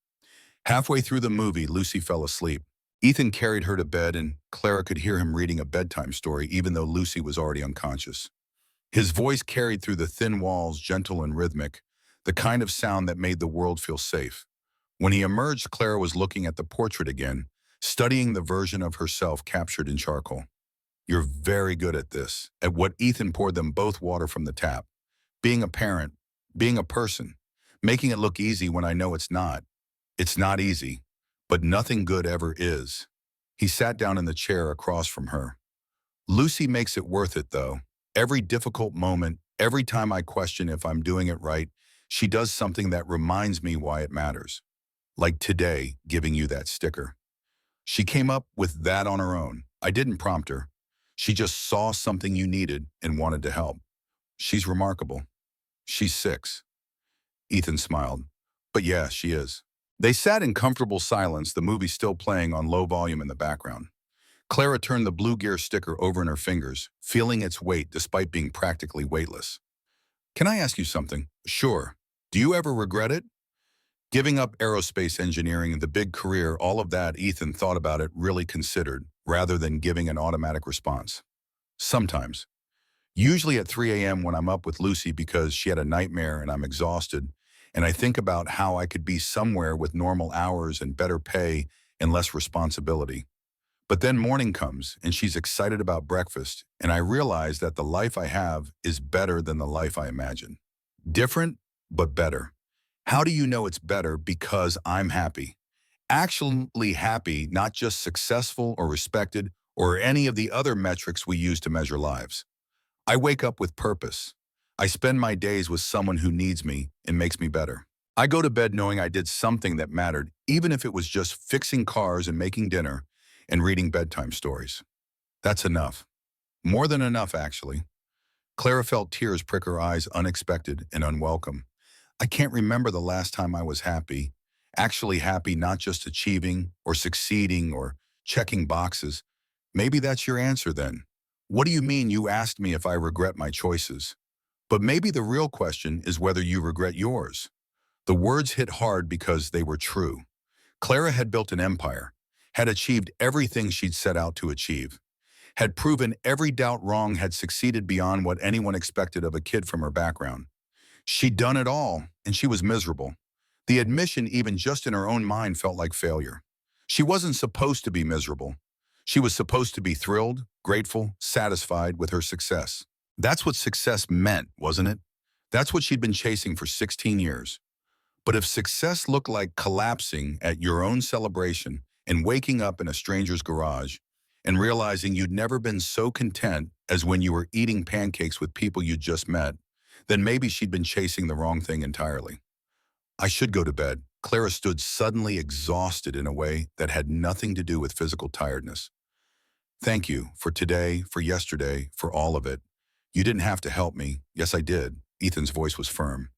Halfway through the movie, Lucy fell asleep. Ethan carried her to bed, and Clara could hear him reading a bedtime story even though Lucy was already unconscious. His voice carried through the thin walls, gentle and rhythmic, the kind of sound that made the world feel safe. When he emerged, Clara was looking at the portrait again, studying the version of herself captured in charcoal. You're very good at this, at what Ethan poured them both water from the tap. Being a parent, being a person, making it look easy when I know it's not. It's not easy, but nothing good ever is. He sat down in the chair across from her. Lucy makes it worth it, though. Every difficult moment, every time I question if I'm doing it right, she does something that reminds me why it matters. Like today, giving you that sticker. She came up with that on her own. I didn't prompt her. She just saw something you needed and wanted to help. She's remarkable. She's 6. Ethan smiled. But yeah, she is. They sat in comfortable silence, the movie still playing on low volume in the background. Clara turned the blue gear sticker over in her fingers, feeling its weight despite being practically weightless. Can I ask you something? Sure. Do you ever regret it? Giving up aerospace engineering, the big career, all of that, Ethan thought about it, really considered, rather than giving an automatic response. Sometimes. Usually at 3 a.m. when I'm up with Lucy because she had a nightmare and I'm exhausted, and I think about how I could be somewhere with normal hours and better pay and less responsibility. But then morning comes and she's excited about breakfast, and I realize that the life I have is better than the life I imagined. Different, but better. How do you know it's better? Because I'm happy. Actually happy, not just successful or respected or any of the other metrics we use to measure lives. I wake up with purpose. I spend my days with someone who needs me and makes me better. I go to bed knowing I did something that mattered, even if it was just fixing cars and making dinner and reading bedtime stories. That's enough. More than enough, actually. Clara felt tears prick her eyes, unexpected and unwelcome. I can't remember the last time I was happy, actually happy, not just achieving or succeeding or checking boxes. Maybe that's your answer then. What do you mean you asked me if I regret my choices? But maybe the real question is whether you regret yours. The words hit hard because they were true. Clara had built an empire, had achieved everything she'd set out to achieve, had proven every doubt wrong, had succeeded beyond what anyone expected of a kid from her background. She'd done it all, and she was miserable. The admission, even just in her own mind, felt like failure. She wasn't supposed to be miserable. She was supposed to be thrilled, grateful, satisfied with her success. That's what success meant, wasn't it? That's what she'd been chasing for 16 years. But if success looked like collapsing at your own celebration and waking up in a stranger's garage and realizing you'd never been so content as when you were eating pancakes with people you'd just met, then maybe she'd been chasing the wrong thing entirely. I should go to bed. Clara stood suddenly exhausted in a way that had nothing to do with physical tiredness. Thank you for today, for yesterday, for all of it. You didn't have to help me. Yes, I did. Ethan's voice was firm.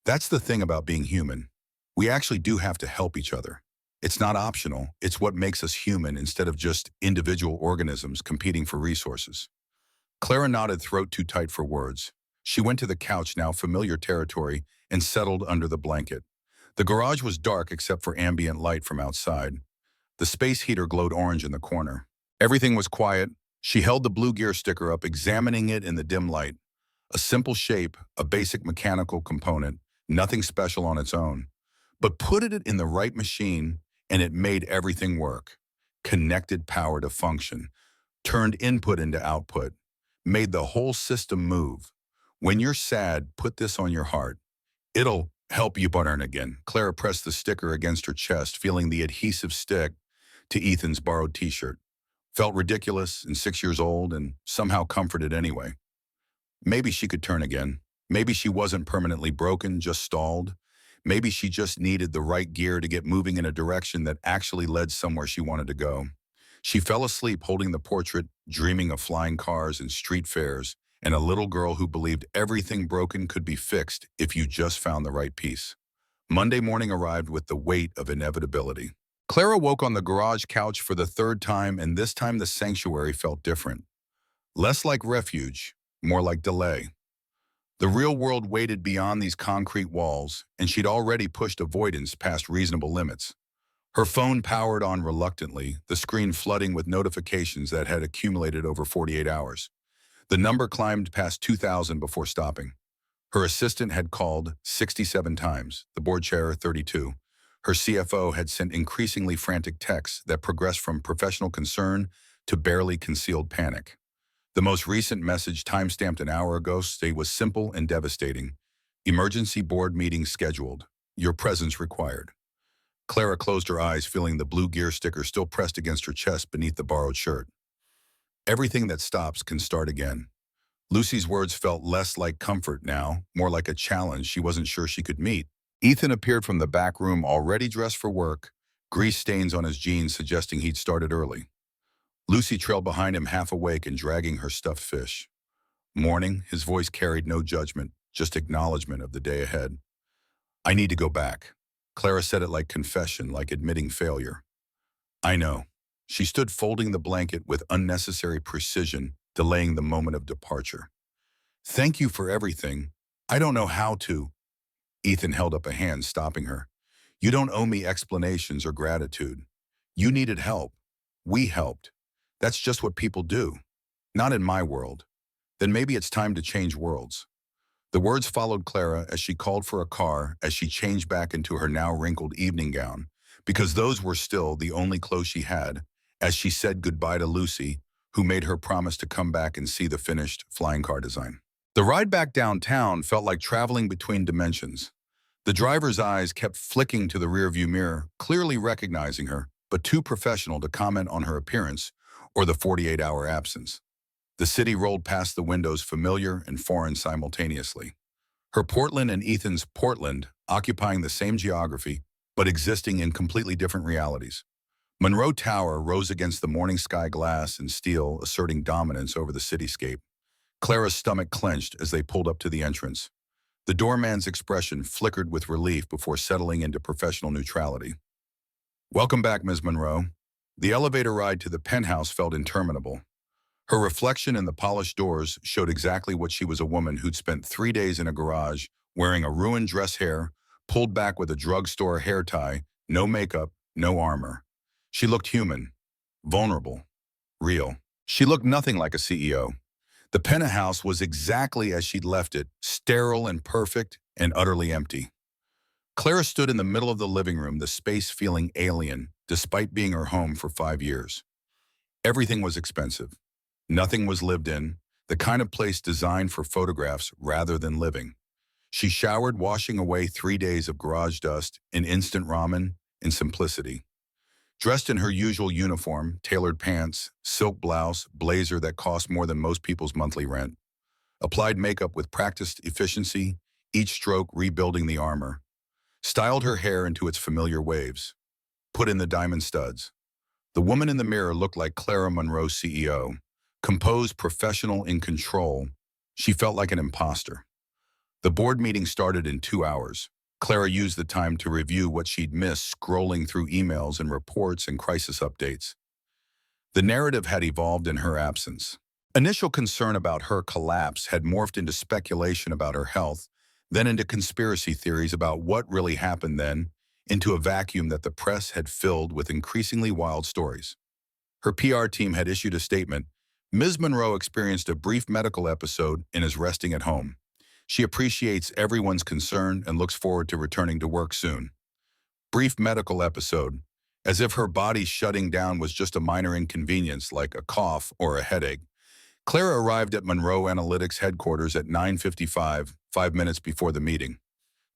That's the thing about being human. We actually do have to help each other. It's not optional. It's what makes us human instead of just individual organisms competing for resources. Clara nodded, throat too tight for words. She went to the couch, now familiar territory, and settled under the blanket. The garage was dark except for ambient light from outside. The space heater glowed orange in the corner. Everything was quiet. She held the blue gear sticker up, examining it in the dim light. A simple shape, a basic mechanical component, nothing special on its own. But put it in the right machine, and it made everything work. Connected power to function, turned input into output, made the whole system move. When you're sad, put this on your heart. It'll help you burn again. Clara pressed the sticker against her chest, feeling the adhesive stick to Ethan's borrowed t-shirt. Felt ridiculous and 6 years old and somehow comforted anyway. Maybe she could turn again. Maybe she wasn't permanently broken, just stalled. Maybe she just needed the right gear to get moving in a direction that actually led somewhere she wanted to go. She fell asleep holding the portrait, dreaming of flying cars and street fairs, and a little girl who believed everything broken could be fixed if you just found the right piece. Monday morning arrived with the weight of inevitability. Clara woke on the garage couch for the third time, and this time the sanctuary felt different. Less like refuge, more like delay. The real world waited beyond these concrete walls, and she'd already pushed avoidance past reasonable limits. Her phone powered on reluctantly, the screen flooding with notifications that had accumulated over 48 hours. The number climbed past 2,000 before stopping. Her assistant had called 67 times, the board chair 32. Her CFO had sent increasingly frantic texts that progressed from professional concern to barely concealed panic. The most recent message, time-stamped an hour ago, was simple and devastating. Emergency board meeting scheduled. Your presence required. Clara closed her eyes, feeling the blue gear sticker still pressed against her chest beneath the borrowed shirt. Everything that stops can start again. Lucy's words felt less like comfort now, more like a challenge she wasn't sure she could meet. Ethan appeared from the back room, already dressed for work, grease stains on his jeans suggesting he'd started early. Lucy trailed behind him, half awake and dragging her stuffed fish. Morning, his voice carried no judgment, just acknowledgement of the day ahead. I need to go back. Clara said it like confession, like admitting failure. I know. She stood folding the blanket with unnecessary precision, delaying the moment of departure. Thank you for everything. I don't know how to. Ethan held up a hand, stopping her. You don't owe me explanations or gratitude. You needed help. We helped. That's just what people do. Not in my world. Then maybe it's time to change worlds. The words followed Clara as she called for a car, as she changed back into her now wrinkled evening gown, because those were still the only clothes she had, as she said goodbye to Lucy, who made her promise to come back and see the finished flying car design. The ride back downtown felt like traveling between dimensions. The driver's eyes kept flicking to the rearview mirror, clearly recognizing her, but too professional to comment on her appearance or the 48-hour absence. The city rolled past the windows, familiar and foreign simultaneously. Her Portland and Ethan's Portland occupying the same geography, but existing in completely different realities. Monroe Tower rose against the morning sky, glass and steel, asserting dominance over the cityscape. Clara's stomach clenched as they pulled up to the entrance. The doorman's expression flickered with relief before settling into professional neutrality. Welcome back, Ms. Monroe. The elevator ride to the penthouse felt interminable. Her reflection in the polished doors showed exactly what she was, a woman who'd spent 3 days in a garage, wearing a ruined dress hair, pulled back with a drugstore hair tie, no makeup, no armor. She looked human, vulnerable, real. She looked nothing like a CEO. The penthouse was exactly as she'd left it, sterile and perfect and utterly empty. Clara stood in the middle of the living room, the space feeling alien, despite being her home for 5 years. Everything was expensive. Nothing was lived in, the kind of place designed for photographs rather than living. She showered, washing away 3 days of garage dust in instant ramen and simplicity. Dressed in her usual uniform, tailored pants, silk blouse, blazer that cost more than most people's monthly rent. Applied makeup with practiced efficiency, each stroke rebuilding the armor. Styled her hair into its familiar waves. Put in the diamond studs. The woman in the mirror looked like Clara Monroe, CEO. Composed, professional, in control. She felt like an imposter. The board meeting started in 2 hours. Clara used the time to review what she'd missed, scrolling through emails and reports and crisis updates. The narrative had evolved in her absence. Initial concern about her collapse had morphed into speculation about her health, then into conspiracy theories about what really happened then, into a vacuum that the press had filled with increasingly wild stories. Her PR team had issued a statement. Ms. Monroe experienced a brief medical episode and is resting at home. She appreciates everyone's concern and looks forward to returning to work soon. Brief medical episode, as if her body shutting down was just a minor inconvenience like a cough or a headache. Clara arrived at Monroe Analytics headquarters at 9:55, 5 minutes before the meeting.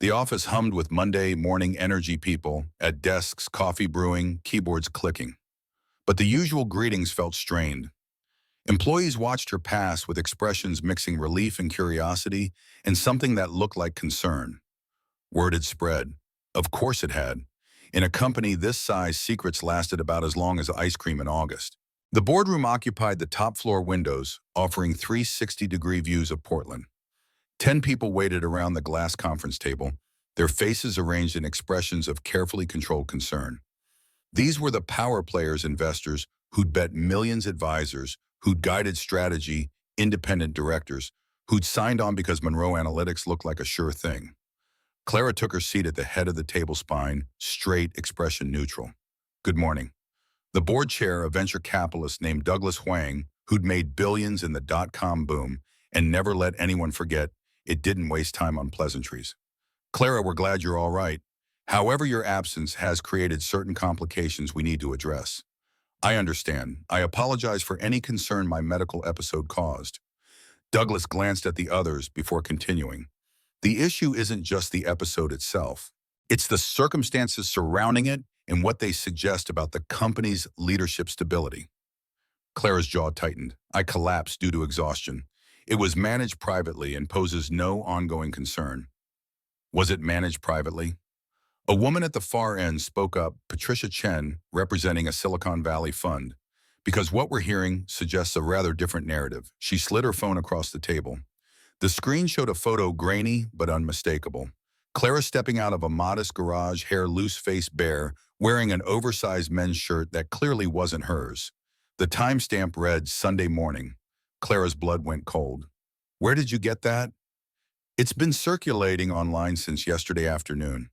The office hummed with Monday morning energy people, at desks, coffee brewing, keyboards clicking. But the usual greetings felt strained. Employees watched her pass with expressions mixing relief and curiosity and something that looked like concern. Word had spread. Of course it had. In a company this size, secrets lasted about as long as ice cream in August. The boardroom occupied the top floor windows, offering 360-degree views of Portland. 10 people waited around the glass conference table, their faces arranged in expressions of carefully controlled concern. These were the power players, investors who'd bet millions, advisors who'd guided strategy, independent directors who'd signed on because Monroe Analytics looked like a sure thing. Clara took her seat at the head of the table, spine straight, expression neutral. Good morning. The board chair, a venture capitalist named Douglas Huang, who'd made billions in the dot-com boom and never let anyone forget it didn't waste time on pleasantries. Clara, we're glad you're all right. However, your absence has created certain complications we need to address. I understand. I apologize for any concern my medical episode caused. Douglas glanced at the others before continuing. The issue isn't just the episode itself. It's the circumstances surrounding it and what they suggest about the company's leadership stability. Clara's jaw tightened. I collapsed due to exhaustion. It was managed privately and poses no ongoing concern. Was it managed privately? A woman at the far end spoke up, Patricia Chen, representing a Silicon Valley fund. Because what we're hearing suggests a rather different narrative. She slid her phone across the table. The screen showed a photo, grainy but unmistakable. Clara stepping out of a modest garage, hair loose, face bare, wearing an oversized men's shirt that clearly wasn't hers. The timestamp read Sunday morning. Clara's blood went cold. Where did you get that? It's been circulating online since yesterday afternoon.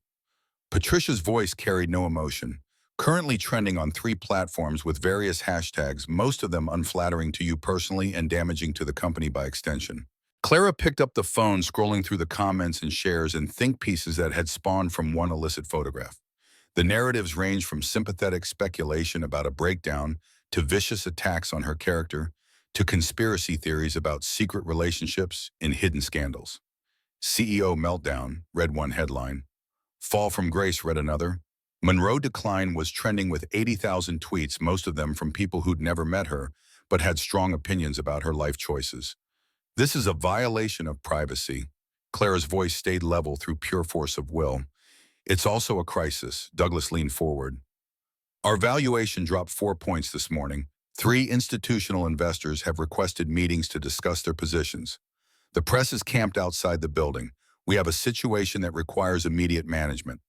Patricia's voice carried no emotion. Currently trending on 3 platforms with various hashtags, most of them unflattering to you personally and damaging to the company by extension. Clara picked up the phone, scrolling through the comments and shares and think pieces that had spawned from one illicit photograph. The narratives ranged from sympathetic speculation about a breakdown to vicious attacks on her character to conspiracy theories about secret relationships and hidden scandals. CEO meltdown, read one headline. Fall from grace, read another. Monroe decline was trending with 80,000 tweets, most of them from people who'd never met her, but had strong opinions about her life choices. This is a violation of privacy. Clara's voice stayed level through pure force of will. It's also a crisis. Douglas leaned forward. Our valuation dropped 4 points this morning. 3 institutional investors have requested meetings to discuss their positions. The press is camped outside the building. We have a situation that requires immediate management.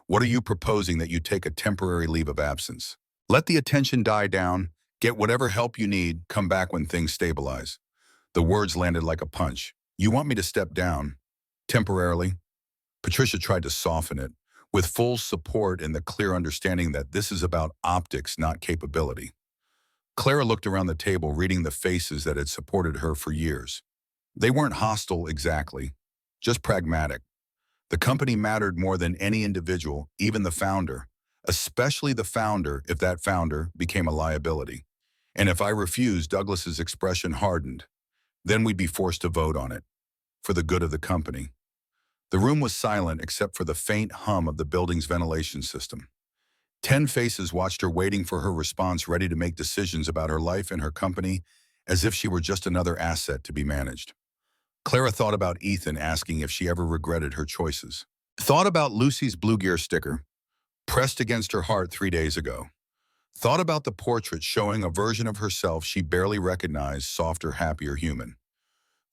What are you proposing? That you take a temporary leave of absence? Let the attention die down, get whatever help you need, come back when things stabilize. The words landed like a punch. You want me to step down? Temporarily? Patricia tried to soften it, with full support and the clear understanding that this is about optics, not capability. Clara looked around the table, reading the faces that had supported her for years. They weren't hostile exactly, just pragmatic. The company mattered more than any individual, even the founder, especially the founder if that founder became a liability. And if I refused, Douglas's expression hardened. Then we'd be forced to vote on it, for the good of the company. The room was silent except for the faint hum of the building's ventilation system. 10 faces watched her, waiting for her response, ready to make decisions about her life and her company, as if she were just another asset to be managed. Clara thought about Ethan asking if she ever regretted her choices. Thought about Lucy's Blue Gear sticker, pressed against her heart 3 days ago. Thought about the portrait showing a version of herself she barely recognized, softer, happier human.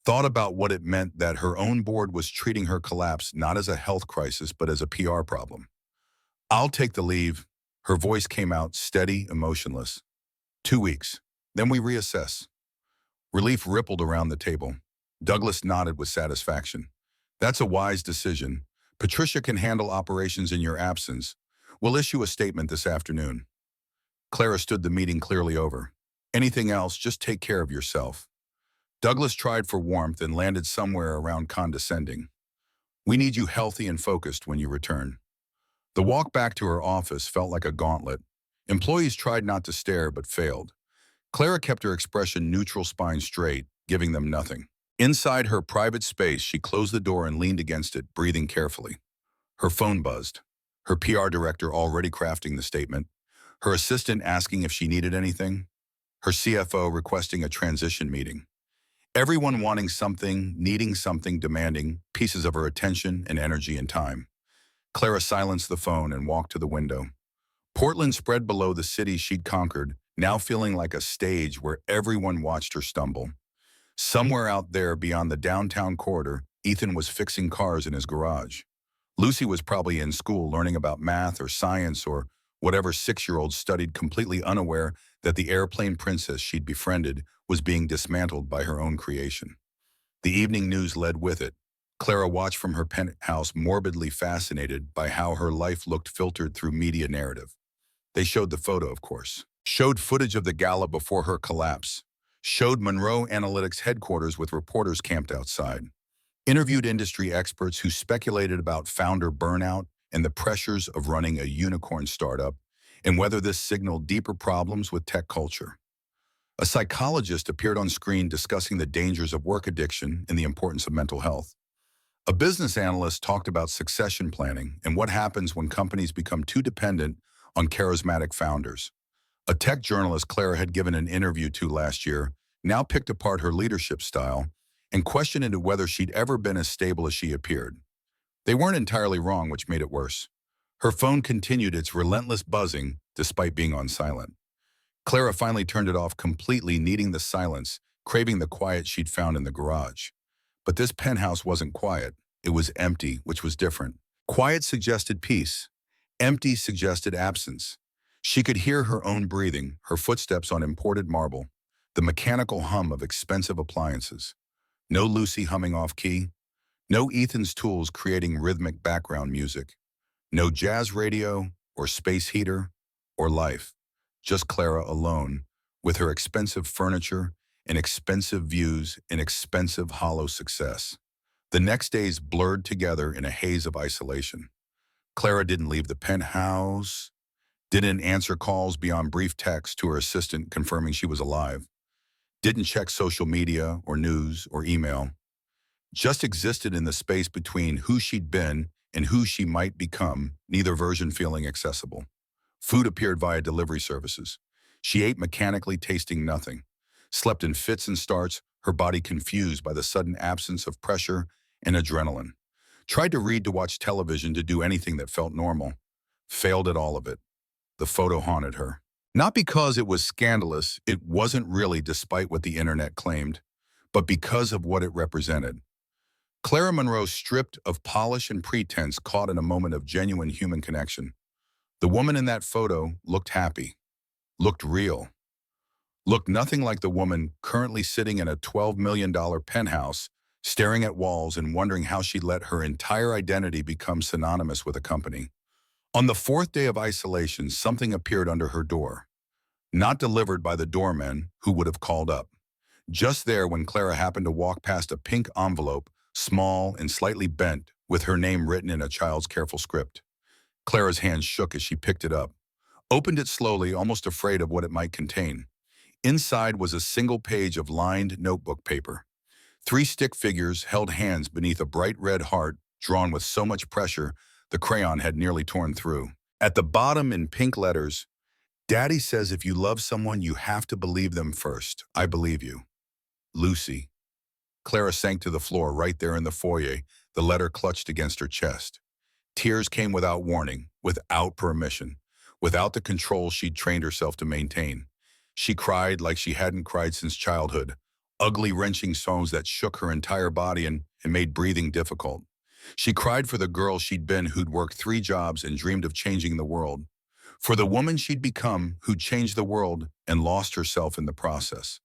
Thought about what it meant that her own board was treating her collapse not as a health crisis but as a PR problem. I'll take the leave. Her voice came out steady, emotionless. 2 weeks. Then we reassess. Relief rippled around the table. Douglas nodded with satisfaction. That's a wise decision. Patricia can handle operations in your absence. We'll issue a statement this afternoon. Clara stood the meeting clearly over. Anything else, just take care of yourself. Douglas tried for warmth and landed somewhere around condescending. We need you healthy and focused when you return. The walk back to her office felt like a gauntlet. Employees tried not to stare but failed. Clara kept her expression neutral, spine straight, giving them nothing. Inside her private space, she closed the door and leaned against it, breathing carefully. Her phone buzzed. Her PR director already crafting the statement. Her assistant asking if she needed anything. Her CFO requesting a transition meeting. Everyone wanting something, needing something, demanding pieces of her attention and energy and time. Clara silenced the phone and walked to the window. Portland spread below the city she'd conquered, now feeling like a stage where everyone watched her stumble. Somewhere out there beyond the downtown corridor, Ethan was fixing cars in his garage. Lucy was probably in school learning about math or science or whatever 6-year-old studied, completely unaware that the airplane princess she'd befriended was being dismantled by her own creation. The evening news led with it. Clara watched from her penthouse, morbidly fascinated by how her life looked filtered through media narrative. They showed the photo, of course. Showed footage of the gala before her collapse. Showed Monroe Analytics headquarters with reporters camped outside. Interviewed industry experts who speculated about founder burnout and the pressures of running a unicorn startup and whether this signaled deeper problems with tech culture. A psychologist appeared on screen discussing the dangers of work addiction and the importance of mental health. A business analyst talked about succession planning and what happens when companies become too dependent on charismatic founders. A tech journalist Clara had given an interview to last year now picked apart her leadership style and questioned into whether she'd ever been as stable as she appeared. They weren't entirely wrong, which made it worse. Her phone continued its relentless buzzing despite being on silent. Clara finally turned it off completely, needing the silence, craving the quiet she'd found in the garage. But this penthouse wasn't quiet. It was empty, which was different. Quiet suggested peace. Empty suggested absence. She could hear her own breathing, her footsteps on imported marble, the mechanical hum of expensive appliances. No Lucy humming off-key. No Ethan's tools creating rhythmic background music. No jazz radio or space heater or life. Just Clara alone, with her expensive furniture and expensive views and expensive hollow success. The next days blurred together in a haze of isolation. Clara didn't leave the penthouse, didn't answer calls beyond brief texts to her assistant confirming she was alive, didn't check social media or news or email, just existed in the space between who she'd been and who she might become, neither version feeling accessible. Food appeared via delivery services. She ate mechanically, tasting nothing. Slept in fits and starts, her body confused by the sudden absence of pressure and adrenaline. Tried to read, to watch television, to do anything that felt normal. Failed at all of it. The photo haunted her. Not because it was scandalous, it wasn't really, despite what the internet claimed, but because of what it represented. Clara Monroe, stripped of polish and pretense, caught in a moment of genuine human connection. The woman in that photo looked happy, looked real, looked nothing like the woman currently sitting in a $12 million penthouse, staring at walls and wondering how she'd let her entire identity become synonymous with a company. On the 4th day of isolation, something appeared under her door. Not delivered by the doorman who would have called up. Just there when Clara happened to walk past a pink envelope, small and slightly bent, with her name written in a child's careful script. Clara's hand shook as she picked it up, opened it slowly, almost afraid of what it might contain. Inside was a single page of lined notebook paper. 3 stick figures held hands beneath a bright red heart drawn with so much pressure the crayon had nearly torn through. At the bottom, in pink letters, "Daddy says if you love someone, you have to believe them first. I believe you. Lucy." Clara sank to the floor right there in the foyer, the letter clutched against her chest. Tears came without warning, without permission, without the control she'd trained herself to maintain. She cried like she hadn't cried since childhood, ugly, wrenching sobs that shook her entire body and made breathing difficult. She cried for the girl she'd been, who'd worked 3 jobs and dreamed of changing the world. For the woman she'd become, who'd changed the world and lost herself in the process.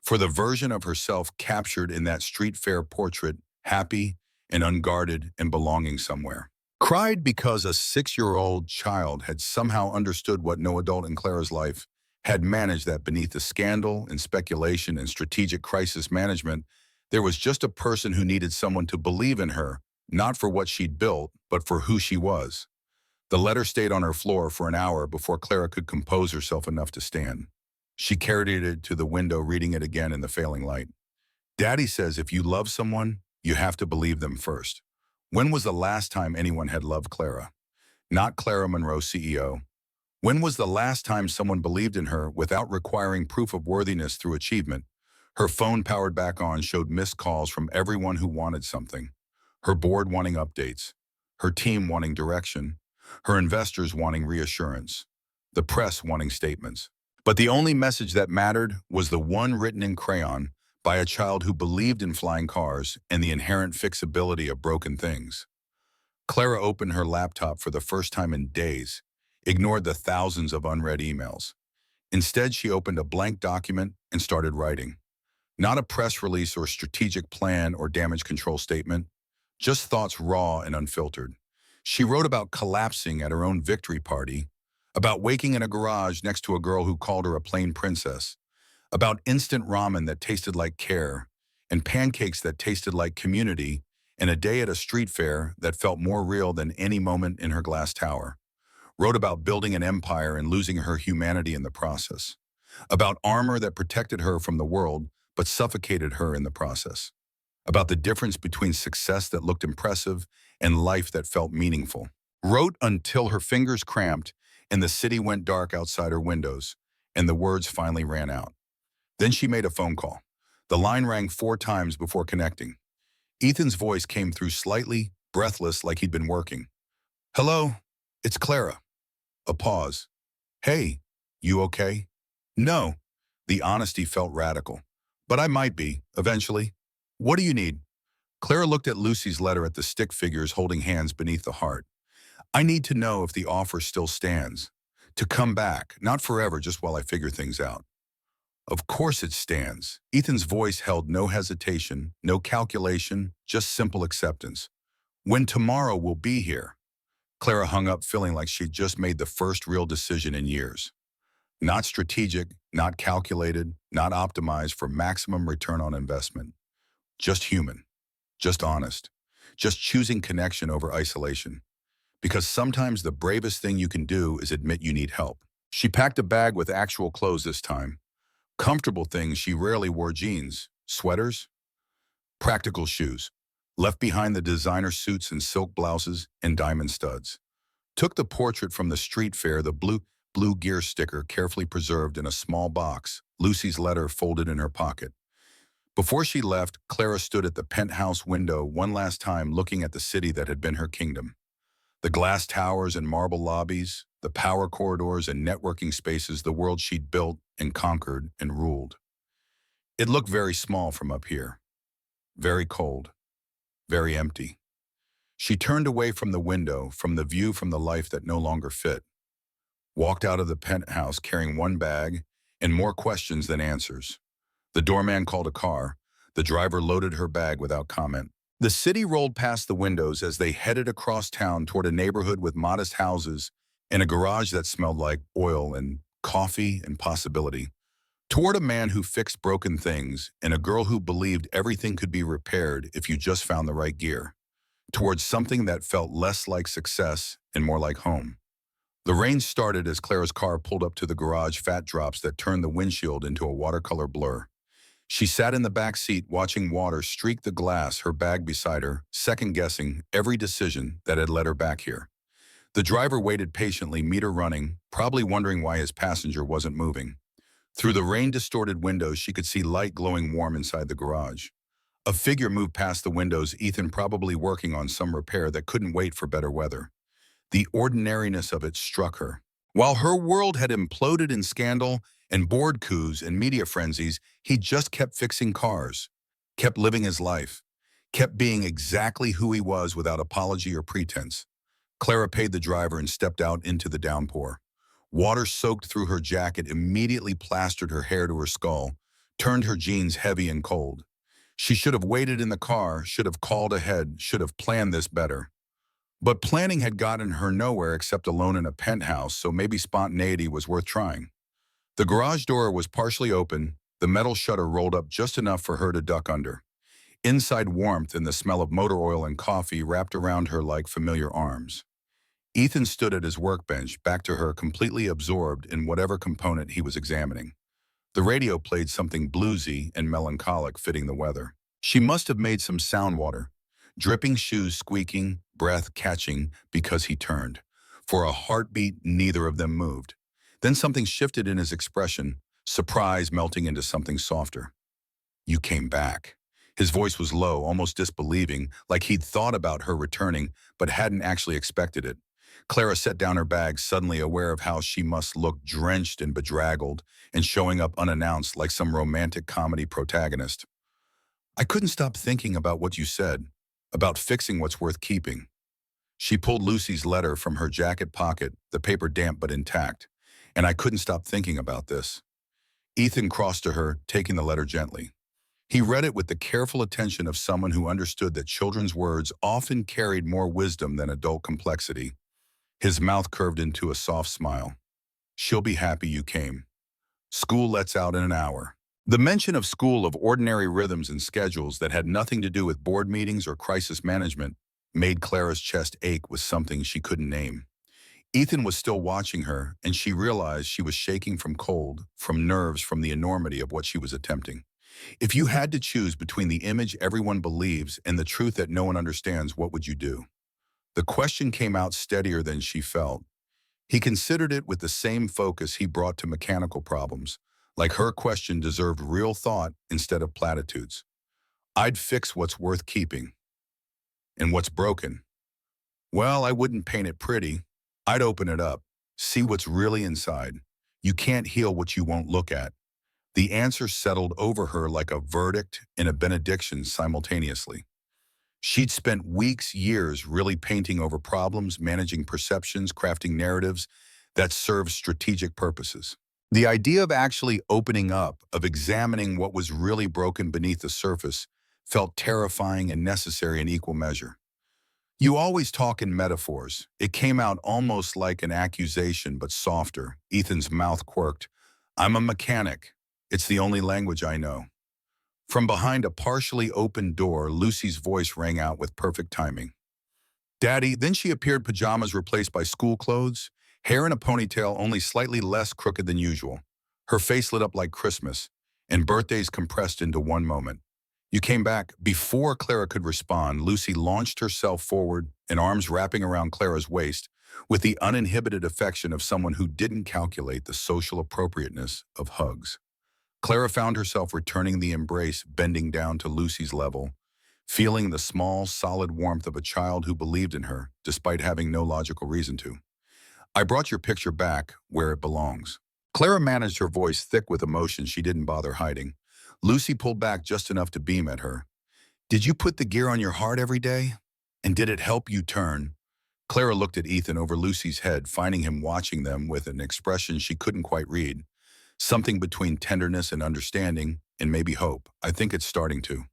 For the version of herself captured in that street fair portrait, happy and unguarded and belonging somewhere. Cried because a 6-year-old child had somehow understood what no adult in Clara's life had managed, that beneath the scandal and speculation and strategic crisis management, there was just a person who needed someone to believe in her, not for what she'd built, but for who she was. The letter stayed on her floor for an hour before Clara could compose herself enough to stand. She carried it to the window, reading it again in the failing light. Daddy says if you love someone, you have to believe them first. When was the last time anyone had loved Clara? Not Clara Monroe, CEO. When was the last time someone believed in her without requiring proof of worthiness through achievement? Her phone, powered back on, showed missed calls from everyone who wanted something. Her board wanting updates. Her team wanting direction. Her investors wanting reassurance. The press wanting statements. But the only message that mattered was the one written in crayon by a child who believed in flying cars and the inherent fixability of broken things. Clara opened her laptop for the first time in days, ignored the thousands of unread emails. Instead, she opened a blank document and started writing. Not a press release or strategic plan or damage control statement, just thoughts raw and unfiltered. She wrote about collapsing at her own victory party, about waking in a garage next to a girl who called her a plain princess, about instant ramen that tasted like care, and pancakes that tasted like community, and a day at a street fair that felt more real than any moment in her glass tower. Wrote about building an empire and losing her humanity in the process. About armor that protected her from the world but suffocated her in the process. About the difference between success that looked impressive and life that felt meaningful. Wrote until her fingers cramped and the city went dark outside her windows, and the words finally ran out. Then she made a phone call. The line rang 4 times before connecting. Ethan's voice came through slightly, breathless, like he'd been working. "Hello, it's Clara." A pause. "Hey, you okay?" "No." The honesty felt radical. "But I might be, eventually. What do you need?" Clara looked at Lucy's letter, at the stick figures holding hands beneath the heart. "I need to know if the offer still stands. To come back, not forever, just while I figure things out." "Of course it stands." Ethan's voice held no hesitation, no calculation, just simple acceptance. "When tomorrow will be here." Clara hung up, feeling like she'd just made the first real decision in years. Not strategic, not calculated, not optimized for maximum return on investment. Just human, just honest, just choosing connection over isolation. Because sometimes the bravest thing you can do is admit you need help. She packed a bag with actual clothes this time. Comfortable things she rarely wore: jeans, sweaters, practical shoes. Left behind the designer suits and silk blouses and diamond studs. Took the portrait from the street fair, the blue gear sticker carefully preserved in a small box, Lucy's letter folded in her pocket. Before she left, Clara stood at the penthouse window one last time, looking at the city that had been her kingdom. The glass towers and marble lobbies, the power corridors and networking spaces, the world she'd built and conquered and ruled. It looked very small from up here, very cold, very empty. She turned away from the window, from the view, from the life that no longer fit. Walked out of the penthouse carrying one bag and more questions than answers. The doorman called a car. The driver loaded her bag without comment. The city rolled past the windows as they headed across town toward a neighborhood with modest houses and a garage that smelled like oil and coffee and possibility. Toward a man who fixed broken things and a girl who believed everything could be repaired if you just found the right gear. Towards something that felt less like success and more like home. The rain started as Clara's car pulled up to the garage, fat drops that turned the windshield into a watercolor blur. She sat in the back seat watching water streak the glass, her bag beside her, second-guessing every decision that had led her back here. The driver waited patiently, meter running, probably wondering why his passenger wasn't moving. Through the rain-distorted windows, she could see light glowing warm inside the garage. A figure moved past the windows, Ethan probably working on some repair that couldn't wait for better weather. The ordinariness of it struck her. While her world had imploded in scandal and board coups and media frenzies, he just kept fixing cars, kept living his life, kept being exactly who he was without apology or pretense. Clara paid the driver and stepped out into the downpour. Water soaked through her jacket, immediately plastered her hair to her skull, turned her jeans heavy and cold. She should have waited in the car, should have called ahead, should have planned this better. But planning had gotten her nowhere except alone in a penthouse, so maybe spontaneity was worth trying. The garage door was partially open, the metal shutter rolled up just enough for her to duck under. Inside, warmth and the smell of motor oil and coffee wrapped around her like familiar arms. Ethan stood at his workbench, back to her, completely absorbed in whatever component he was examining. The radio played something bluesy and melancholic, fitting the weather. She must have made some sound water, dripping shoes squeaking, breath catching because he turned. For a heartbeat, neither of them moved. Then something shifted in his expression, surprise melting into something softer. "You came back." His voice was low, almost disbelieving, like he'd thought about her returning, but hadn't actually expected it. Clara set down her bag, suddenly aware of how she must look drenched and bedraggled, and showing up unannounced like some romantic comedy protagonist. "I couldn't stop thinking about what you said, about fixing what's worth keeping." She pulled Lucy's letter from her jacket pocket, the paper damp but intact. "And I couldn't stop thinking about this." Ethan crossed to her, taking the letter gently. He read it with the careful attention of someone who understood that children's words often carried more wisdom than adult complexity. His mouth curved into a soft smile. "She'll be happy you came. School lets out in an hour." The mention of school, of ordinary rhythms and schedules that had nothing to do with board meetings or crisis management, made Clara's chest ache with something she couldn't name. Ethan was still watching her, and she realized she was shaking from cold, from nerves, from the enormity of what she was attempting. If you had to choose between the image everyone believes and the truth that no one understands, what would you do? The question came out steadier than she felt. He considered it with the same focus he brought to mechanical problems, like her question deserved real thought instead of platitudes. "I'd fix what's worth keeping. And what's broken? Well, I wouldn't paint it pretty. I'd open it up, see what's really inside. You can't heal what you won't look at." The answer settled over her like a verdict and a benediction simultaneously. She'd spent weeks, years really painting over problems, managing perceptions, crafting narratives that served strategic purposes. The idea of actually opening up, of examining what was really broken beneath the surface, felt terrifying and necessary in equal measure. "You always talk in metaphors." It came out almost like an accusation, but softer. Ethan's mouth quirked. "I'm a mechanic. It's the only language I know." From behind a partially open door, Lucy's voice rang out with perfect timing. "Daddy." Then she appeared, pajamas replaced by school clothes, hair in a ponytail only slightly less crooked than usual. Her face lit up like Christmas, and birthdays compressed into one moment. "You came back." Before Clara could respond, Lucy launched herself forward, and arms wrapping around Clara's waist, with the uninhibited affection of someone who didn't calculate the social appropriateness of hugs. Clara found herself returning the embrace, bending down to Lucy's level, feeling the small, solid warmth of a child who believed in her, despite having no logical reason to. "I brought your picture back where it belongs." Clara managed her voice thick with emotion she didn't bother hiding. Lucy pulled back just enough to beam at her. "Did you put the gear on your heart every day? And did it help you turn?" Clara looked at Ethan over Lucy's head, finding him watching them with an expression she couldn't quite read. Something between tenderness and understanding, and maybe hope. "I think it's starting to."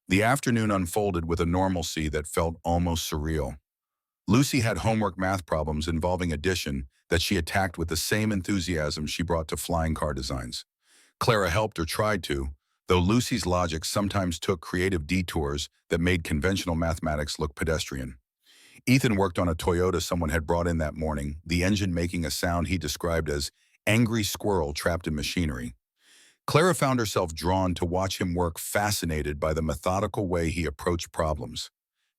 The afternoon unfolded with a normalcy that felt almost surreal. Lucy had homework math problems involving addition that she attacked with the same enthusiasm she brought to flying car designs. Clara helped or tried to, though Lucy's logic sometimes took creative detours that made conventional mathematics look pedestrian. Ethan worked on a Toyota someone had brought in that morning, the engine making a sound he described as angry squirrel trapped in machinery. Clara found herself drawn to watch him work, fascinated by the methodical way he approached problems.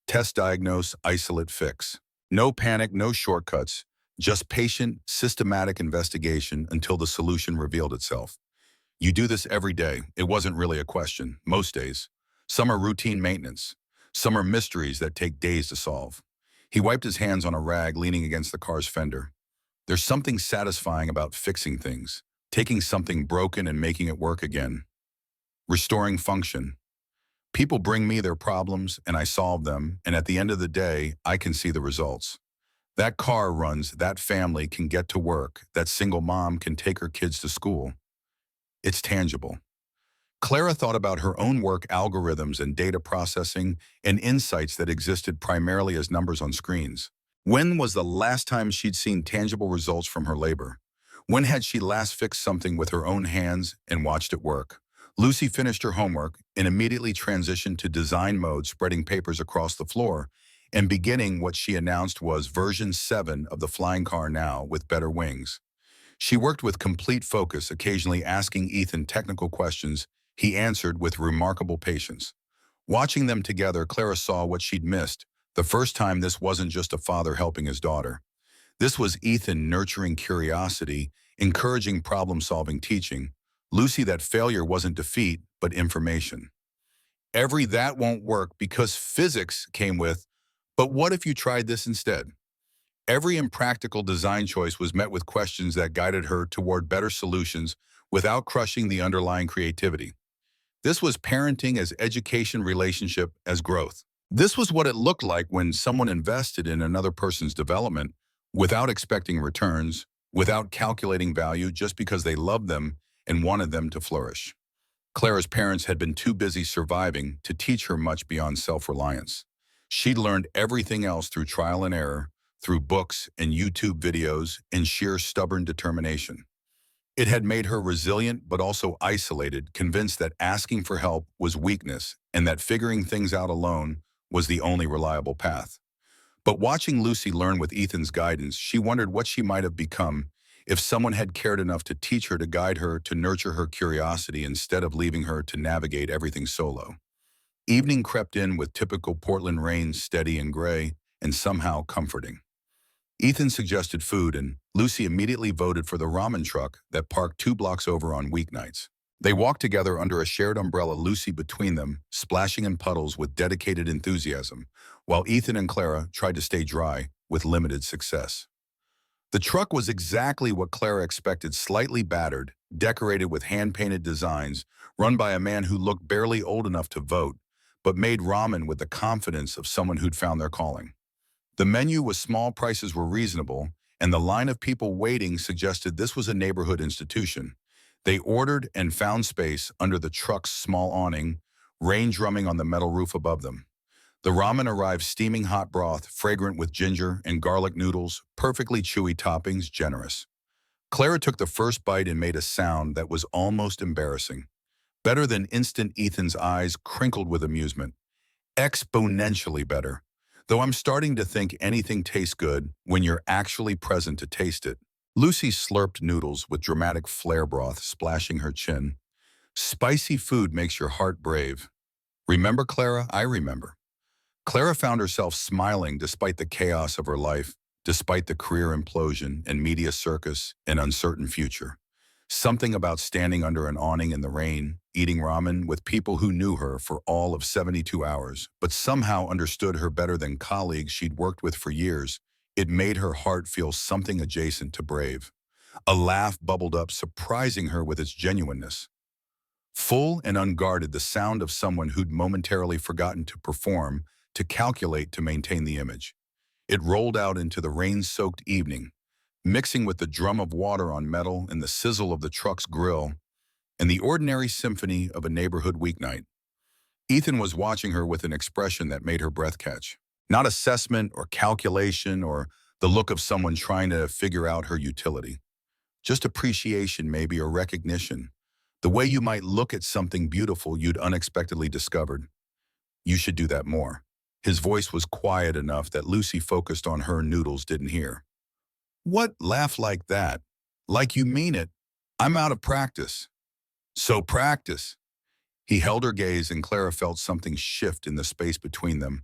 Test, diagnose, isolate, fix. No panic, no shortcuts, just patient, systematic investigation until the solution revealed itself. "You do this every day." It wasn't really a question, most days. Some are routine maintenance. Some are mysteries that take days to solve. He wiped his hands on a rag leaning against the car's fender. "There's something satisfying about fixing things, taking something broken and making it work again. Restoring function. People bring me their problems and I solve them, and at the end of the day, I can see the results. That car runs, that family can get to work, that single mom can take her kids to school. It's tangible." Clara thought about her own work algorithms and data processing and insights that existed primarily as numbers on screens. When was the last time she'd seen tangible results from her labor? When had she last fixed something with her own hands and watched it work? Lucy finished her homework and immediately transitioned to design mode, spreading papers across the floor and beginning what she announced was version 7 of the flying car now with better wings. She worked with complete focus, occasionally asking Ethan technical questions he answered with remarkable patience. Watching them together, Clara saw what she'd missed. The first time this wasn't just a father helping his daughter. This was Ethan nurturing curiosity, encouraging problem-solving teaching. Lucy, that failure wasn't defeat, but information. Every that won't work because physics came with, but what if you tried this instead? Every impractical design choice was met with questions that guided her toward better solutions without crushing the underlying creativity. This was parenting as education, relationship as growth. This was what it looked like when someone invested in another person's development without expecting returns, without calculating value, just because they loved them and wanted them to flourish. Clara's parents had been too busy surviving to teach her much beyond self-reliance. She'd learned everything else through trial and error, through books and YouTube videos and sheer stubborn determination. It had made her resilient but also isolated, convinced that asking for help was weakness and that figuring things out alone was the only reliable path. But watching Lucy learn with Ethan's guidance, she wondered what she might have become if someone had cared enough to teach her, to guide her, to nurture her curiosity instead of leaving her to navigate everything solo. Evening crept in with typical Portland rain, steady and gray, and somehow comforting. Ethan suggested food, and Lucy immediately voted for the ramen truck that parked 2 blocks over on weeknights. They walked together under a shared umbrella, Lucy between them, splashing in puddles with dedicated enthusiasm, while Ethan and Clara tried to stay dry with limited success. The truck was exactly what Clara expected, slightly battered, decorated with hand-painted designs, run by a man who looked barely old enough to vote, but made ramen with the confidence of someone who'd found their calling. The menu was small, prices were reasonable, and the line of people waiting suggested this was a neighborhood institution. They ordered and found space under the truck's small awning, rain drumming on the metal roof above them. The ramen arrived steaming hot broth, fragrant with ginger and garlic noodles, perfectly chewy toppings, generous. Clara took the first bite and made a sound that was almost embarrassing. Better than instant. Ethan's eyes crinkled with amusement. Exponentially better. Though I'm starting to think anything tastes good when you're actually present to taste it. Lucy slurped noodles with dramatic flare broth splashing her chin. Spicy food makes your heart brave. Remember, Clara? I remember. Clara found herself smiling despite the chaos of her life, despite the career implosion and media circus and uncertain future. Something about standing under an awning in the rain, eating ramen with people who knew her for all of 72 hours, but somehow understood her better than colleagues she'd worked with for years. It made her heart feel something adjacent to brave. A laugh bubbled up, surprising her with its genuineness. Full and unguarded, the sound of someone who'd momentarily forgotten to perform, to calculate, to maintain the image. It rolled out into the rain-soaked evening, mixing with the drum of water on metal and the sizzle of the truck's grill, and the ordinary symphony of a neighborhood weeknight. Ethan was watching her with an expression that made her breath catch. Not assessment or calculation or the look of someone trying to figure out her utility. Just appreciation, maybe, or recognition. The way you might look at something beautiful you'd unexpectedly discovered. You should do that more. His voice was quiet enough that Lucy, focused on her noodles, didn't hear. What? Laugh like that? Like you mean it? I'm out of practice. So practice. He held her gaze, and Clara felt something shift in the space between them,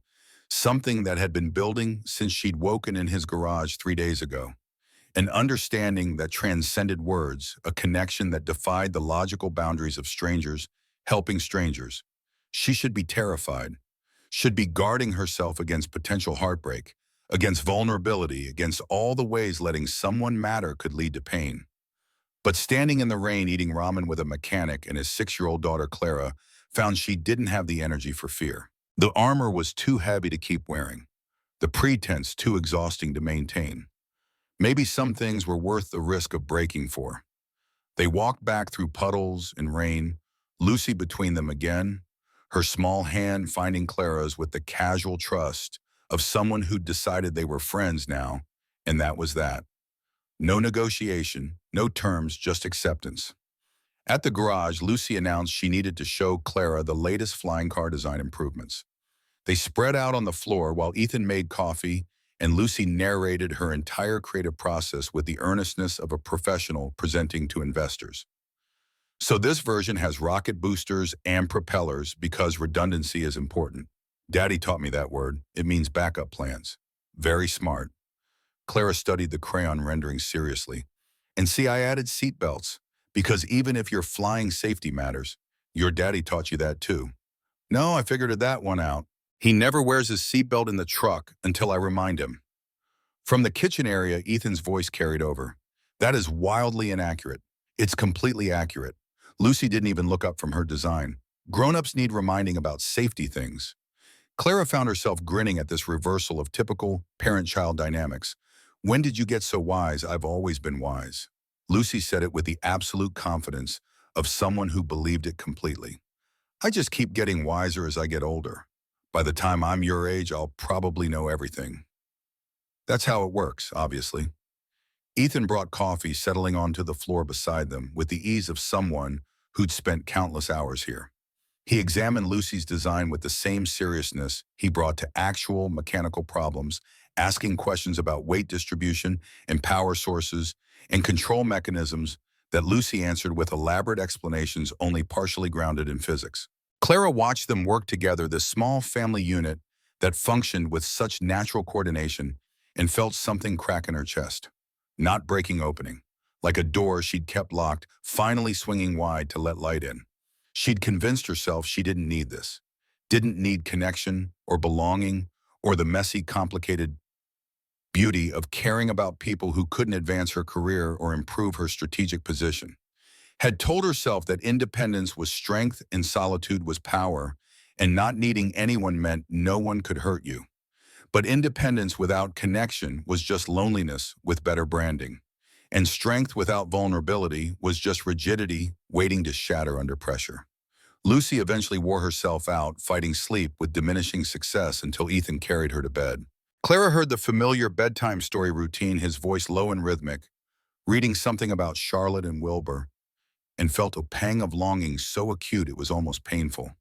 something that had been building since she'd woken in his garage 3 days ago. An understanding that transcended words, a connection that defied the logical boundaries of strangers, helping strangers. She should be terrified, should be guarding herself against potential heartbreak, against vulnerability, against all the ways letting someone matter could lead to pain. But standing in the rain eating ramen with a mechanic and his 6-year-old daughter Clara found she didn't have the energy for fear. The armor was too heavy to keep wearing, the pretense too exhausting to maintain. Maybe some things were worth the risk of breaking for. They walked back through puddles and rain, Lucy between them again, her small hand finding Clara's with the casual trust of someone who'd decided they were friends now, and that was that. No negotiation, no terms, just acceptance. At the garage, Lucy announced she needed to show Clara the latest flying car design improvements. They spread out on the floor while Ethan made coffee and Lucy narrated her entire creative process with the earnestness of a professional presenting to investors. So this version has rocket boosters and propellers because redundancy is important. Daddy taught me that word. It means backup plans. Very smart. Clara studied the crayon rendering seriously. And see, I added seat belts because even if your flying safety matters, your daddy taught you that too. No, I figured that one out. He never wears his seatbelt in the truck until I remind him. From the kitchen area, Ethan's voice carried over. That is wildly inaccurate. It's completely accurate. Lucy didn't even look up from her design. Grown-ups need reminding about safety things. Clara found herself grinning at this reversal of typical parent-child dynamics. When did you get so wise? I've always been wise. Lucy said it with the absolute confidence of someone who believed it completely. I just keep getting wiser as I get older. By the time I'm your age, I'll probably know everything. That's how it works, obviously. Ethan brought coffee, settling onto the floor beside them with the ease of someone who'd spent countless hours here. He examined Lucy's design with the same seriousness he brought to actual mechanical problems, asking questions about weight distribution and power sources and control mechanisms that Lucy answered with elaborate explanations only partially grounded in physics. Clara watched them work together, this small family unit that functioned with such natural coordination, and felt something crack in her chest. Not breaking opening, like a door she'd kept locked, finally swinging wide to let light in. She'd convinced herself she didn't need this, didn't need connection or belonging or the messy, complicated beauty of caring about people who couldn't advance her career or improve her strategic position. Had told herself that independence was strength and solitude was power, and not needing anyone meant no one could hurt you. But independence without connection was just loneliness with better branding. And strength without vulnerability was just rigidity waiting to shatter under pressure. Lucy eventually wore herself out, fighting sleep with diminishing success until Ethan carried her to bed. Clara heard the familiar bedtime story routine, his voice low and rhythmic, reading something about Charlotte and Wilbur, and felt a pang of longing so acute it was almost painful.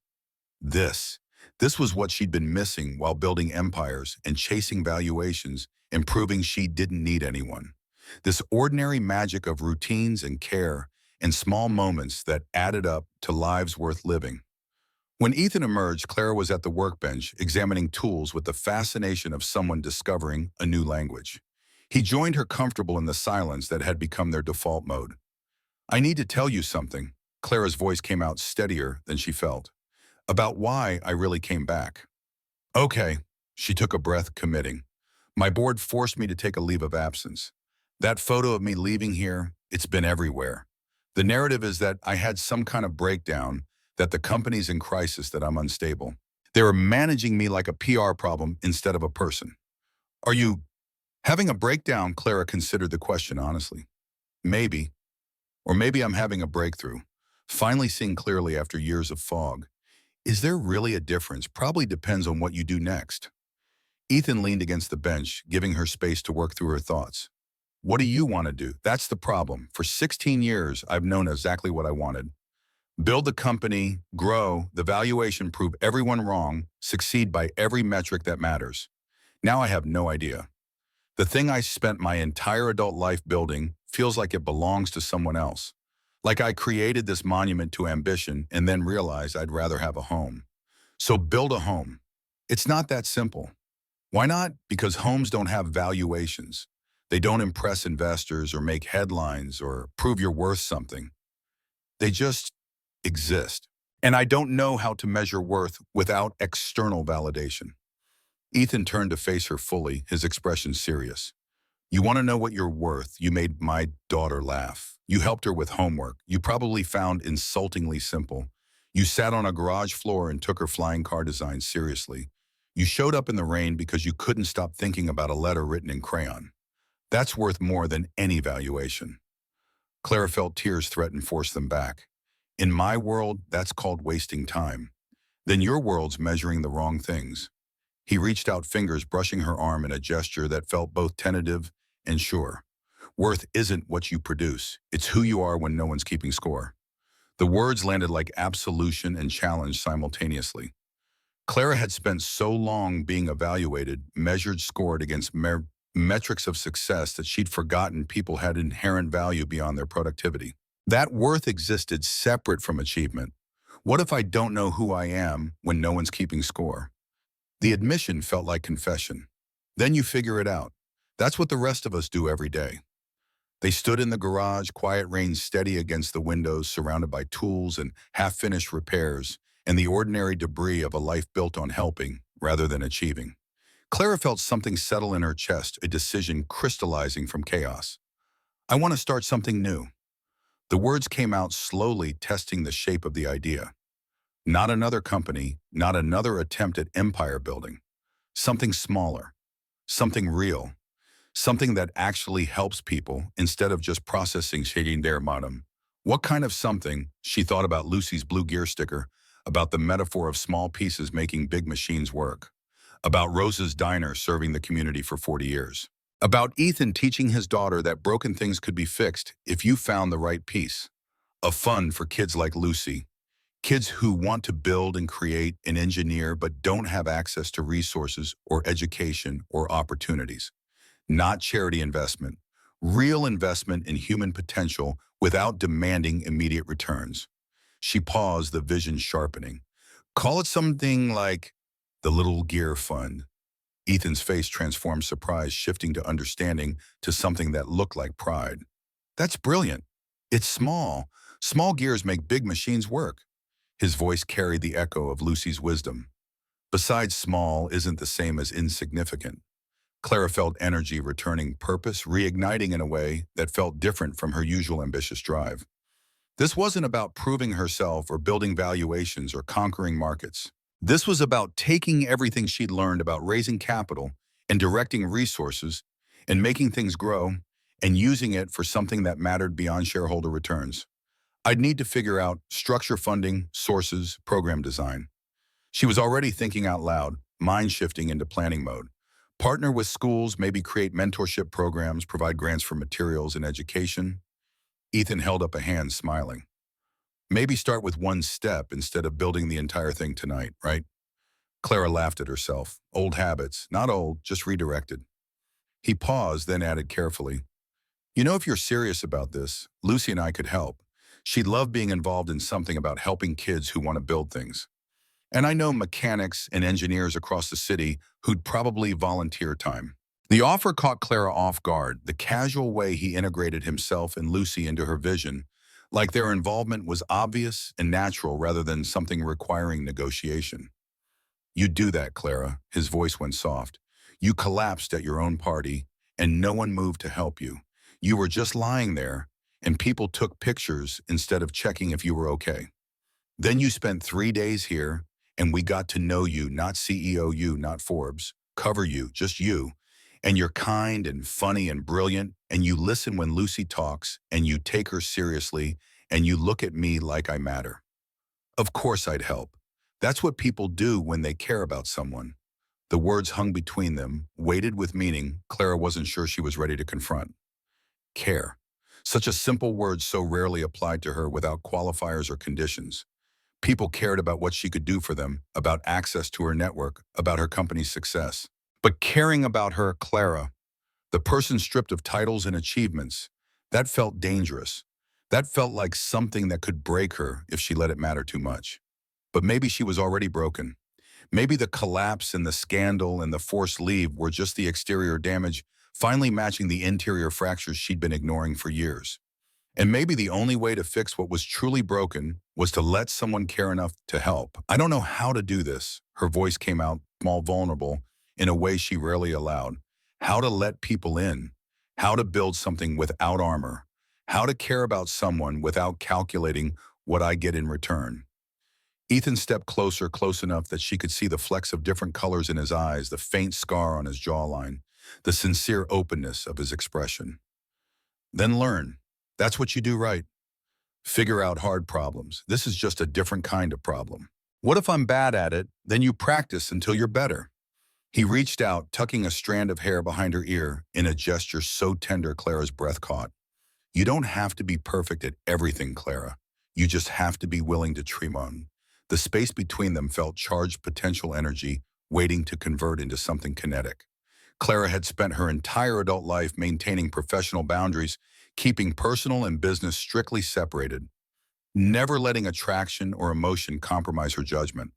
This, this was what she'd been missing while building empires and chasing valuations and proving she didn't need anyone. This ordinary magic of routines and care and small moments that added up to lives worth living. When Ethan emerged, Clara was at the workbench examining tools with the fascination of someone discovering a new language. He joined her comfortable in the silence that had become their default mode. I need to tell you something. Clara's voice came out steadier than she felt. About why I really came back. Okay, she took a breath, committing. My board forced me to take a leave of absence. That photo of me leaving here, it's been everywhere. The narrative is that I had some kind of breakdown, that the company's in crisis, that I'm unstable. They were managing me like a PR problem instead of a person. Are you having a breakdown? Clara considered the question honestly. Maybe. Or maybe I'm having a breakthrough, finally seeing clearly after years of fog. Is there really a difference? Probably depends on what you do next. Ethan leaned against the bench, giving her space to work through her thoughts. What do you want to do? That's the problem. For 16 years, I've known exactly what I wanted. Build the company, grow, the valuation, prove everyone wrong, succeed by every metric that matters. Now I have no idea. The thing I spent my entire adult life building feels like it belongs to someone else. Like I created this monument to ambition and then realized I'd rather have a home. So build a home. It's not that simple. Why not? Because homes don't have valuations. They don't impress investors or make headlines or prove you're worth something. They just exist. And I don't know how to measure worth without external validation. Ethan turned to face her fully, his expression serious. You want to know what you're worth? You made my daughter laugh. You helped her with homework you probably found insultingly simple. You sat on a garage floor and took her flying car design seriously. You showed up in the rain because you couldn't stop thinking about a letter written in crayon. That's worth more than any valuation. Clara felt tears threaten to force them back. In my world, that's called wasting time. Then your world's measuring the wrong things. He reached out fingers, brushing her arm in a gesture that felt both tentative and sure. Worth isn't what you produce. It's who you are when no one's keeping score. The words landed like absolution and challenge simultaneously. Clara had spent so long being evaluated, measured, scored against metrics of success that she'd forgotten people had inherent value beyond their productivity. That worth existed separate from achievement. What if I don't know who I am when no one's keeping score? The admission felt like confession. Then you figure it out. That's what the rest of us do every day. They stood in the garage, quiet rain steady against the windows, surrounded by tools and half-finished repairs, and the ordinary debris of a life built on helping rather than achieving. Clara felt something settle in her chest, a decision crystallizing from chaos. I want to start something new. The words came out slowly, testing the shape of the idea. Not another company, not another attempt at empire building. Something smaller, something real, something that actually helps people instead of just processing shading their bottom. What kind of something? She thought about Lucy's blue gear sticker, about the metaphor of small pieces making big machines work, about Rose's diner serving the community for 40 years, about Ethan teaching his daughter that broken things could be fixed if you found the right piece. A fund for kids like Lucy, kids who want to build and create and engineer but don't have access to resources or education or opportunities. Not charity investment, real investment in human potential without demanding immediate returns. She paused, the vision sharpening. Call it something like the Little Gear Fund. Ethan's face transformed, surprise shifting to understanding, to something that looked like pride. That's brilliant. It's small. Small gears make big machines work. His voice carried the echo of Lucy's wisdom. Besides, small isn't the same as insignificant. Clara felt energy returning, purpose reigniting in a way that felt different from her usual ambitious drive. This wasn't about proving herself or building valuations or conquering markets. This was about taking everything she'd learned about raising capital and directing resources and making things grow and using it for something that mattered beyond shareholder returns. I'd need to figure out structure, funding, sources, program design. She was already thinking out loud, mind shifting into planning mode. Partner with schools, maybe create mentorship programs, provide grants for materials and education. Ethan held up a hand, smiling. Maybe start with one step instead of building the entire thing tonight, right? Clara laughed at herself. Old habits, not old, just redirected. He paused, then added carefully, you know, if you're serious about this, Lucy and I could help. She'd love being involved in something about helping kids who want to build things. And I know mechanics and engineers across the city who'd probably volunteer time. The offer caught Clara off guard, the casual way he integrated himself and Lucy into her vision, like their involvement was obvious and natural rather than something requiring negotiation. You do that, Clara. His voice went soft. You collapsed at your own party, and no one moved to help you. You were just lying there, and people took pictures instead of checking if you were okay. Then you spent 3 days here, and we got to know you, not CEO you, not Forbes, cover you, just you. And you're kind and funny and brilliant, and you listen when Lucy talks, and you take her seriously, and you look at me like I matter. Of course I'd help. That's what people do when they care about someone. The words hung between them, weighted with meaning Clara wasn't sure she was ready to confront. Care. Such a simple word so rarely applied to her without qualifiers or conditions. People cared about what she could do for them, about access to her network, about her company's success. But caring about her, Clara, the person stripped of titles and achievements, that felt dangerous. That felt like something that could break her if she let it matter too much. But maybe she was already broken. Maybe the collapse and the scandal and the forced leave were just the exterior damage, finally matching the interior fractures she'd been ignoring for years. And maybe the only way to fix what was truly broken was to let someone care enough to help. I don't know how to do this. Her voice came out small, vulnerable, in a way she rarely allowed. How to let people in. How to build something without armor. How to care about someone without calculating what I get in return. Ethan stepped closer, close enough that she could see the flecks of different colors in his eyes, the faint scar on his jawline, the sincere openness of his expression. Then learn. That's what you do right. Figure out hard problems. This is just a different kind of problem. What if I'm bad at it? Then you practice until you're better. He reached out, tucking a strand of hair behind her ear in a gesture so tender Clara's breath caught. You don't have to be perfect at everything, Clara. You just have to be willing to trim on. The space between them felt charged potential energy waiting to convert into something kinetic. Clara had spent her entire adult life maintaining professional boundaries, keeping personal and business strictly separated, never letting attraction or emotion compromise her judgment.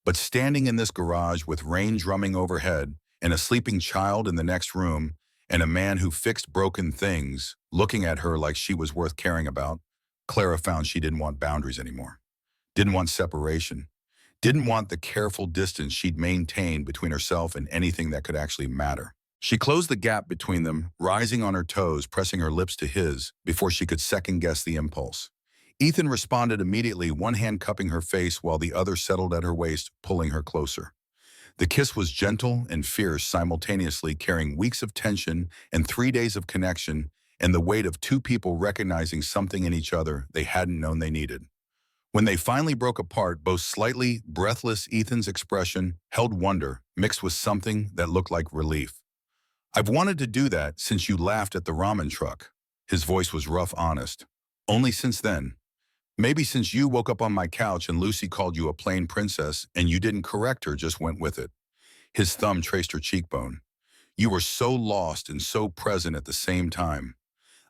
But standing in this garage with rain drumming overhead and a sleeping child in the next room and a man who fixed broken things looking at her like she was worth caring about, Clara found she didn't want boundaries anymore. Didn't want separation. Didn't want the careful distance she'd maintained between herself and anything that could actually matter. She closed the gap between them, rising on her toes, pressing her lips to his before she could second-guess the impulse. Ethan responded immediately, one hand cupping her face while the other settled at her waist, pulling her closer. The kiss was gentle and fierce, simultaneously carrying weeks of tension and 3 days of connection and the weight of two people recognizing something in each other they hadn't known they needed. When they finally broke apart, both slightly breathless, Ethan's expression held wonder, mixed with something that looked like relief. I've wanted to do that since you laughed at the ramen truck. His voice was rough, honest. Only since then. Maybe since you woke up on my couch and Lucy called you a plain princess and you didn't correct her, just went with it. His thumb traced her cheekbone. You were so lost and so present at the same time.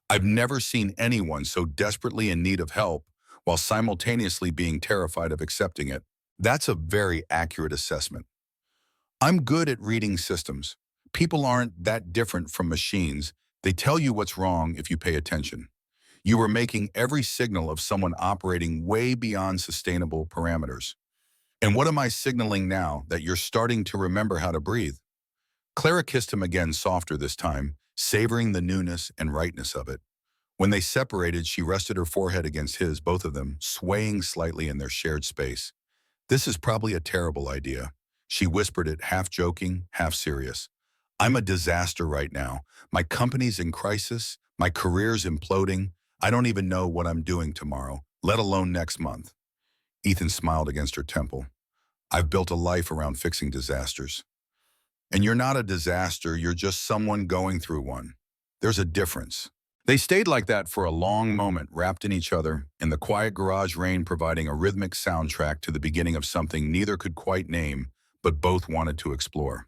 I've never seen anyone so desperately in need of help while simultaneously being terrified of accepting it. That's a very accurate assessment. I'm good at reading systems. People aren't that different from machines. They tell you what's wrong if you pay attention. You were making every signal of someone operating way beyond sustainable parameters. And what am I signaling now? That you're starting to remember how to breathe? Clara kissed him again, softer this time, savoring the newness and rightness of it. When they separated, she rested her forehead against his, both of them swaying slightly in their shared space. This is probably a terrible idea. She whispered it, half joking, half serious. I'm a disaster right now. My company's in crisis. My career's imploding. I don't even know what I'm doing tomorrow, let alone next month. Ethan smiled against her temple. I've built a life around fixing disasters. And you're not a disaster, you're just someone going through one. There's a difference. They stayed like that for a long moment, wrapped in each other, in the quiet garage rain providing a rhythmic soundtrack to the beginning of something neither could quite name, but both wanted to explore.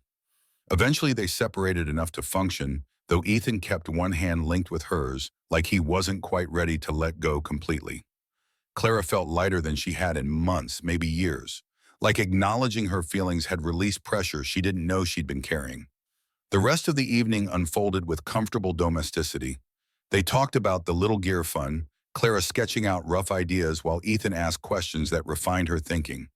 Eventually they separated enough to function, though Ethan kept one hand linked with hers, like he wasn't quite ready to let go completely. Clara felt lighter than she had in months, maybe years, like acknowledging her feelings had released pressure she didn't know she'd been carrying. The rest of the evening unfolded with comfortable domesticity. They talked about the Little Gear Fund, Clara sketching out rough ideas while Ethan asked questions that refined her thinking.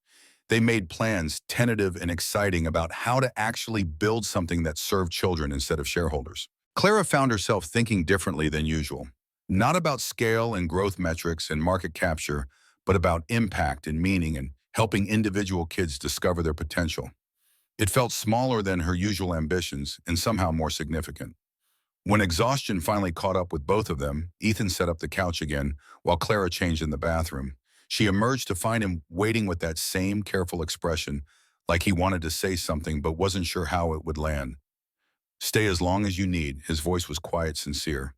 They made plans, tentative and exciting, about how to actually build something that served children instead of shareholders. Clara found herself thinking differently than usual. Not about scale and growth metrics and market capture, but about impact and meaning and helping individual kids discover their potential. It felt smaller than her usual ambitions and somehow more significant. When exhaustion finally caught up with both of them, Ethan set up the couch again while Clara changed in the bathroom. She emerged to find him waiting with that same careful expression, like he wanted to say something but wasn't sure how it would land. Stay as long as you need, his voice was quiet, sincere.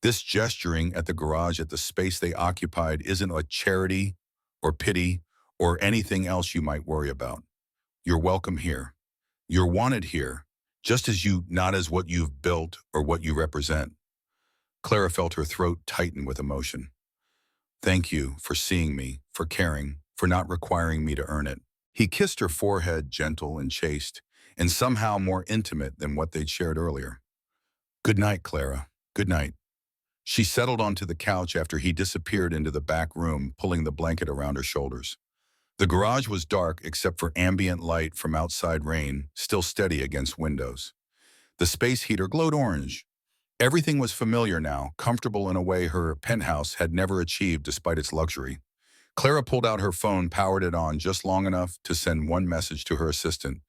This gesturing at the garage, at the space they occupied, isn't a charity or pity or anything else you might worry about. You're welcome here. You're wanted here, just as you, not as what you've built or what you represent. Clara felt her throat tighten with emotion. Thank you for seeing me, for caring, for not requiring me to earn it. He kissed her forehead, gentle and chaste, and somehow more intimate than what they'd shared earlier. Good night, Clara. Good night. She settled onto the couch after he disappeared into the back room, pulling the blanket around her shoulders. The garage was dark except for ambient light from outside rain, still steady against windows. The space heater glowed orange. Everything was familiar now, comfortable in a way her penthouse had never achieved despite its luxury. Clara pulled out her phone, powered it on just long enough to send one message to her assistant.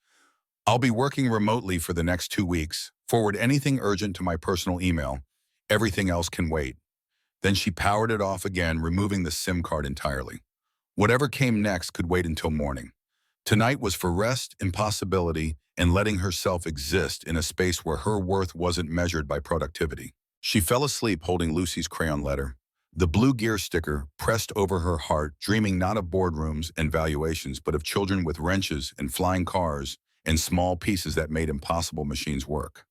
I'll be working remotely for the next 2 weeks. Forward anything urgent to my personal email. Everything else can wait. Then she powered it off again, removing the SIM card entirely. Whatever came next could wait until morning. Tonight was for rest, impossibility, and letting herself exist in a space where her worth wasn't measured by productivity. She fell asleep holding Lucy's crayon letter, the blue gear sticker pressed over her heart, dreaming not of boardrooms and valuations, but of children with wrenches and flying cars and small pieces that made impossible machines work.